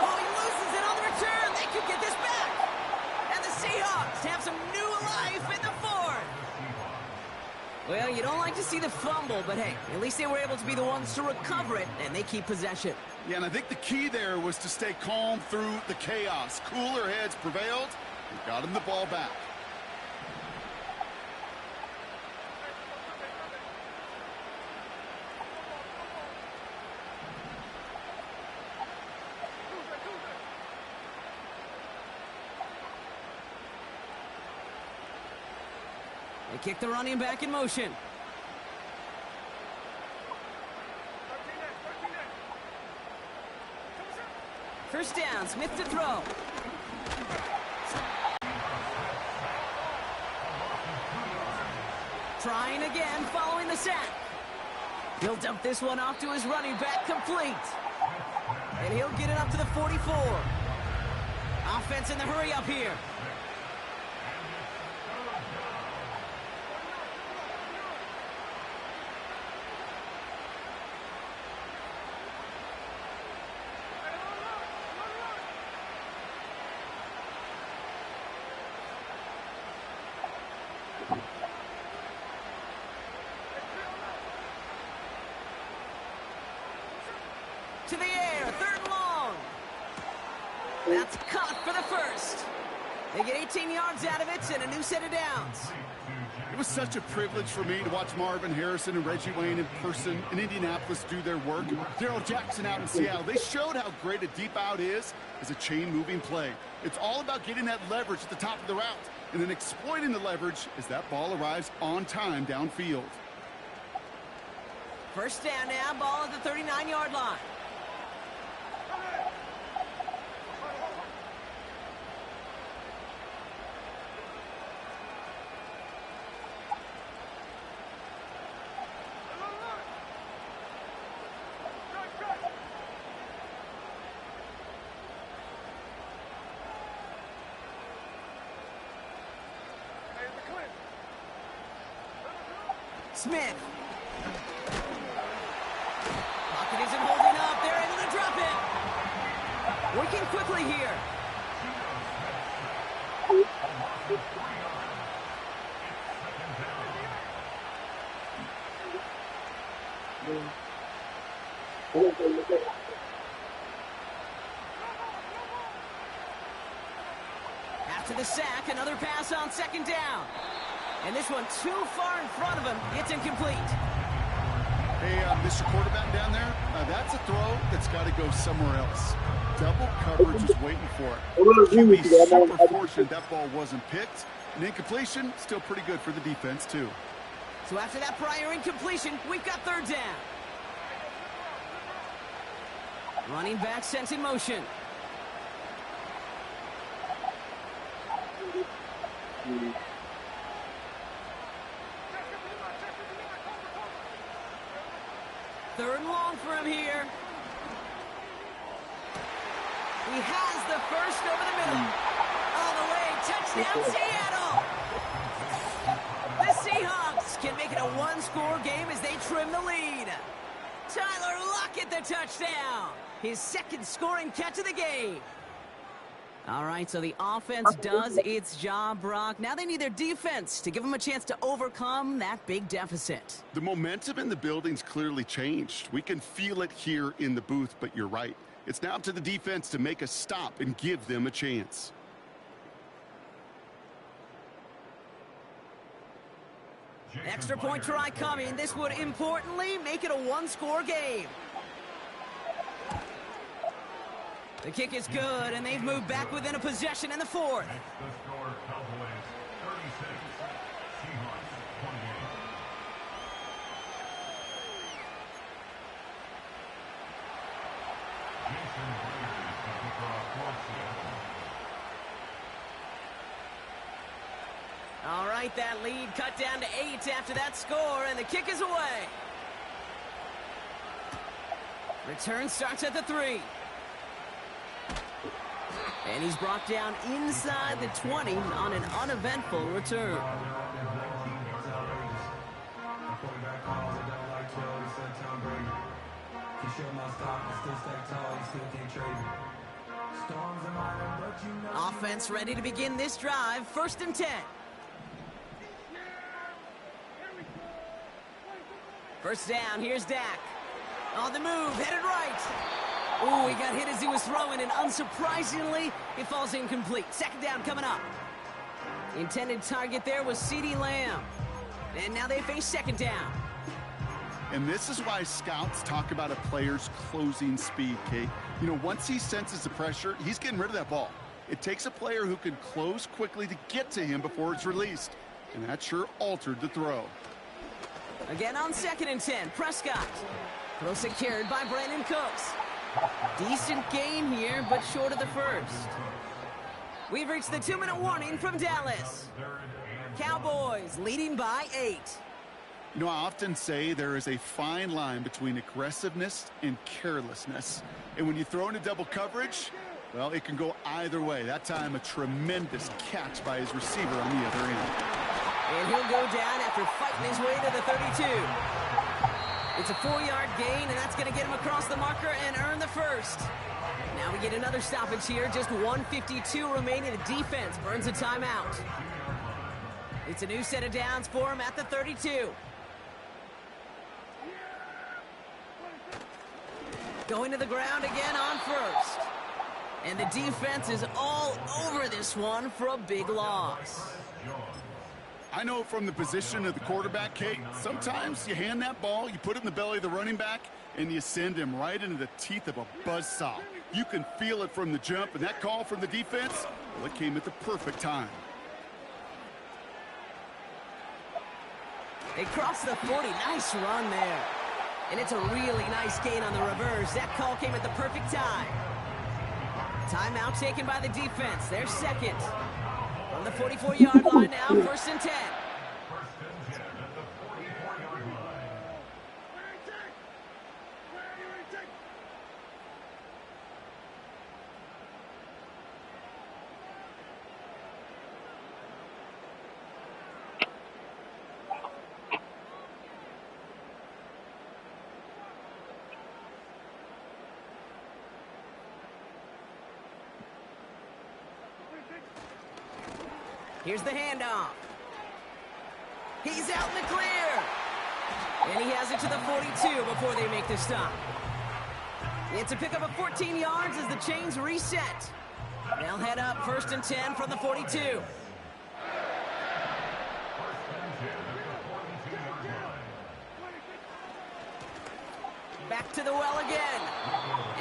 Speaker 5: Oh, he loses it on the return. They could get this back. And the Seahawks have some new life in the 4th. Well, you don't like to see the fumble, but hey, at least they were able to be the ones to recover it, and they keep possession.
Speaker 6: Yeah, and I think the key there was to stay calm through the chaos. Cooler heads prevailed and got him the ball back.
Speaker 5: They kick the running back in motion. First down, Smith to throw. Trying again, following the sack. He'll dump this one off to his running back, complete. And he'll get it up to the 44. Offense in the hurry up here. To the air, 3rd and long. That's caught for the first. They get 18 yards out of it and a new set of downs.
Speaker 6: It was such a privilege for me to watch Marvin Harrison and Reggie Wayne in person in Indianapolis do their work. Darrell Jackson out in Seattle. They showed how great a deep out is as a chain-moving play. It's all about getting that leverage at the top of the route and then exploiting the leverage as that ball arrives on time downfield.
Speaker 5: First down now, ball at the 39-yard line. Smith. Pocket isn't holding up. They're able to drop it. Working quickly here. After the sack, another pass on second down. And this one too far in front of him. It's incomplete.
Speaker 6: Hey, Mr. Quarterback down there, that's a throw that's got to go somewhere else. Double coverage is waiting for it. QB super fortunate that ball wasn't picked. An incompletion, still pretty good for the defense, too.
Speaker 5: So after that prior incompletion, we've got third down. Running back sent in motion. Third and long for him here. He has the first over the middle. All the way, touchdown Seattle! The Seahawks can make it a one-score game as they trim the lead. Tyler Lockett the touchdown. His second scoring catch of the game. All right, so the offense does its job, Brock. Now they need their defense to give them a chance to overcome that big deficit.
Speaker 6: The momentum in the building's clearly changed. We can feel it here in the booth, but you're right. It's now up to the defense to make a stop and give them a chance.
Speaker 5: Extra point try coming. This would importantly make it a one-score game. The kick is good, and they've moved back within a possession in the fourth.
Speaker 3: The score, Cowboys 36, Seahawks 28. Jason Reed to kick off for Seattle.
Speaker 5: All right, that lead cut down to 8 after that score, and the kick is away. Return starts at the 3. And he's brought down inside the 20 on an uneventful return. Offense ready to begin this drive. First and 10. First down, here's Dak. On the move, headed right. Ooh, he got hit as he was throwing, and unsurprisingly, it falls incomplete. Second down coming up. The intended target there was CeeDee Lamb. And now they face second down.
Speaker 6: And this is why scouts talk about a player's closing speed, Kate. You know, once he senses the pressure, he's getting rid of that ball. It takes a player who can close quickly to get to him before it's released. And that sure altered the throw.
Speaker 5: Again on second and 10, Prescott. Throw secured by Brandon Cooks. Decent gain here, but short of the first. We've reached the 2-minute warning from Dallas. Cowboys leading by 8.
Speaker 6: You know, I often say there is a fine line between aggressiveness and carelessness. And when you throw into double coverage, well, it can go either way. That time, a tremendous catch by his receiver on the other end.
Speaker 5: And he'll go down after fighting his way to the 32. It's a 4-yard gain, and that's going to get him across the marker and earn the first. Now we get another stoppage here. Just 1:52 remaining. The defense burns a timeout. It's a new set of downs for him at the 32. Going to the ground again on first. And the defense is all over this one for a big loss.
Speaker 6: I know from the position of the quarterback, Kate, sometimes you hand that ball, you put it in the belly of the running back, and you send him right into the teeth of a buzzsaw. You can feel it from the jump, and that call from the defense, well, it came at the perfect time.
Speaker 5: They crossed the 40. Nice run there. And it's a really nice gain on the reverse. That call came at the perfect time. Timeout taken by the defense. They're second. On the 44-yard line now, 1st and 10. Here's the handoff. He's out in the clear. And he has it to the 42 before they make the stop. It's a pickup of 14 yards as the chains reset. They'll head up 1st and 10 from the 42. Back to the well again.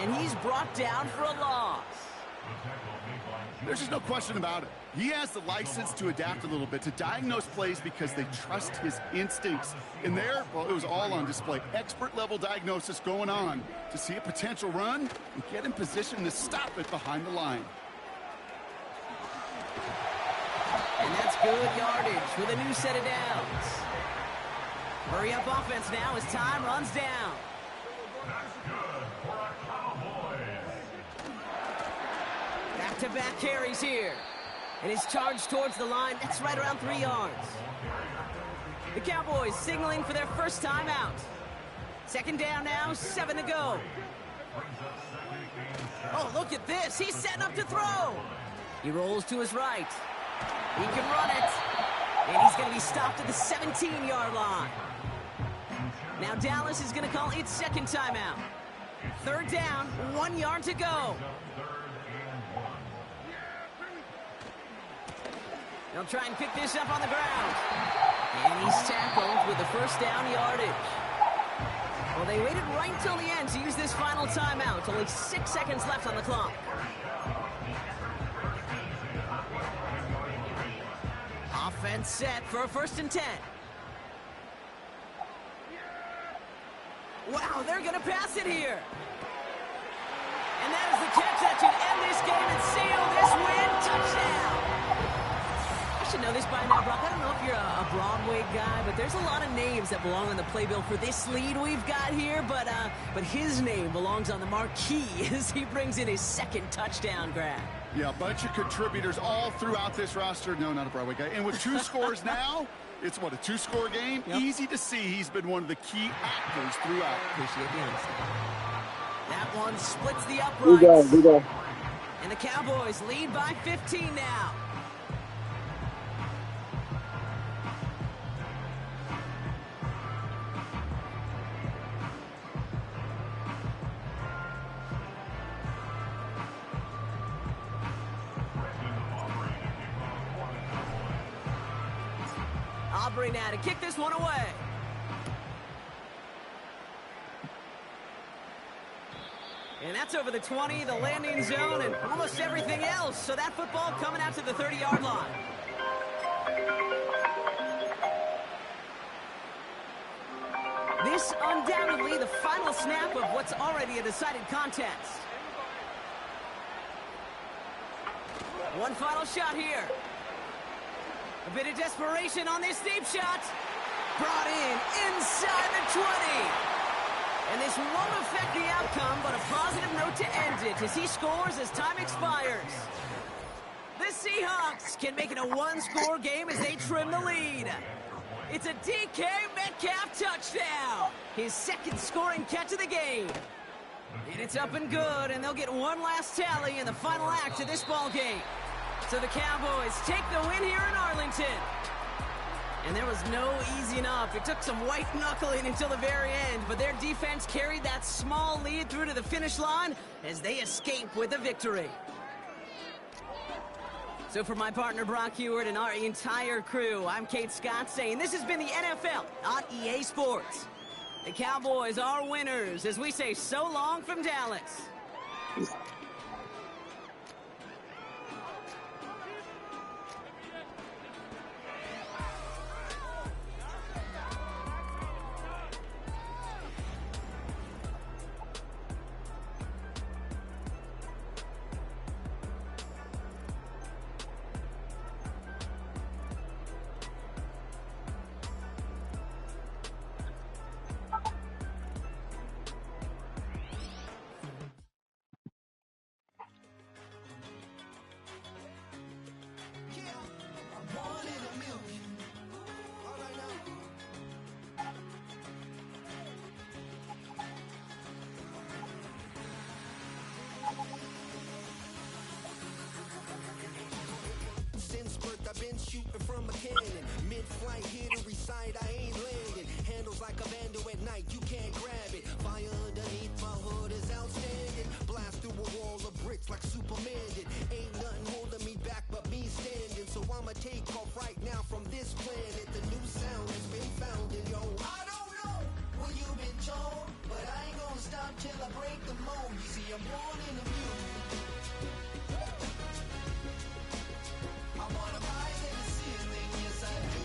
Speaker 5: And he's brought down for a loss.
Speaker 6: There's just no question about it. He has the license to adapt a little bit, to diagnose plays because they trust his instincts. And there, well, it was all on display. Expert-level diagnosis going on to see a potential run and get in position to stop it behind the line.
Speaker 5: And that's good yardage with a new set of downs. Hurry-up offense now as time runs down. Back-to-back carries here. And his charge towards the line, that's right around 3 yards. The Cowboys signaling for their first time out. 2nd down now, 7 to go. Oh, look at this. He's setting up to throw. He rolls to his right. He can run it. And he's going to be stopped at the 17-yard line. Now Dallas is going to call its second timeout. 3rd down, 1 yard to go. They'll try and pick this up on the ground. And he's tackled with the 1st down yardage. Well, they waited right until the end to use this final timeout. Only 6 seconds left on the clock. Offense set for a 1st and 10. Wow, they're going to pass it here. And that is the catch that should end this game and seal this win. Touchdown. I should know this by now, Brock. I don't know if you're a Broadway guy, but there's a lot of names that belong on the playbill for this lead we've got here. But his name belongs on the marquee as he brings in his 2nd touchdown grab.
Speaker 6: Yeah, a bunch of contributors all throughout this roster. No, not a Broadway guy. And with 2 scores now, it's what, a 2-score game? Yep. Easy to see he's been one of the key actors throughout.
Speaker 5: Appreciate the honesty. That one splits the uprights.
Speaker 8: We go.
Speaker 5: And the Cowboys lead by 15 now. Aubrey now to kick this one away. And that's over the 20, the landing zone, and almost everything else. So that football coming out to the 30-yard line. This undoubtedly the final snap of what's already a decided contest. One final shot here. A bit of desperation on this deep shot. Brought in inside the 20. And this won't affect the outcome, but a positive note to end it as he scores as time expires. The Seahawks can make it a 1-score game as they trim the lead. It's a DK Metcalf touchdown. His 2nd scoring catch of the game. And it's up and good, and they'll get one last tally in the final act of this ball game. So the Cowboys take the win here in Arlington. And there was no easing up. It took some white knuckling until the very end, but their defense carried that small lead through to the finish line as they escape with a victory. So for my partner Brock Heward and our entire crew, I'm Kate Scott saying this has been the NFL on EA Sports. The Cowboys are winners as we say so long from Dallas.
Speaker 4: been shooting from a cannon. Mid-flight, here to recite, I ain't landing. Handles like a vandal at night, you can't grab it. Fire underneath my hood is outstanding. Blast through a wall of bricks like Superman did. Ain't nothing holding me back but me standing. So I'ma take off right now from this planet. The new sound has been found in yo. I don't know what you've been told, but I ain't gonna stop till I break the mold. You see, I'm born in a mule. I wanna rise in the ceiling, yes I do.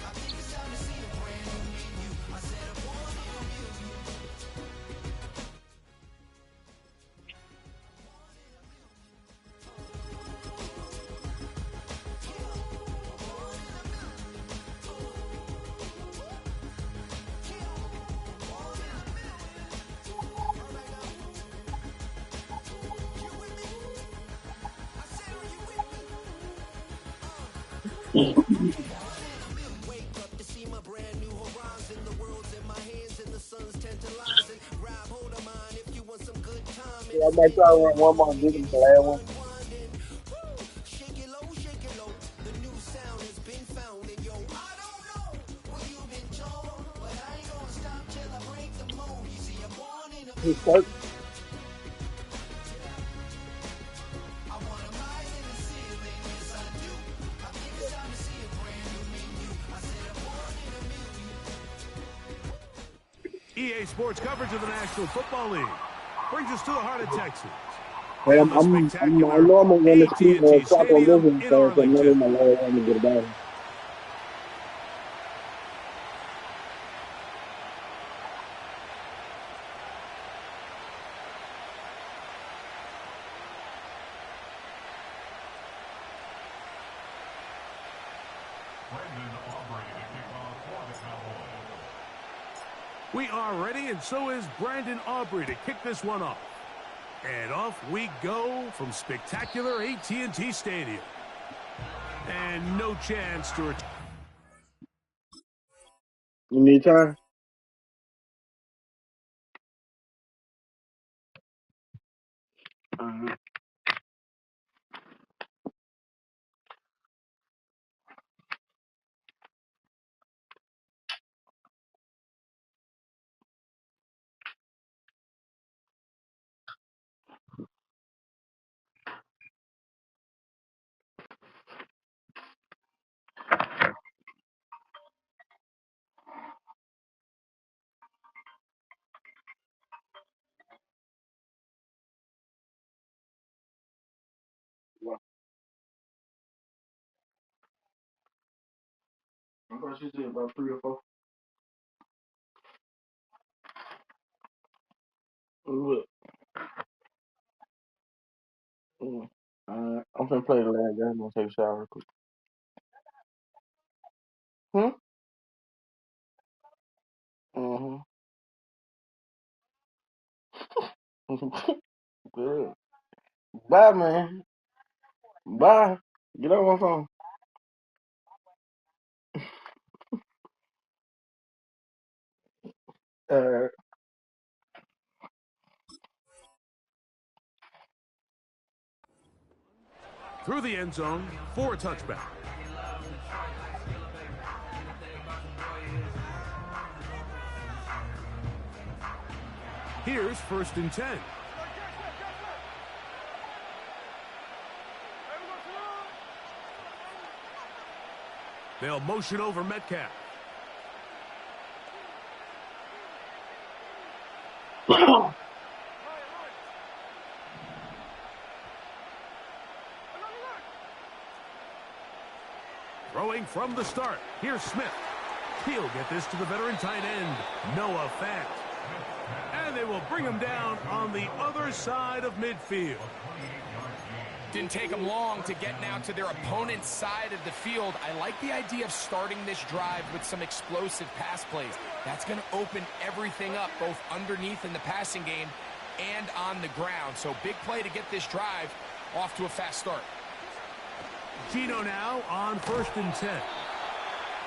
Speaker 4: I think it's time to see a brand new menu. I said I'm born in a mule. Wake up to see my brand new horizon. The world's in my hands and the sun's tantalizing. Grab hold of mine if you want some good time.
Speaker 8: Yeah, I might try to run one more and get him the last one.
Speaker 4: Shake it low, shake it low. The new sound has been found, and yo, I don't know what you've been told, but I ain't gonna stop till I break the mold. You see, I'm born in a
Speaker 8: He's hurt.
Speaker 4: I wanna rise in the ceiling, yes I do. I think it's time to see a brand new menu. I said I'm born in a million.
Speaker 1: EA Sports coverage of the National Football League brings us to the heart of Texas.
Speaker 8: Hey,
Speaker 1: And the
Speaker 8: I
Speaker 1: spectacular
Speaker 8: know I'm going to see
Speaker 1: AT&T
Speaker 8: Taco
Speaker 1: Stadium
Speaker 8: Living
Speaker 1: in
Speaker 8: first, and then
Speaker 1: Arlington.
Speaker 8: my last one to get about him.
Speaker 3: Brendan Aubrey to kick off for the Cowboys.
Speaker 1: We are ready, and so is Brandon Aubrey to kick this one off. And off we go from spectacular AT&T Stadium. And no chance to return.
Speaker 8: You need time? Uh-huh.
Speaker 7: I'm going to see about 3 or 4. Look. I'm finna play the last game. I'm gonna take a shower real quick. Mm-hmm. Good. Bye, man. Bye. Get on my phone. Uh,
Speaker 1: Through the end zone for a touchback. Here's 1st and 10. They'll motion over Metcalf. Throwing from the start. Here's Smith. He'll get this to the veteran tight end, Noah Fant. And they will bring him down on the other side of midfield.
Speaker 2: Didn't take them long to get now to their opponent's side of the field. I like the idea of starting this drive with some explosive pass plays. That's going to open everything up, both underneath in the passing game and on the ground. So big play to get this drive off to a fast start.
Speaker 1: Gino now on 1st and 10.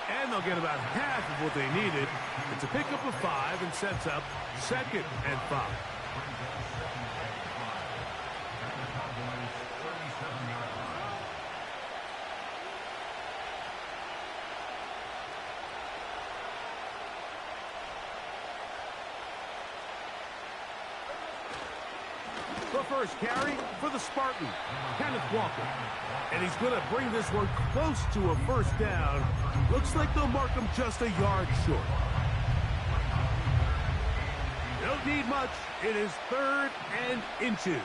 Speaker 1: And they'll get about half of what they needed. It's a pickup of 5 and sets up 2nd and 5. The first carry for the Spartan, Kenneth Walker. And he's going to bring this one close to a first down. Looks like they'll mark him just a yard short. Don't need much. It is 3rd and inches.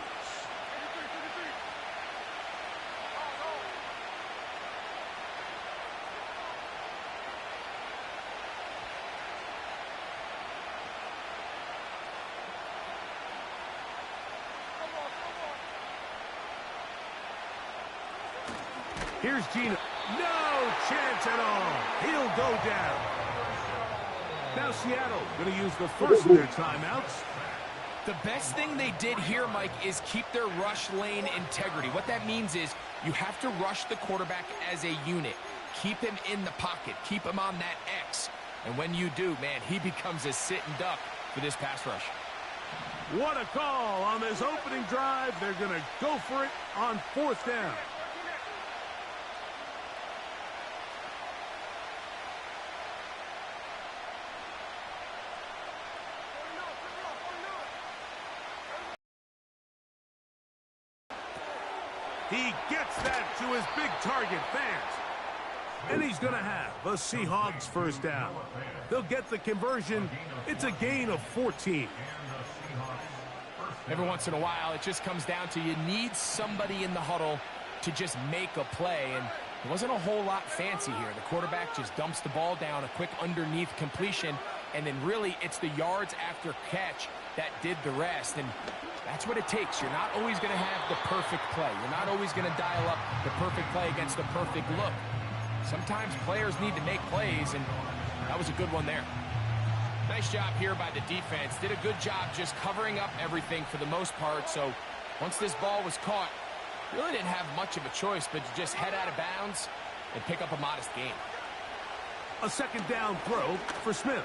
Speaker 1: Here's Gino. No chance at all. He'll go down. Now Seattle going to use the first of their timeouts.
Speaker 2: The best thing they did here, Mike, is keep their rush lane integrity. What that means is you have to rush the quarterback as a unit. Keep him in the pocket. Keep him on that X. And when you do, man, he becomes a sitting duck for this pass rush.
Speaker 1: What a call on this opening drive. They're going to go for it on 4th down. He gets that to his big target fast. And he's going to have a Seahawks first down. They'll get the conversion. It's a gain of 14.
Speaker 2: Every once in a while, it just comes down to you need somebody in the huddle to just make a play. And it wasn't a whole lot fancy here. The quarterback just dumps the ball down, a quick underneath completion, and then really it's the yards after catch that did the rest. And that's what it takes. You're not always going to have the perfect play. You're not always going to dial up the perfect play against the perfect look. Sometimes players need to make plays, and that was a good one there. Nice job here by the defense. Did a good job just covering up everything for the most part. So once this ball was caught, really didn't have much of a choice but to just head out of bounds and pick up a modest gain.
Speaker 1: A 2nd down throw for Smith.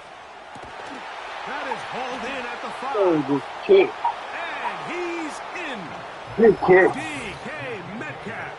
Speaker 1: That is hauled in at the 5.
Speaker 8: Oh, good kick.
Speaker 1: And he's in.
Speaker 8: Good kick.
Speaker 1: DK Metcalf.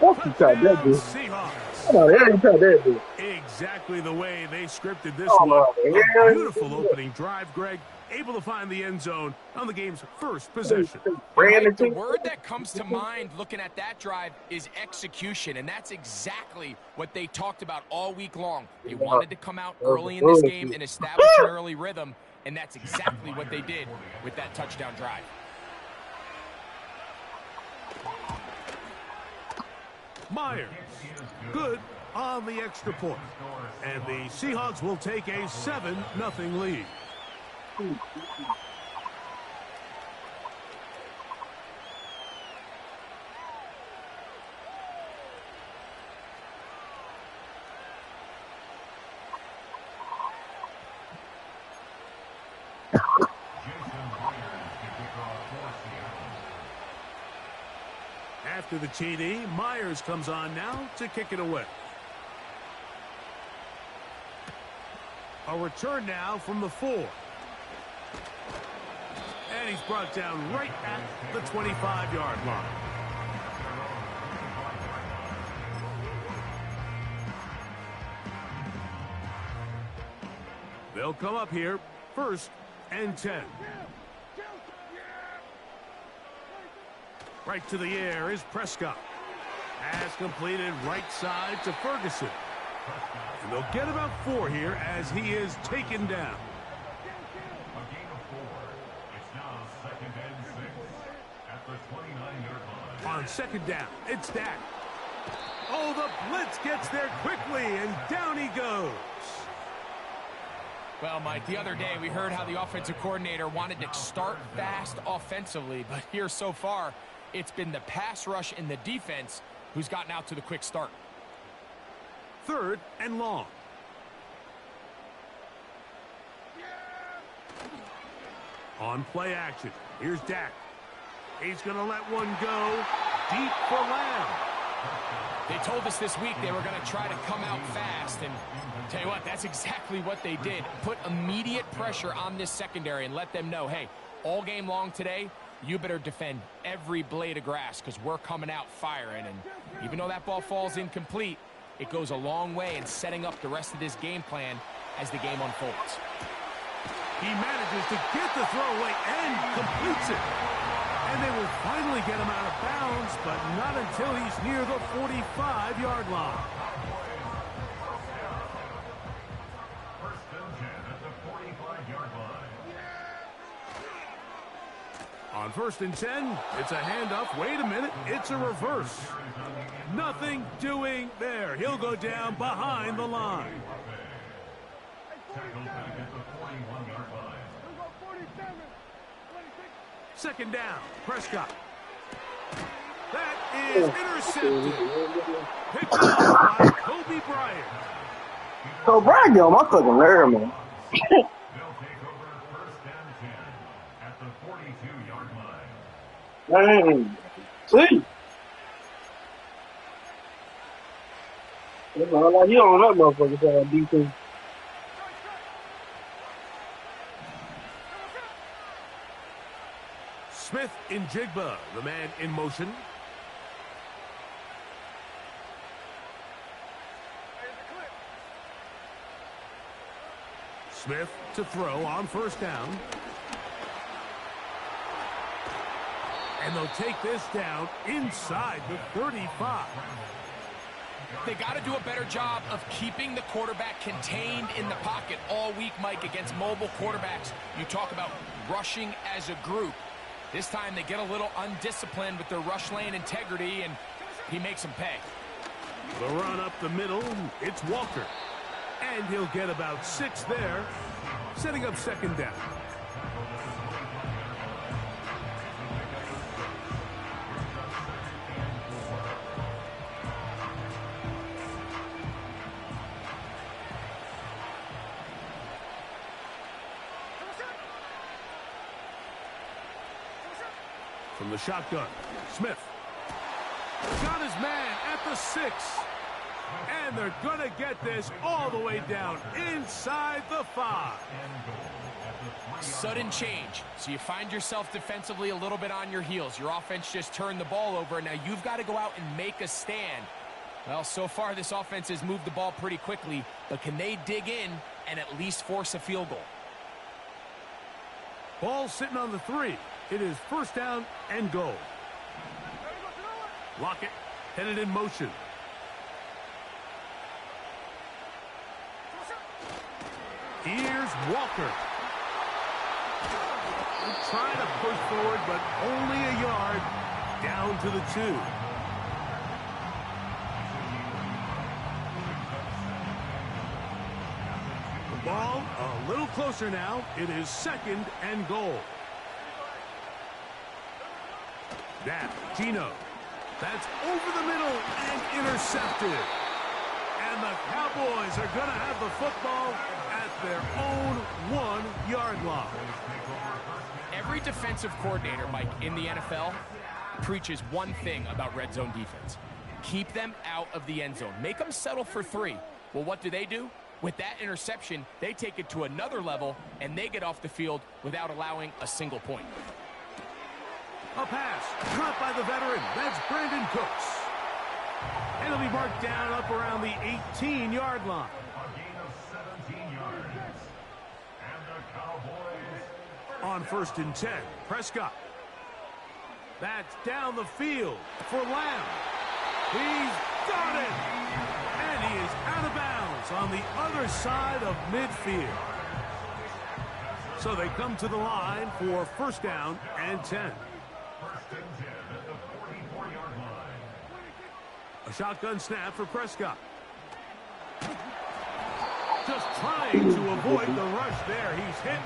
Speaker 8: Fuck you, tried that, dude.
Speaker 1: Seahawks.
Speaker 8: Come on, there you tried that, dude.
Speaker 1: Exactly the way they scripted this
Speaker 8: Oh,
Speaker 1: one.
Speaker 8: man.
Speaker 1: A beautiful opening drive, Greg. Able to find the end zone on the game's first possession.
Speaker 2: Right, the word that comes to mind looking at that drive is execution, and that's exactly what they talked about all week long. They wanted to come out early in this game and establish an early rhythm, and that's exactly what they did with that touchdown drive.
Speaker 1: Myers, good on the extra point. And the Seahawks will take a 7-0 lead. After the TD, Myers comes on now to kick it away. A return now from the 4. And he's brought down right at the 25-yard line. They'll come up here, 1st and 10. Right to the air is Prescott. Pass completed right side to Ferguson. And they'll get about 4 here as he is taken down.
Speaker 3: A gain of 4. It's now 2nd and 6 at the 29-yard line.
Speaker 1: On 2nd down, it's Dak. Oh, the blitz gets there quickly, and down he goes.
Speaker 2: Well, Mike, the other day we heard how the offensive coordinator wanted to start fast offensively, but here so far, it's been the pass rush and the defense who's gotten out to the quick start.
Speaker 1: 3rd and long. On play action, here's Dak. He's going to let one go deep for Lamb.
Speaker 2: They told us this week they were going to try to come out fast, and tell you what, that's exactly what they did. Put immediate pressure on this secondary and let them know, hey, all game long today, you better defend every blade of grass because we're coming out firing. And even though that ball falls incomplete, it goes a long way in setting up the rest of this game plan as the game unfolds.
Speaker 1: He manages to get the throw away and completes it. And they will finally get him out of bounds, but not until he's near the 45-yard line.
Speaker 3: First and 10 at the 45-yard line.
Speaker 1: On first and 10, it's a handoff. Wait a minute, it's a reverse. Nothing doing there. He'll go down behind the line.
Speaker 3: Tackled back at the 41-yard line.
Speaker 1: Second down, Prescott. That is intercepted. Picked up by Kobe Bryant.
Speaker 8: So Brian, yo, my fucking nerve, man.
Speaker 3: They'll take over first and 10 at the 42-yard line.
Speaker 8: Dang. See? That's all like you on that motherfucker, defense.
Speaker 1: Smith in Jigba, the man in motion. Smith to throw on first down. And they'll take this down inside the 35.
Speaker 2: They got to do a better job of keeping the quarterback contained in the pocket all week, Mike, against mobile quarterbacks. You talk about rushing as a group. This time they get a little undisciplined with their rush lane integrity, and he makes them pay.
Speaker 1: The run up the middle, it's Walker. And he'll get about 6 there, setting up second down. From the shotgun, Smith. Got his man at the 6. And they're going to get this all the way down inside the 5.
Speaker 2: Sudden change. So you find yourself defensively a little bit on your heels. Your offense just turned the ball over. Now you've got to go out and make a stand. Well, so far this offense has moved the ball pretty quickly, but can they dig in and at least force a field goal?
Speaker 1: Ball sitting on the 3. It is first down and goal. Lockett headed in motion. Here's Walker. Trying to push forward, but only a yard down to the 2. The ball a little closer now. It is second and goal. Now, Gino. That's over the middle and intercepted. And the Cowboys are going to have the football at their own 1-yard line.
Speaker 2: Every defensive coordinator, Mike, in the NFL preaches one thing about red zone defense. Keep them out of the end zone. Make them settle for 3. Well, what do? With that interception, they take it to another level, and they get off the field without allowing a single point.
Speaker 1: A pass, caught by the veteran. That's Brandon Cooks. And it'll be marked down up around the 18-yard line.
Speaker 3: A gain of 17 yards. And the Cowboys
Speaker 1: On first and 10, Prescott. That's down the field for Lamb. He's got it. And he is out of bounds on the other side of midfield. So they come to the line for first down and 10.
Speaker 3: first and 10 at the 44-yard line.
Speaker 1: A shotgun snap for Prescott. Just trying to avoid the rush there. He's hit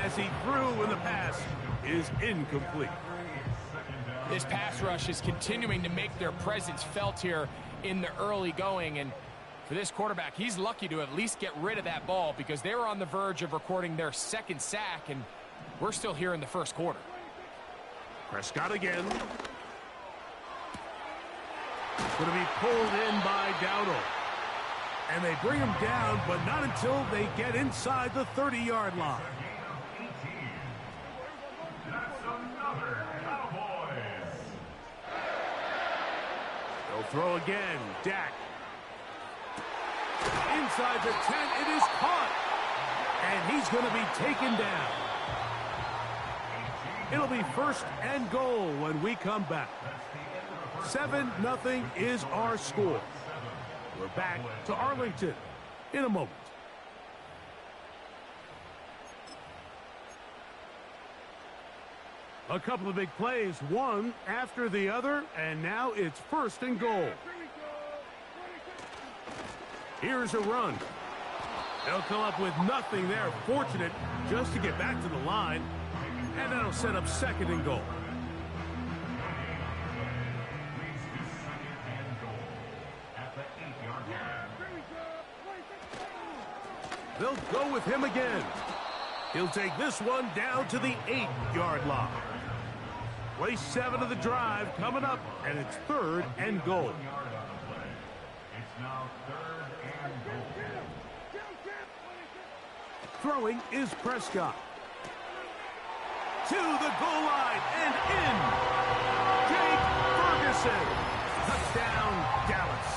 Speaker 1: as he threw when the pass is incomplete.
Speaker 2: This pass rush is continuing to make their presence felt here in the early going. And for this quarterback, he's lucky to at least get rid of that ball because they were on the verge of recording their second sack, and we're still here in the first quarter.
Speaker 1: Prescott again. Going to be pulled in by Dowdle. And they bring him down, but not until they get inside the 30-yard line.
Speaker 3: That's another Cowboys.
Speaker 1: They'll throw again. Dak. Inside the 10, it is caught. And he's going to be taken down. It'll be 1st and goal when we come back. 7-0 is our score. We're back to Arlington in a moment. A couple of big plays, one after the other, and now it's 1st and goal. Here's a run. They'll come up with nothing there. Fortunate just to get back to the line, and that'll set up 2nd and goal. They'll go with him again. He'll take this one down to the 8-yard line. Play 7 of the drive coming up, and it's 3rd and goal.
Speaker 3: It's now 3rd and goal.
Speaker 1: Throwing is Prescott. To the goal line and in. Jake Ferguson. Touchdown, Dallas.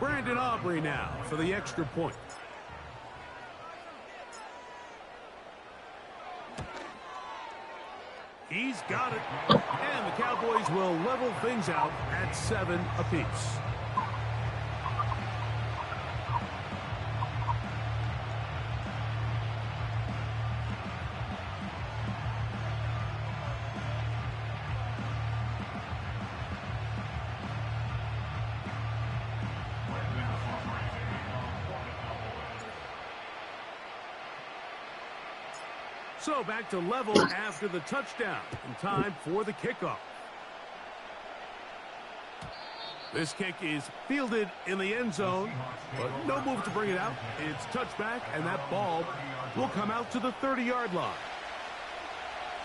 Speaker 1: Brandon Aubrey now for the extra point. He's got it. And the Cowboys will level things out at 7 apiece. So back to level after the touchdown, and time for the kickoff. This kick is fielded in the end zone, but no move to bring it out. It's touchback, and that ball will come out to the 30-yard line.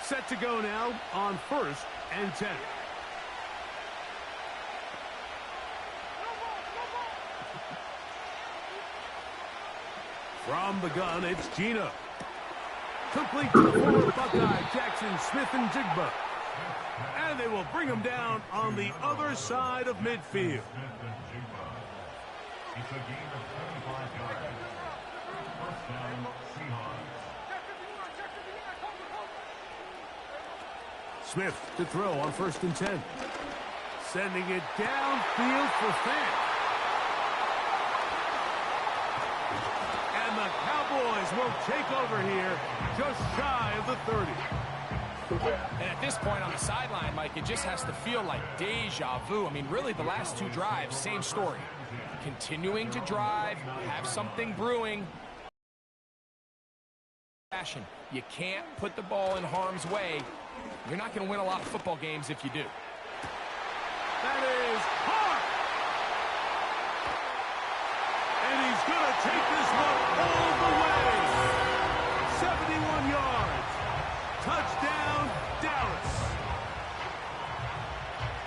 Speaker 1: Set to go now on 1st and 10. From the gun, it's Gino. Complete to the former Buckeye, Jackson Smith-Njigba. And they will bring him down on the other side of midfield.
Speaker 3: It's a gain of 25 yards. 1st down, Seahawks.
Speaker 1: Smith to throw on 1st and 10. Sending it downfield for Fant. And the Cowboys will take over here just shy of the 30.
Speaker 2: And at this point on the sideline, Mike, it just has to feel like deja vu. I mean, really, the last 2 drives, same story. Continuing to drive, have something brewing. You can't put the ball in harm's way. You're not going to win a lot of football games if you do.
Speaker 1: That is hard. And he's going to take this one all the way. 71 yards. Touchdown, Dallas.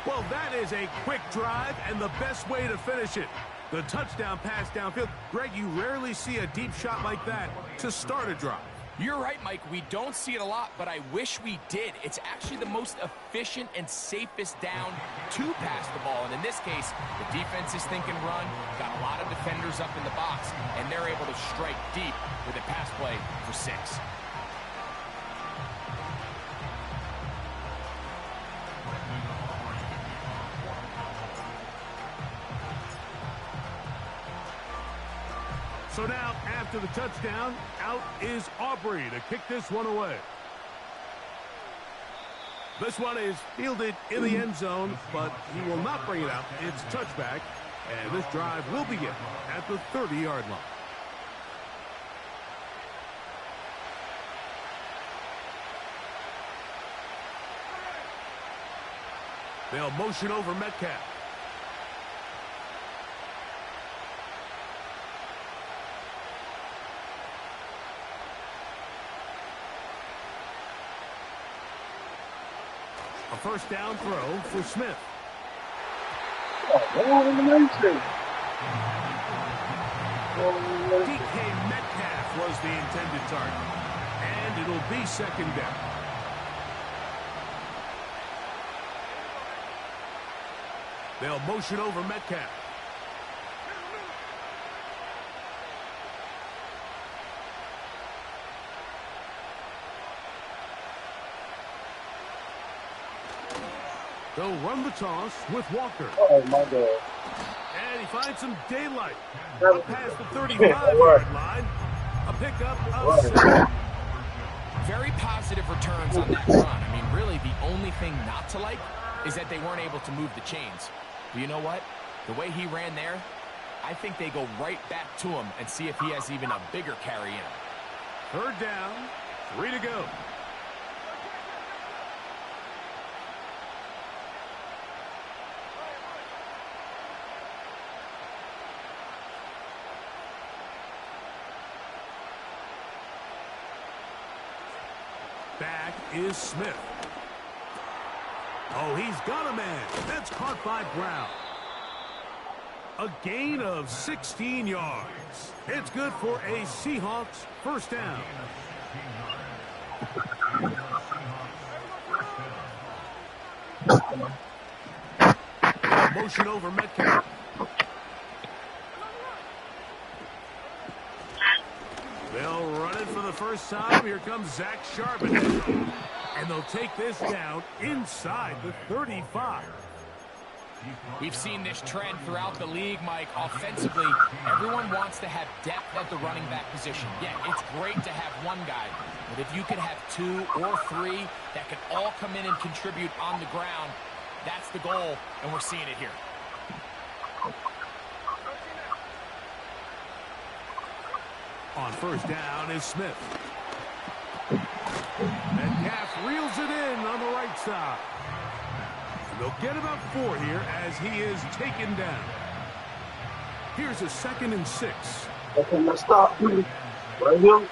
Speaker 1: Well, that is a quick drive and the best way to finish it. The touchdown pass downfield. Greg, you rarely see a deep shot like that to start a drive.
Speaker 2: You're right, Mike. We don't see it a lot, but I wish we did. It's actually the most efficient and safest down to pass the ball. And in this case, the defense is thinking run, got a lot of defenders up in the box, and they're able to strike deep with a pass play for 6.
Speaker 1: So now, after the touchdown, out is Aubrey to kick this one away. This one is fielded in the end zone, but he will not bring it out. It's touchback, and this drive will begin at the 30-yard line. They'll motion over Metcalf. A first down throw for Smith. DK Metcalf was the intended target. And it'll be 2nd down. They'll motion over Metcalf. They'll run the toss with Walker.
Speaker 8: Oh, my God.
Speaker 1: And he finds some daylight. Up past the 35-yard line. A pickup of 7.
Speaker 2: Very positive returns on that run. I mean, really, the only thing not to like is that they weren't able to move the chains. But you know what? The way he ran there, I think they go right back to him and see if he has even a bigger carry in him.
Speaker 1: Third down, 3 to go. Back is Smith. Oh, he's got a man. That's caught by Brown. A gain of 16 yards. It's good for a Seahawks first down. Motion over Metcalf. They'll run it for the first time. Here comes Zach Charbonnet. And they'll take this down inside the 35.
Speaker 2: We've seen this trend throughout the league, Mike. Offensively, everyone wants to have depth at the running back position. Yeah, it's great to have one guy, but if you could have 2 or 3 that can all come in and contribute on the ground, that's the goal, and we're seeing it here.
Speaker 1: On first down is Smith. Metcalf reels it in on the right side. They'll get about 4 here as he is taken down. Here's a 2nd and 6.
Speaker 8: Okay, let's stop. Right here.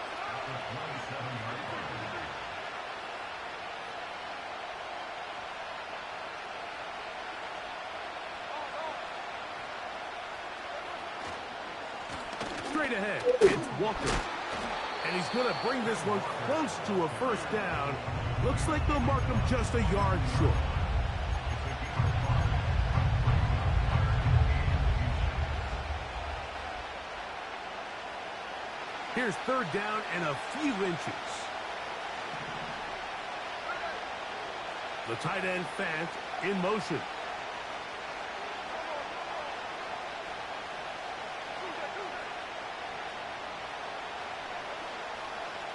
Speaker 1: Straight ahead, it's Walker. And he's going to bring this one close to a first down. Looks like they'll mark him just a yard short. Here's third down and a few inches. The tight end Fant in motion.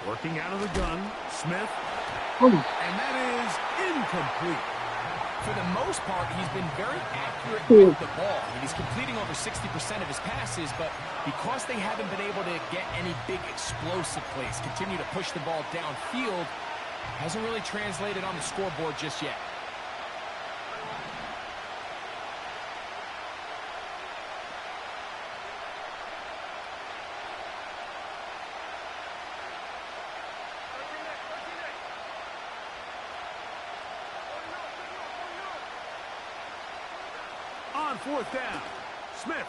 Speaker 1: Working out of the gun, Smith. And that is incomplete.
Speaker 2: For the most part, he's been very accurate with the ball. I mean, he's completing over 60% of his passes, but because they haven't been able to get any big explosive plays, continue to push the ball downfield, hasn't really translated on the scoreboard just yet.
Speaker 1: On fourth down, Smith.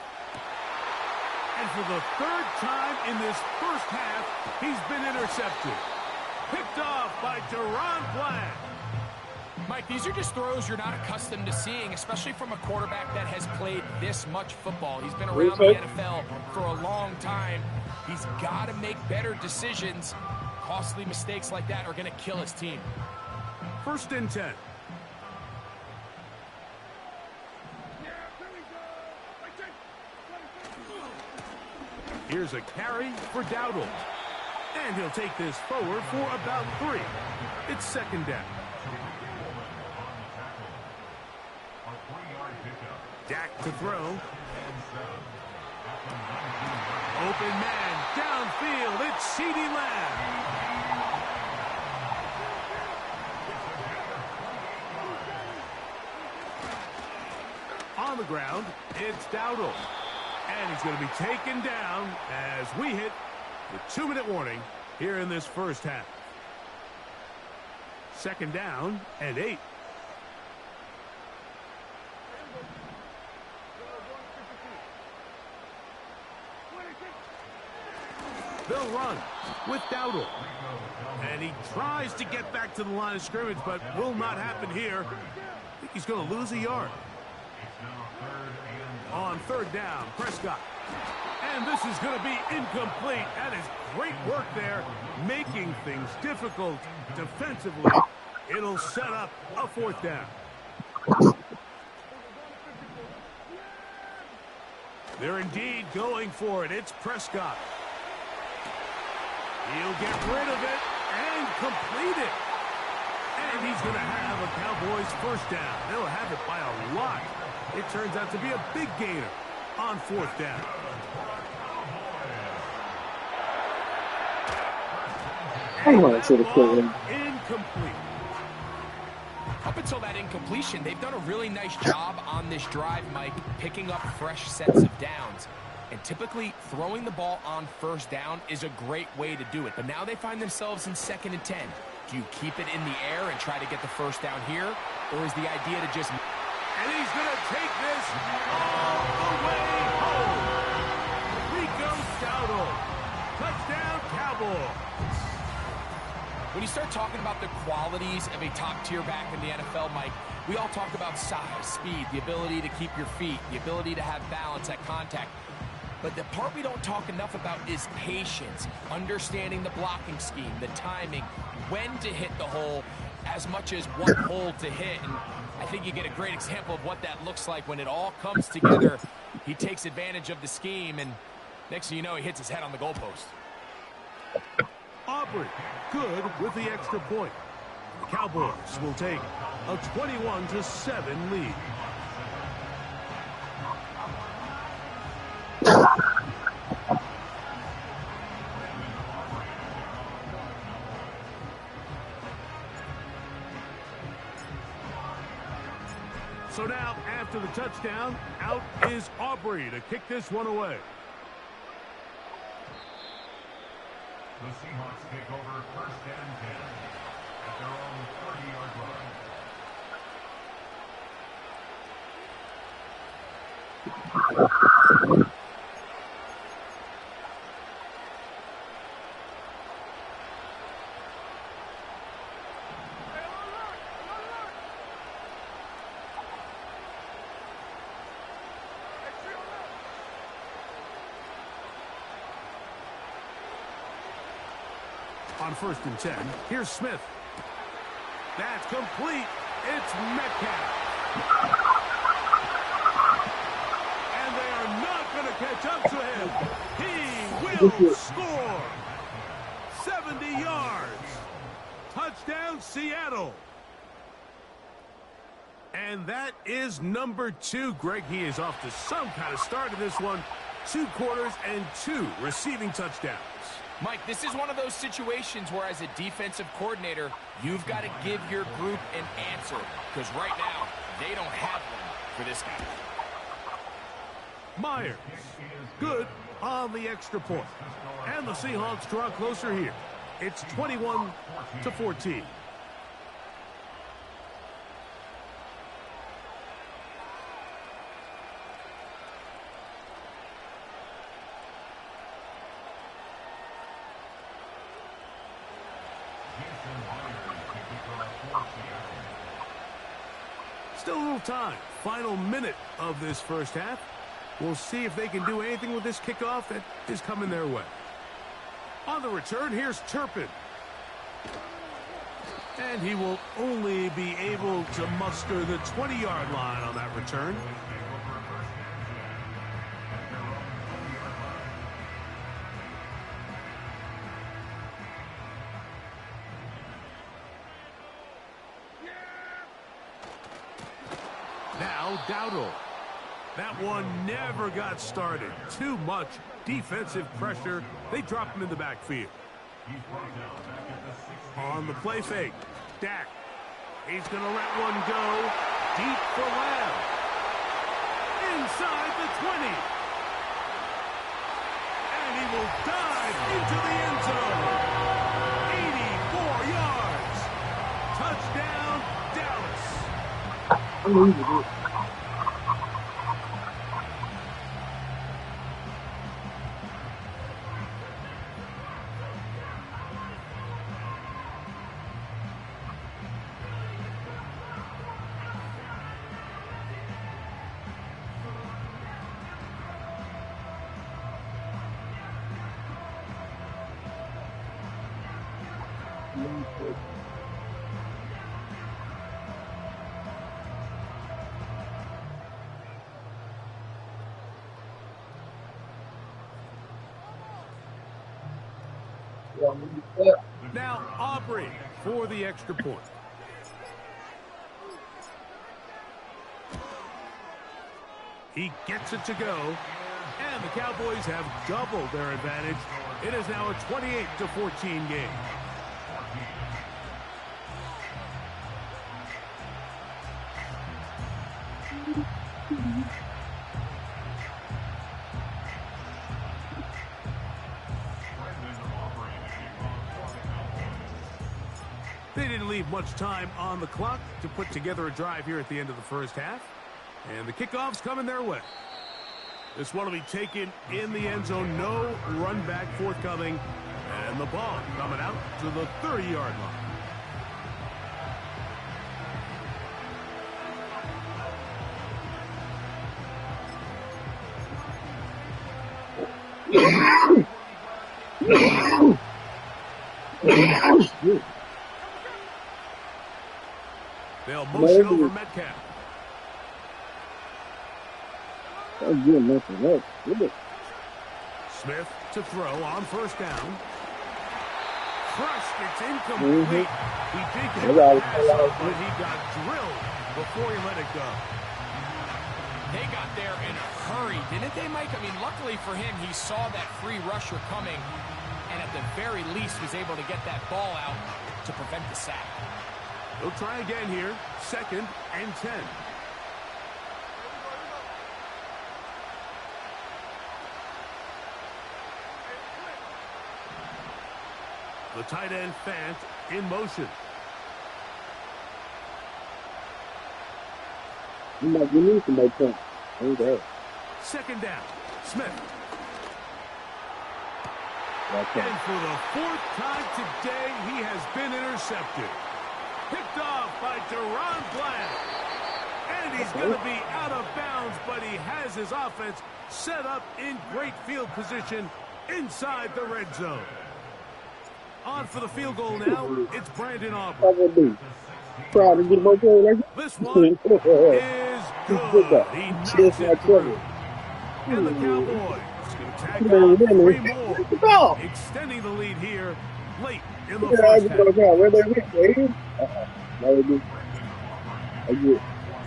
Speaker 1: And for the 3rd time in this first half, he's been intercepted. Picked off by Deron Bland.
Speaker 2: Mike, these are just throws you're not accustomed to seeing, especially from a quarterback that has played this much football. He's been around the NFL for a long time. He's got to make better decisions. Costly mistakes like that are going to kill his team.
Speaker 1: 1st and 10. Here's a carry for Dowdle. And he'll take this forward for about 3. It's 2nd down. Dak to throw. Open man downfield. It's CeeDee Lamb. On the ground, it's Dowdle. And he's going to be taken down as we hit the 2-minute warning here in this first half. 2nd down and 8. They'll run with Dowdle. And he tries to get back to the line of scrimmage, but will not happen here. I think he's going to lose a yard.
Speaker 3: It's now 3rd and 1.
Speaker 1: On 3rd down, Prescott. And this is going to be incomplete. That is great work there, making things difficult defensively. It'll set up a 4th down. They're indeed going for it. It's Prescott. He'll get rid of it and complete it. And he's going to have a Cowboys 1st down. They'll have it by a lot. It turns out to be a big gainer on 4th down. Incomplete.
Speaker 2: Up until that incompletion, they've done a really nice job on this drive, Mike, picking up fresh sets of downs. And typically, throwing the ball on 1st down is a great way to do it. But now they find themselves in 2nd and 10. Do you keep it in the air and try to get the 1st down here? Or is the idea to just...
Speaker 1: And he's going to take this all the way home. Rico Dowdle. Touchdown, Cowboys.
Speaker 2: When you start talking about the qualities of a top-tier back in the NFL, Mike, we all talk about size, speed, the ability to keep your feet, the ability to have balance at contact. But the part we don't talk enough about is patience, understanding the blocking scheme, the timing, when to hit the hole, as much as what hole to hit. And I think you get a great example of what that looks like when it all comes together. He takes advantage of the scheme, and next thing you know, he hits his head on the goalpost.
Speaker 1: Aubrey, good with the extra point. The Cowboys will take a 21-7 lead. So now, after the touchdown, out is Aubrey to kick this one away.
Speaker 3: The Seahawks take over 1st and 10 at their own 30-yard line.
Speaker 1: On 1st and 10, here's Smith. That's complete. It's Metcalf. And they are not going to catch up to him. He will score. 70 yards. Touchdown, Seattle. And that is number 2. Greg, he is off to some kind of start in this one. 2 quarters and 2 receiving touchdowns.
Speaker 2: Mike, this is one of those situations where as a defensive coordinator, you've got to give your group an answer. Because right now, they don't have one for this guy.
Speaker 1: Myers, good on the extra point. And the Seahawks draw closer here. It's 21-14. Still a little time. Final minute of this 1st half. We'll see if they can do anything with this kickoff that is coming their way. On the return, here's Turpin. And he will only be able to muster the 20-yard line on that return. Now Dowdle. That one never got started. Too much defensive pressure. They drop him in the backfield. On the play fake, Dak. He's going to let one go deep for Lamb. Inside the 20. And he will dive into the end zone. 84 yards. Touchdown, Dallas.
Speaker 8: Unbelievable.
Speaker 1: Now Aubrey for the extra point. He gets it to go, and the Cowboys have doubled their advantage. It is now a 28-14 game. They didn't leave much time on the clock to put together a drive here at the end of the first half. And the kickoff's coming their way. This one will be taken in the end zone. No run back forthcoming. And the ball coming out to the 30-yard line. They'll motion over Metcalf. Smith to throw on first down. Crushed, it's incomplete. He did get the pass up, but he got drilled before he let it go.
Speaker 2: They got there in a hurry, didn't they, Mike? I mean, luckily for him, he saw that free rusher coming, and at the very least was able to get that ball out to prevent the sack.
Speaker 1: They'll try again here. 2nd and 10. The tight end Fant in motion.
Speaker 8: You need to make sense. Okay.
Speaker 1: 2nd down. Smith.
Speaker 8: Okay.
Speaker 1: And for the 4th time today, he has been intercepted. Picked off by Deron Bland. And he's going to be out of bounds, but he has his offense set up in great field position inside the red zone. On for the field goal now, it's Brandon Aubrey.
Speaker 8: Trying to get my goal like
Speaker 1: this one is good. He knocks it through. And the Cowboys going to tag on 3 more, extending the lead here late in the first half.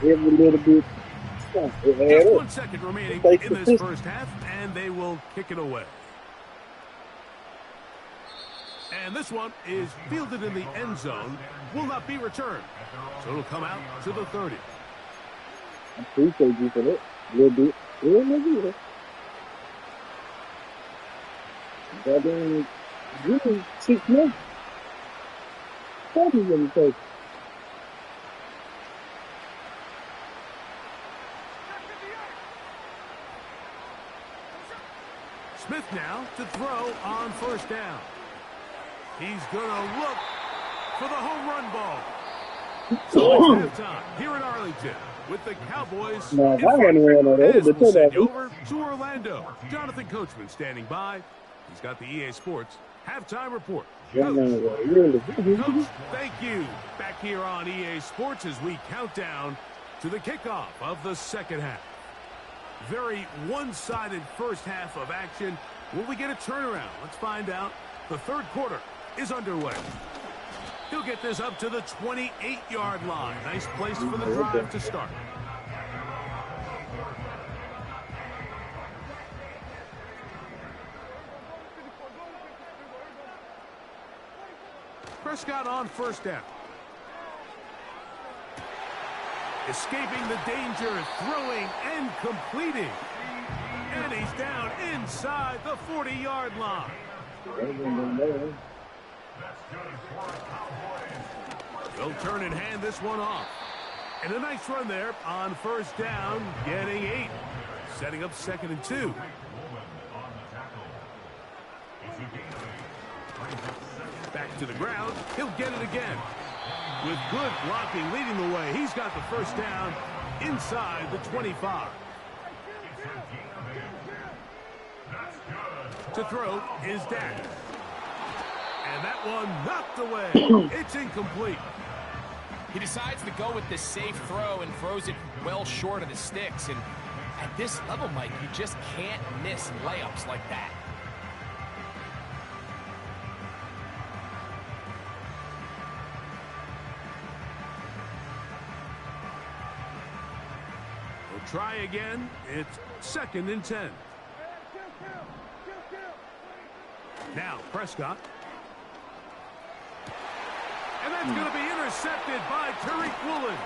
Speaker 8: Every little bit.
Speaker 1: Just 1 second remaining in this first half, and they will kick it away. And this one is fielded in the end zone, will not be returned. So it'll come out to the 30.
Speaker 8: I appreciate you for that. A little bit. A little bit. Goddamn, really 6 months. Probably going to take.
Speaker 1: Smith now to throw on first down. He's going to look for the home run ball. So it's halftime here in Arlington with the Cowboys.
Speaker 8: No,
Speaker 1: in front. As
Speaker 8: we'll
Speaker 1: we'll send you over to Orlando. Jonathan Coachman standing by. He's got the EA Sports halftime report. Coach, thank you. Back here on EA Sports as we count down to the kickoff of the second half. Very one-sided first half of action. Will we get a turnaround? Let's find out. The third quarter is underway. He'll get this up to the 28-yard line. Nice place for the drive to start. Prescott on first down. Escaping the danger, throwing and completing. And he's down inside the 40-yard line. They'll turn and hand this one off. And a nice run there on first down, getting 8. Setting up 2nd and 2. Back to the ground. He'll get it again. With good blocking leading the way. He's got the first down inside the 25. To throw is Dak. And that one knocked away. It's incomplete.
Speaker 2: He decides to go with this safe throw and throws it well short of the sticks. And at this level, Mike, you just can't miss layups like that.
Speaker 1: We'll try again. It's 2nd and 10. Now Prescott. And that's going to be intercepted by Tariq Woolen.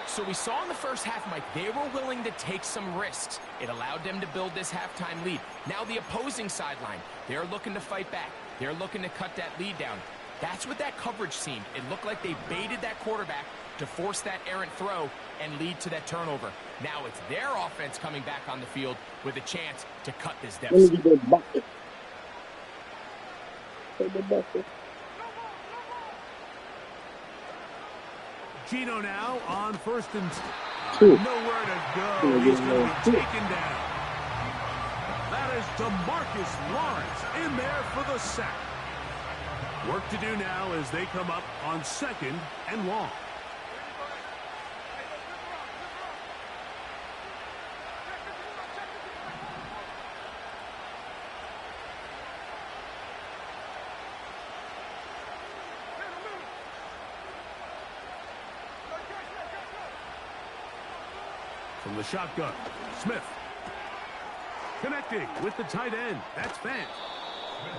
Speaker 2: So we saw in the first half, Mike, they were willing to take some risks. It allowed them to build this halftime lead. Now the opposing sideline, they're looking to fight back. They're looking to cut that lead down. That's what that coverage seemed. It looked like they baited that quarterback to force that errant throw and lead to that turnover. Now it's their offense coming back on the field with a chance to cut this deficit.
Speaker 8: Let me get that bucket. Take the bucket.
Speaker 1: Gino now on 1st and
Speaker 8: Two.
Speaker 1: nowhere to go. He's going to be taken down. That is DeMarcus Lawrence in there for the sack. Work to do now as they come up on 2nd and long. From the shotgun, Smith. Connecting with the tight end. That's Fant.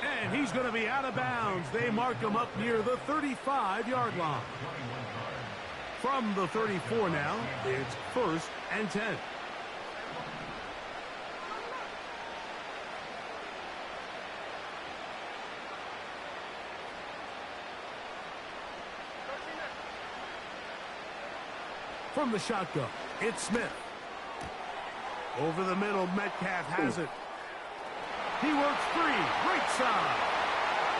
Speaker 1: And he's going to be out of bounds. They mark him up near the 35-yard line. From the 34 now, it's 1st and 10. From the shotgun, it's Smith. Over the middle, Metcalf has it. He works free, right side.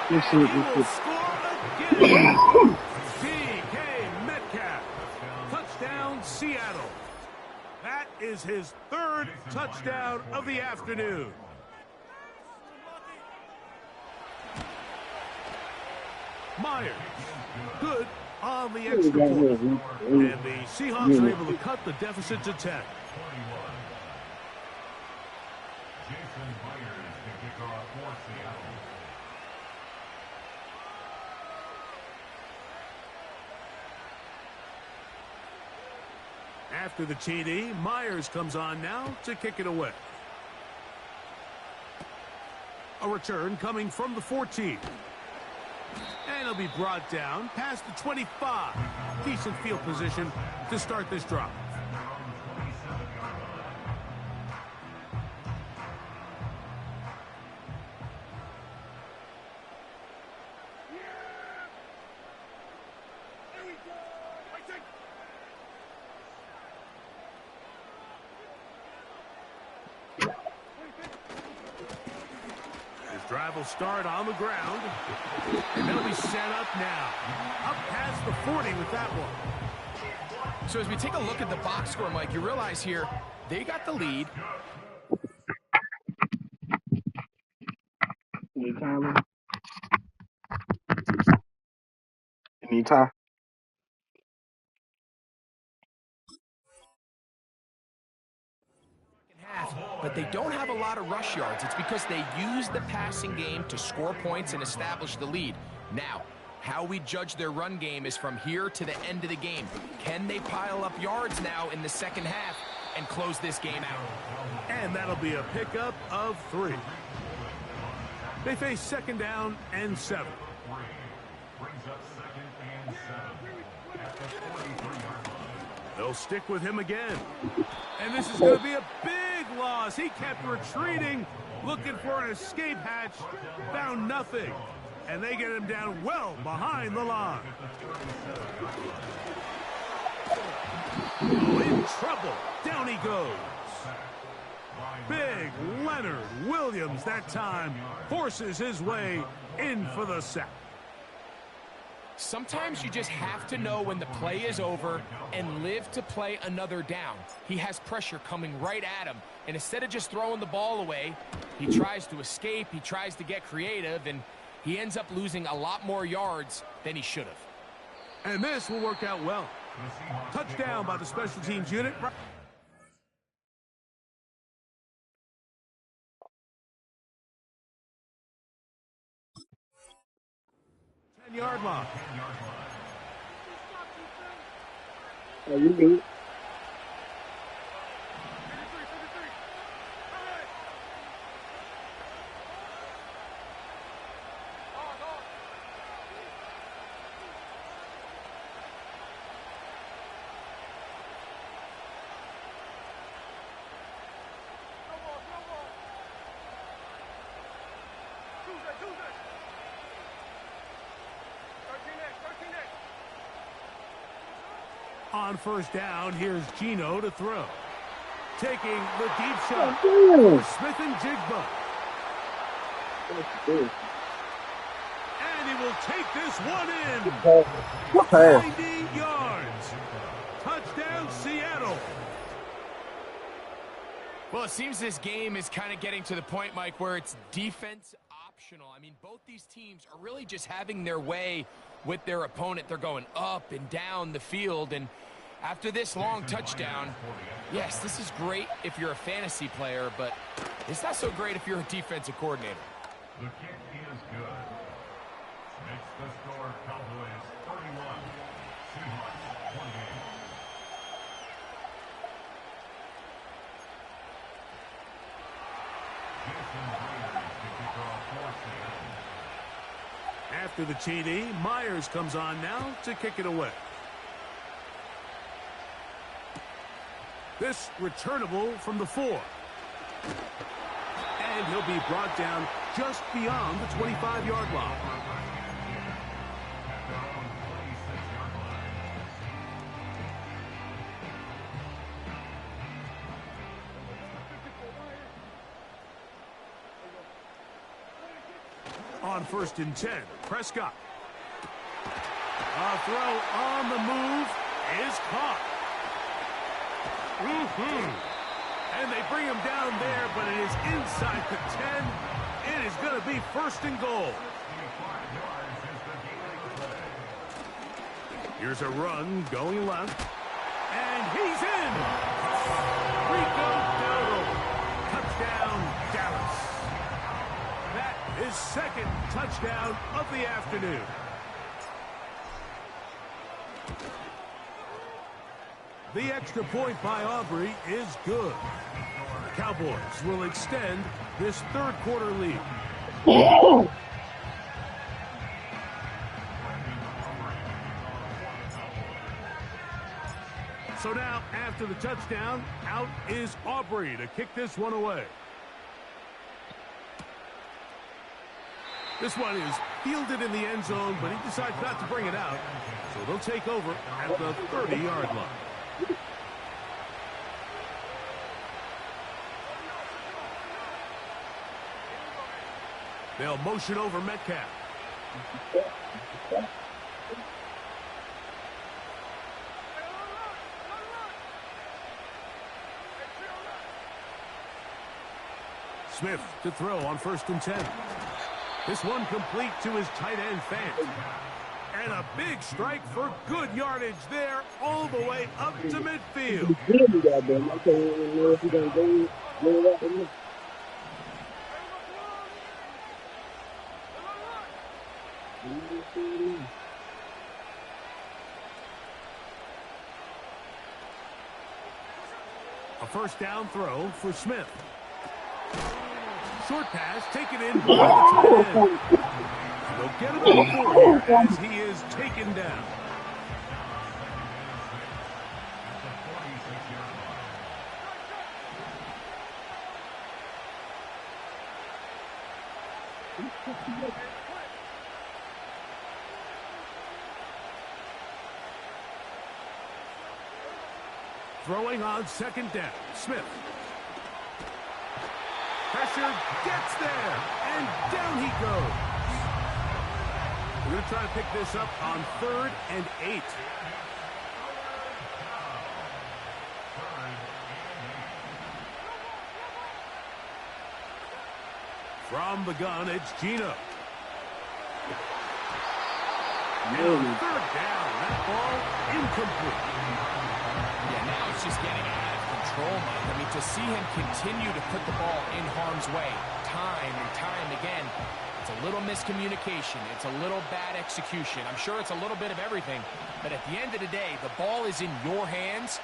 Speaker 1: And he will score again. DK Metcalf. Touchdown, Seattle. That is his 3rd touchdown of the afternoon. Myers. Good on the extra point. And the Seahawks are able to cut the deficit to 10.
Speaker 3: Jason Myers to kick off for Seattle.
Speaker 1: After the TD, Myers comes on now to kick it away. A return coming from the 14. And he'll be brought down past the 25. Decent field position to start this drive. Drive will start on the ground. And they'll be set up now. Up past the 40 with that one.
Speaker 2: So as we take a look at the box score, Mike, you realize here they got the lead.
Speaker 7: Anytime. Anytime.
Speaker 2: But they don't have a lot of rush yards. It's because they use the passing game to score points and establish the lead. Now, how we judge their run game is from here to the end of the game. Can they pile up yards now in the second half and close this game out?
Speaker 1: And that'll be a pickup of 3. They face 2nd down and 7.
Speaker 3: Brings up 2nd and 7 at the 43-yard line.
Speaker 1: They'll stick with him again. And this is going to be a big loss. He kept retreating, looking for an escape hatch, found nothing. And they get him down well behind the line. Oh, in trouble. Down he goes. Big Leonard Williams that time forces his way in for the sack.
Speaker 2: Sometimes you just have to know when the play is over and live to play another down. He has pressure coming right at him, and instead of just throwing the ball away, he tries to escape, he tries to get creative, and he ends up losing a lot more yards than he should have.
Speaker 1: And this will work out well. Touchdown by the special teams unit. 10-yard line.
Speaker 8: Oh, you beat.
Speaker 1: On first down, here's Gino to throw. Taking the deep shot. Smith and Jigba. And he will take this one in. 90 yards. Touchdown, Seattle.
Speaker 2: Well, it seems this game is kind of getting to the point, Mike, where it's defense optional. I mean, both these teams are really just having their way with their opponent. They're going up and down the field, and after this long touchdown, yes, this is great if you're a fantasy player, but it's not so great if you're a defensive coordinator.
Speaker 3: The kick is good. Makes the score Cowboys 31, Seahawks 28.
Speaker 1: After the TD, Myers comes on now to kick it away. This returnable from the 4. And he'll be brought down just beyond the 25-yard line. On first and 10, Prescott. A throw on the move is caught. And they bring him down there, but it is inside the 10. It is going to be first and goal. Here's a run going left. And he's in. Rico Dowdle. Touchdown, Dallas. That is second touchdown of the afternoon. The extra point by Aubrey is good. The Cowboys will extend this third quarter lead. So now, after the touchdown, out is Aubrey to kick this one away. This one is fielded in the end zone, but he decides not to bring it out. So they'll take over at the 30-yard line. They'll motion over Metcalf. Smith to throw on first and 10. This one complete to his tight end Fant. And a big strike for good yardage there all the way up to midfield. A first down throw for Smith. Short pass taken in by the tight end. They'll get him on the board here as he is taken down. Throwing on second down, Smith. Pressure gets there, and down he goes. We're going to try to pick this up on 3rd and 8. From the gun, it's Gino. And on 3rd down, that ball incomplete.
Speaker 2: Yeah, now it's just getting out of control, Mike. I mean, to see him continue to put the ball in harm's way time and time again, it's a little miscommunication. It's a little bad execution. I'm sure it's a little bit of everything. But at the end of the day, the ball is in your hands.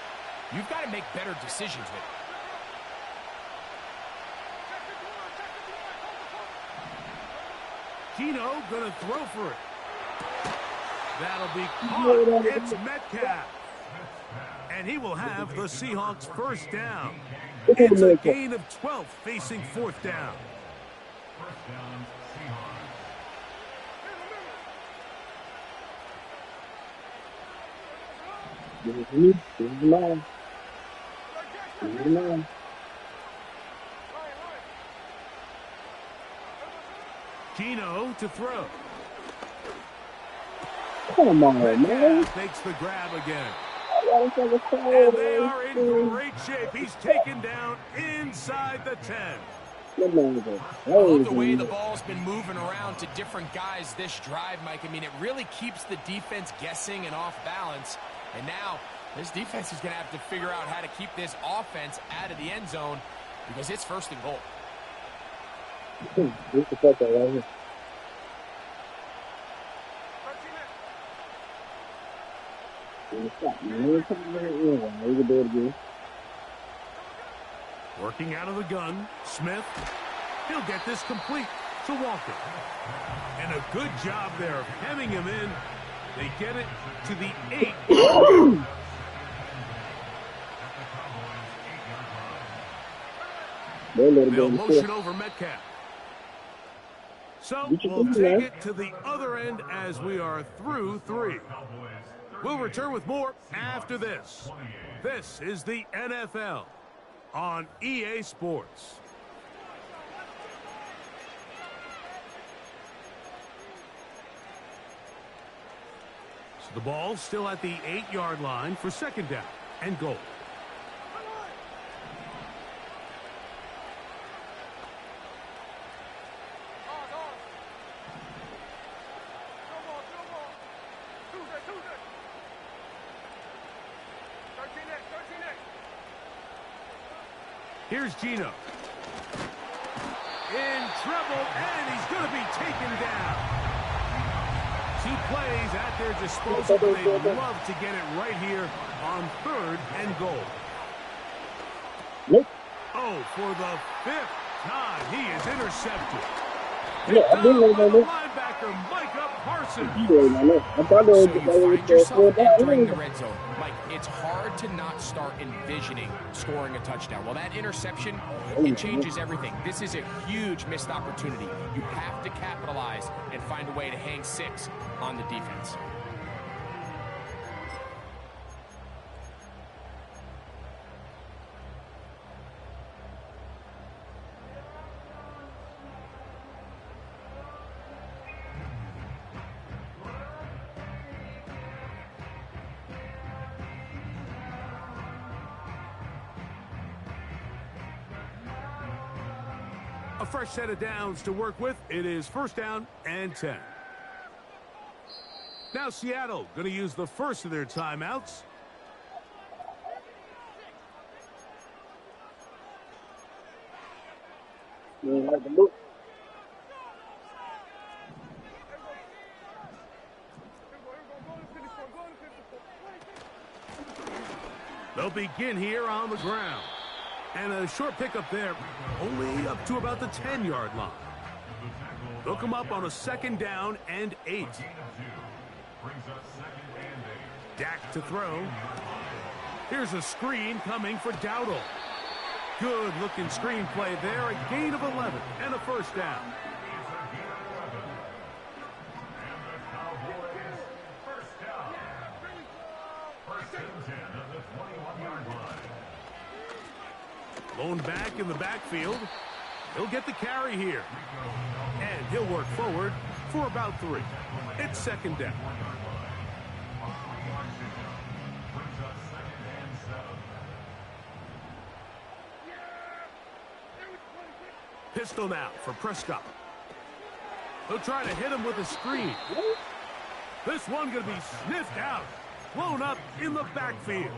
Speaker 2: You've got to make better decisions with it.
Speaker 1: Gino gonna throw for it. That'll be caught. It's Metcalf. And he will have the Seahawks first down. It's a gain of 12 facing 4th down.
Speaker 3: First down, Seahawks.
Speaker 8: This is me. This is mine. This is mine.
Speaker 1: Gino to throw.
Speaker 8: Come on, man.
Speaker 1: Metcalf makes the grab again. And they are in great shape. He's taken down inside the 10.
Speaker 2: I love the way the ball's been moving around to different guys this drive, Mike. I mean, it really keeps the defense guessing and off balance. And now this defense is going to have to figure out how to keep this offense out of the end zone because it's 1st and goal.
Speaker 8: This is right here.
Speaker 1: Working out of the gun, Smith. He'll get this complete to Walker. And a good job there of hemming him in. They get it to the 8. They'll motion over Metcalf. So we'll take it to the other end as we are through 3. We'll return with more after this. This is the NFL on EA Sports. So the ball still at the 8-yard line for 2nd down and goal. Here's Gino. In trouble, and he's going to be taken down. 2 plays at their disposal, but they'd love to get it right here on 3rd and goal. Oh, for the 5th time, he is intercepted. Linebacker Micah Parsons.
Speaker 2: So you find yourself entering the red zone. Mike, it's hard to not start envisioning scoring a touchdown. Well, that interception, it changes everything. This is a huge missed opportunity. You have to capitalize and find a way to hang 6 on the defense.
Speaker 1: A fresh set of downs to work with. It is 1st down and 10. Now Seattle going to use the first of their timeouts. They'll begin here on the ground. And a short pickup there, only up to about the 10-yard line. They'll come up on a 2nd down and 8. Dak to throw. Here's a screen coming for Dowdle. Good-looking screenplay there, a gain of 11 and a 1st down. Lone back in the backfield. He'll get the carry here. And he'll work forward for about 3. It's second down. Pistol now for Prescott. He'll try to hit him with a screen. This one going to be sniffed out. Blown up in the backfield.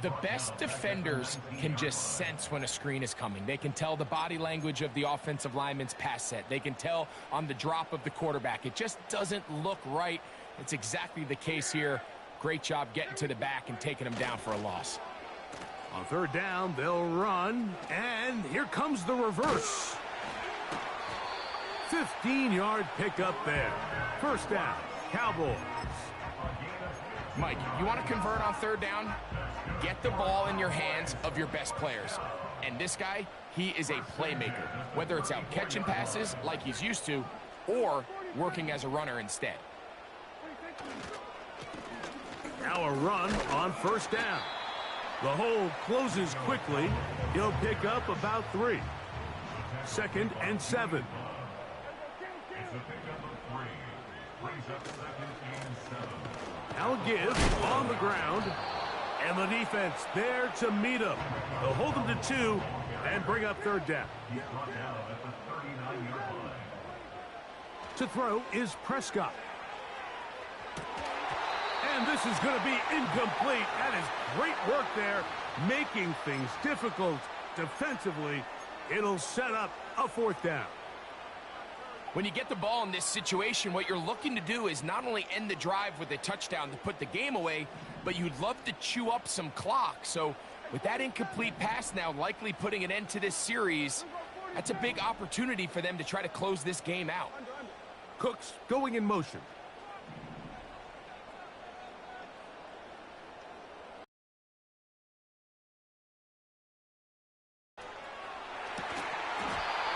Speaker 2: The best defenders can just sense when a screen is coming. They can tell the body language of the offensive lineman's pass set. They can tell on the drop of the quarterback. It just doesn't look right. It's exactly the case here. Great job getting to the back and taking him down for a loss.
Speaker 1: On third down, they'll run, and here comes the reverse. 15-yard pickup there. First down, Cowboys.
Speaker 2: Mike, you want to convert on third down? Get the ball in your hands of your best players. And this guy, he is a playmaker, whether it's out catching passes like he's used to or working as a runner instead.
Speaker 1: Now a run on first down. The hole closes quickly. He'll pick up about 3. 2nd and 7.
Speaker 3: It's a pickup of 3. Brings up 2nd and 7.
Speaker 1: Now give on the ground. And the defense there to meet him. They'll hold him to 2 and bring up third down.
Speaker 3: He's brought down at the 39-yard line.
Speaker 1: To throw is Prescott. And this is going to be incomplete. That is great work there, making things difficult defensively. It'll set up a fourth down.
Speaker 2: When you get the ball in this situation, what you're looking to do is not only end the drive with a touchdown to put the game away, but you'd love to chew up some clock. So with that incomplete pass now likely putting an end to this series, that's a big opportunity for them to try to close this game out.
Speaker 1: Cooks going in motion.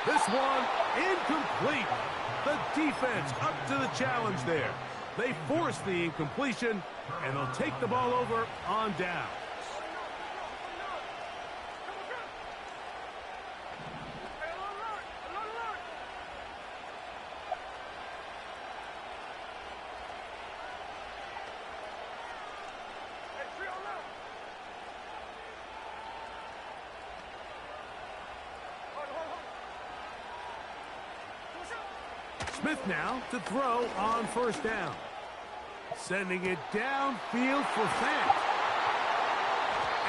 Speaker 1: This one incomplete. The defense up to the challenge there. They force the incompletion, and they'll take the ball over on down. Smith now to throw on first down. Sending it downfield for Fant.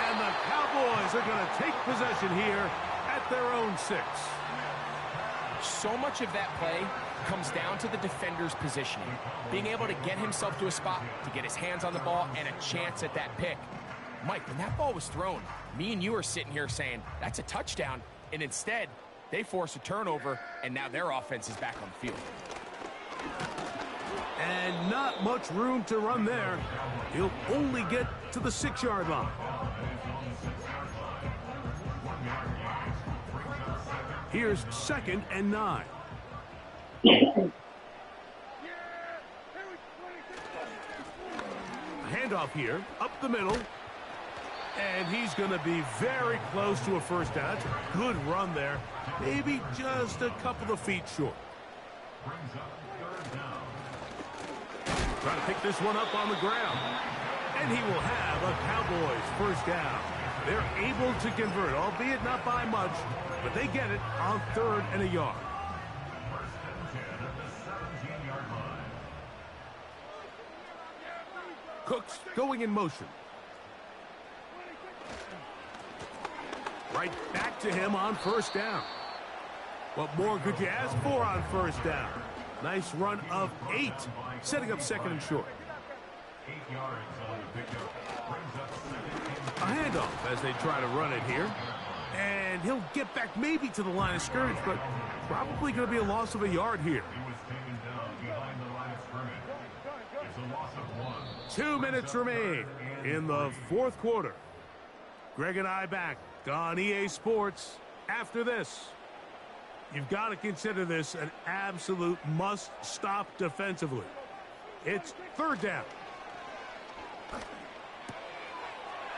Speaker 1: And the Cowboys are going to take possession here at their own 6.
Speaker 2: So much of that play comes down to the defender's positioning. Being able to get himself to a spot, to get his hands on the ball, and a chance at that pick. Mike, when that ball was thrown, me and you are sitting here saying, that's a touchdown. And instead, they force a turnover, and now their offense is back on the field.
Speaker 1: And not much room to run there. He'll only get to the 6-yard line. Here's 2nd and 9. A handoff here, up the middle. And he's going to be very close to a first down. That's a good run there. Maybe just a couple of feet short. Trying to pick this one up on the ground. And he will have a Cowboys first down. They're able to convert, albeit not by much, but they get it on 3rd and a yard.
Speaker 3: First and 10 at the 17-yard line.
Speaker 1: Cooks going in motion. Right back to him on first down. What more could you ask for on first down? Nice run of 8, setting up 2nd and short.
Speaker 3: 8 yards on the pickup. Brings up 2nd
Speaker 1: A handoff as they try to run it here. And he'll get back maybe to the line of scrimmage, but probably going to be a loss of a yard here.
Speaker 3: He was taken down behind the line of scrimmage. It's a loss of 1.
Speaker 1: 2 minutes remain in the 4th quarter. Greg and I back on EA Sports after this. You've got to consider this an absolute must-stop defensively. It's 3rd down.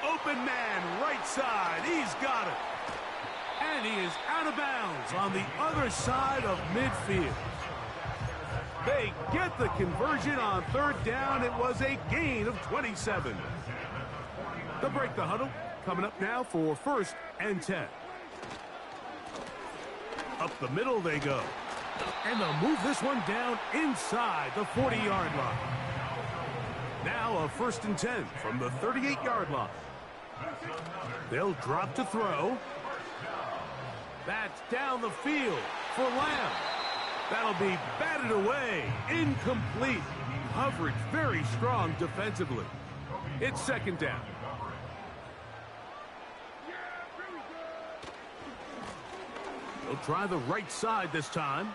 Speaker 1: Open man, right side. He's got it. And he is out of bounds on the other side of midfield. They get the conversion on third down. It was a gain of 27. They'll break the huddle. Coming up now for 1st and 10. Up the middle they go. And they'll move this one down inside the 40-yard line. Now a 1st and 10 from the 38-yard line. They'll drop to throw. That's down the field for Lamb. That'll be batted away. Incomplete. Coverage very strong defensively. It's 2nd down. They'll try the right side this time.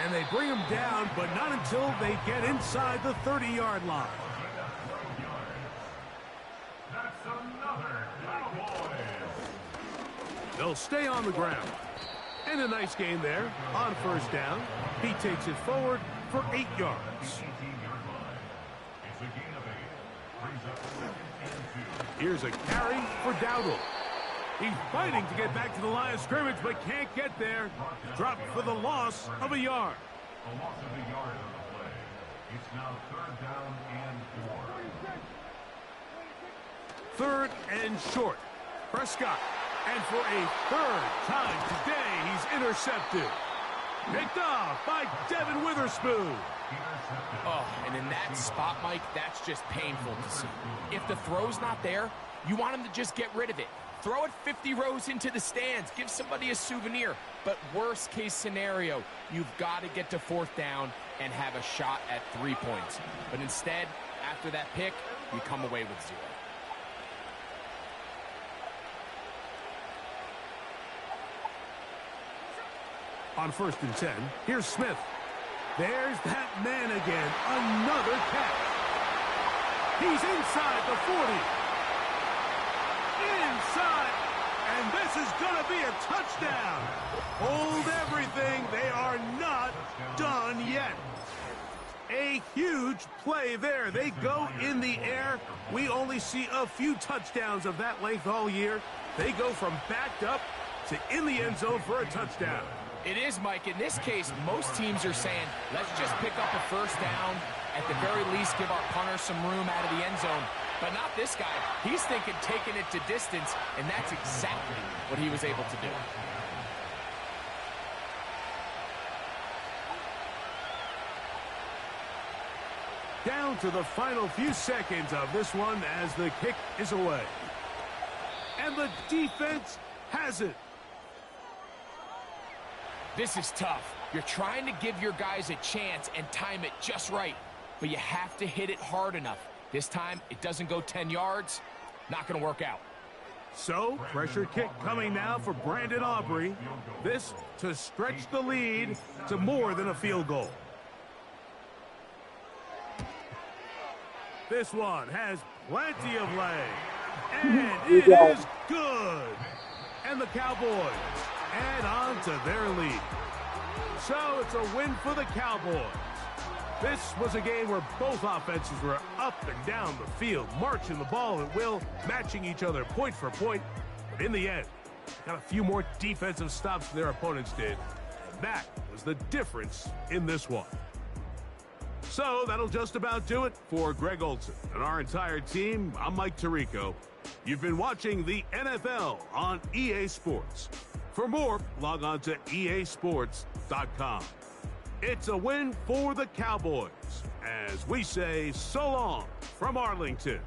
Speaker 1: And they bring him down, but not until they get inside the 30-yard line. They'll stay on the ground. And a nice gain there on 1st down. He takes it forward for 8 yards. Here's a carry for Dowdle. He's fighting to get back to the line of scrimmage, but can't get there. Dropped for the loss of a yard.
Speaker 3: A loss of a yard on the play. It's now 3rd down and 4.
Speaker 1: 3rd and short. Prescott. And for a 3rd time today, he's intercepted. Picked off by Devin Witherspoon.
Speaker 2: Oh, and in that spot, Mike, that's just painful to see. If the throw's not there, you want him to just get rid of it. Throw it 50 rows into the stands. Give somebody a souvenir. But worst case scenario, you've got to get to 4th down and have a shot at 3 points. But instead, after that pick, you come away with 0.
Speaker 1: On 1st and 10, here's Smith. There's that man again. Another catch. He's inside the 40. Inside, and this is going to be a touchdown. Hold everything. They are not done yet. A huge play there. They go in the air. We only see a few touchdowns of that length all year. They go from backed up to in the end zone for a touchdown.
Speaker 2: It is, Mike. In this case, most teams are saying, let's just pick up a 1st down. At the very least, give our punter some room out of the end zone. But not this guy. He's thinking taking it to distance, and that's exactly what he was able to do.
Speaker 1: Down to the final few seconds of this one as the kick is away. And the defense has it.
Speaker 2: This is tough. You're trying to give your guys a chance and time it just right, but you have to hit it hard enough. This time, it doesn't go 10 yards. Not going to work out.
Speaker 1: So, pressure kick coming now for Brandon Aubrey. This to stretch the lead to more than a field goal. This one has plenty of leg. And it is good. And the Cowboys add on to their lead. So, it's a win for the Cowboys. This was a game where both offenses were up and down the field, marching the ball at will, matching each other point for point. But in the end, got a few more defensive stops than their opponents did. And that was the difference in this one. So that'll just about do it for Greg Olson and our entire team. I'm Mike Tirico. You've been watching the NFL on EA Sports. For more, log on to easports.com. It's a win for the Cowboys, as we say so long from Arlington.